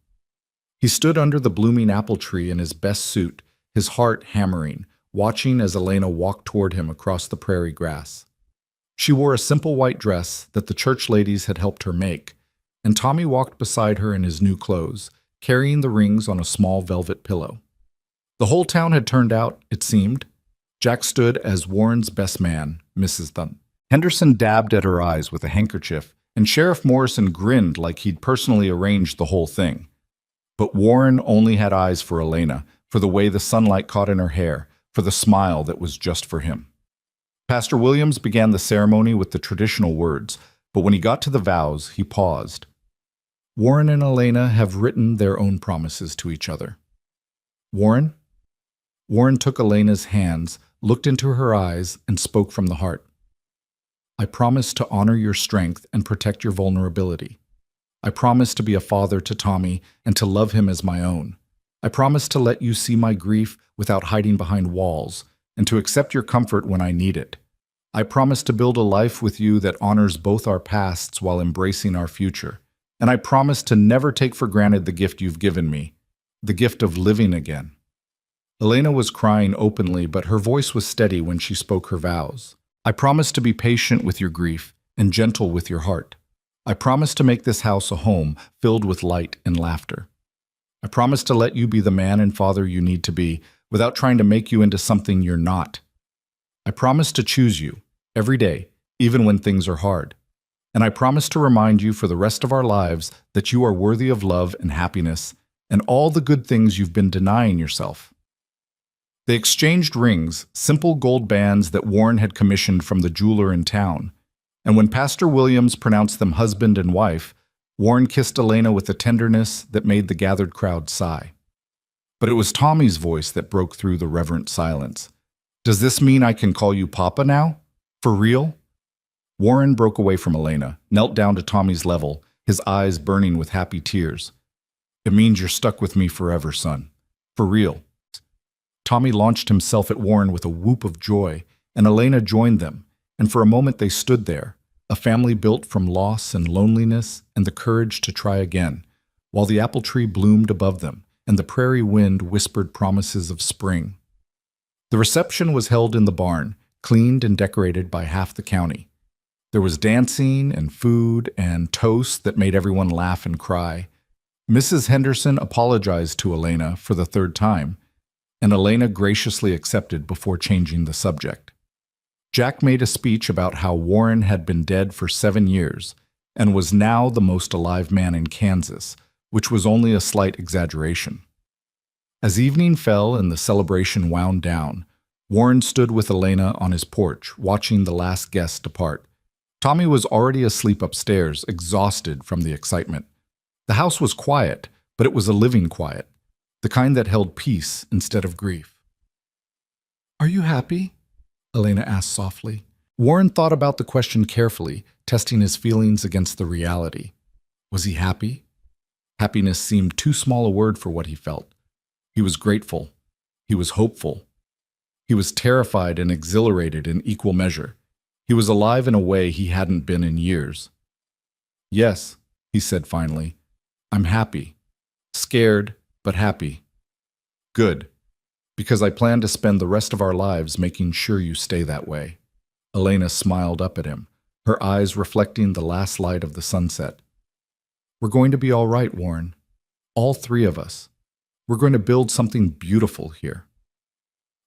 He stood under the blooming apple tree in his best suit, his heart hammering, watching as Elena walked toward him across the prairie grass. She wore a simple white dress that the church ladies had helped her make, and Tommy walked beside her in his new clothes, carrying the rings on a small velvet pillow. The whole town had turned out, it seemed. Jack stood as Warren's best man, Mrs. Thun. Henderson dabbed at her eyes with a handkerchief, and Sheriff Morrison grinned like he'd personally arranged the whole thing. But Warren only had eyes for Elena, for the way the sunlight caught in her hair, for the smile that was just for him. Pastor Williams began the ceremony with the traditional words, but when he got to the vows, he paused. "Warren and Elena have written their own promises to each other." "Warren?" Warren took Elena's hands, looked into her eyes, and spoke from the heart. "I promise to honor your strength and protect your vulnerability. I promise to be a father to Tommy and to love him as my own. I promise to let you see my grief without hiding behind walls, and to accept your comfort when I need it. I promise to build a life with you that honors both our pasts while embracing our future. And I promise to never take for granted the gift you've given me, the gift of living again." Elena was crying openly, but her voice was steady when she spoke her vows. "I promise to be patient with your grief and gentle with your heart. I promise to make this house a home filled with light and laughter. I promise to let you be the man and father you need to be without trying to make you into something you're not. I promise to choose you every day, even when things are hard. And I promise to remind you for the rest of our lives that you are worthy of love and happiness and all the good things you've been denying yourself." They exchanged rings, simple gold bands that Warren had commissioned from the jeweler in town. And when Pastor Williams pronounced them husband and wife, Warren kissed Elena with a tenderness that made the gathered crowd sigh. But it was Tommy's voice that broke through the reverent silence. "Does this mean I can call you Papa now? For real?" Warren broke away from Elena, knelt down to Tommy's level, his eyes burning with happy tears. "It means you're stuck with me forever, son. For real." Tommy launched himself at Warren with a whoop of joy, and Elena joined them, and for a moment they stood there, a family built from loss and loneliness and the courage to try again, while the apple tree bloomed above them and the prairie wind whispered promises of spring. The reception was held in the barn, cleaned and decorated by half the county. There was dancing and food and toast that made everyone laugh and cry. Mrs. Henderson apologized to Elena for the third time, and Elena graciously accepted before changing the subject. Jack made a speech about how Warren had been dead for 7 years and was now the most alive man in Kansas, which was only a slight exaggeration. As evening fell and the celebration wound down, Warren stood with Elena on his porch, watching the last guest depart. Tommy was already asleep upstairs, exhausted from the excitement. The house was quiet, but it was a living quiet, the kind that held peace instead of grief. "Are you happy?" Elena asked softly. Warren thought about the question carefully, testing his feelings against the reality. Was he happy? Happiness seemed too small a word for what he felt. He was grateful. He was hopeful. He was terrified and exhilarated in equal measure. He was alive in a way he hadn't been in years. "Yes," he said finally, "I'm happy. Scared, but happy." "Good, because I plan to spend the rest of our lives making sure you stay that way." Elena smiled up at him, her eyes reflecting the last light of the sunset. "We're going to be all right, Warren. All 3 of us. We're going to build something beautiful here."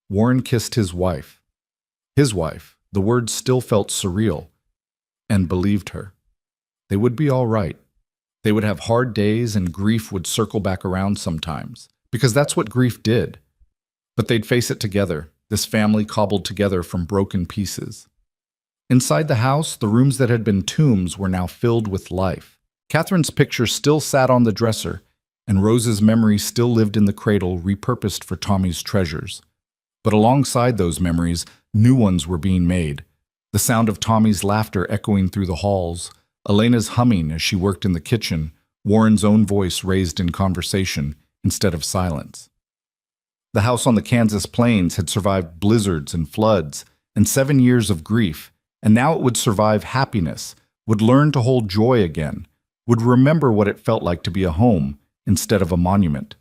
Warren kissed his wife. His wife, the words still felt surreal, and believed her. They would be all right. They would have hard days and grief would circle back around sometimes, because that's what grief did. But they'd face it together, this family cobbled together from broken pieces. Inside the house, the rooms that had been tombs were now filled with life. Catherine's picture still sat on the dresser, and Rose's memory still lived in the cradle repurposed for Tommy's treasures. But alongside those memories, new ones were being made. The sound of Tommy's laughter echoing through the halls, Elena's humming as she worked in the kitchen, Warren's own voice raised in conversation instead of silence. The house on the Kansas plains had survived blizzards and floods and 7 years of grief, and now it would survive happiness, would learn to hold joy again, would remember what it felt like to be a home instead of a monument.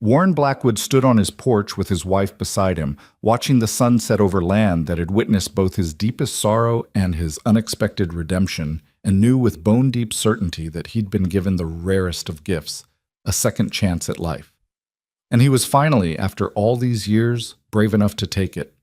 Warren Blackwood stood on his porch with his wife beside him, watching the sun set over land that had witnessed both his deepest sorrow and his unexpected redemption, and knew with bone-deep certainty that he'd been given the rarest of gifts, a second chance at life. And he was finally, after all these years, brave enough to take it.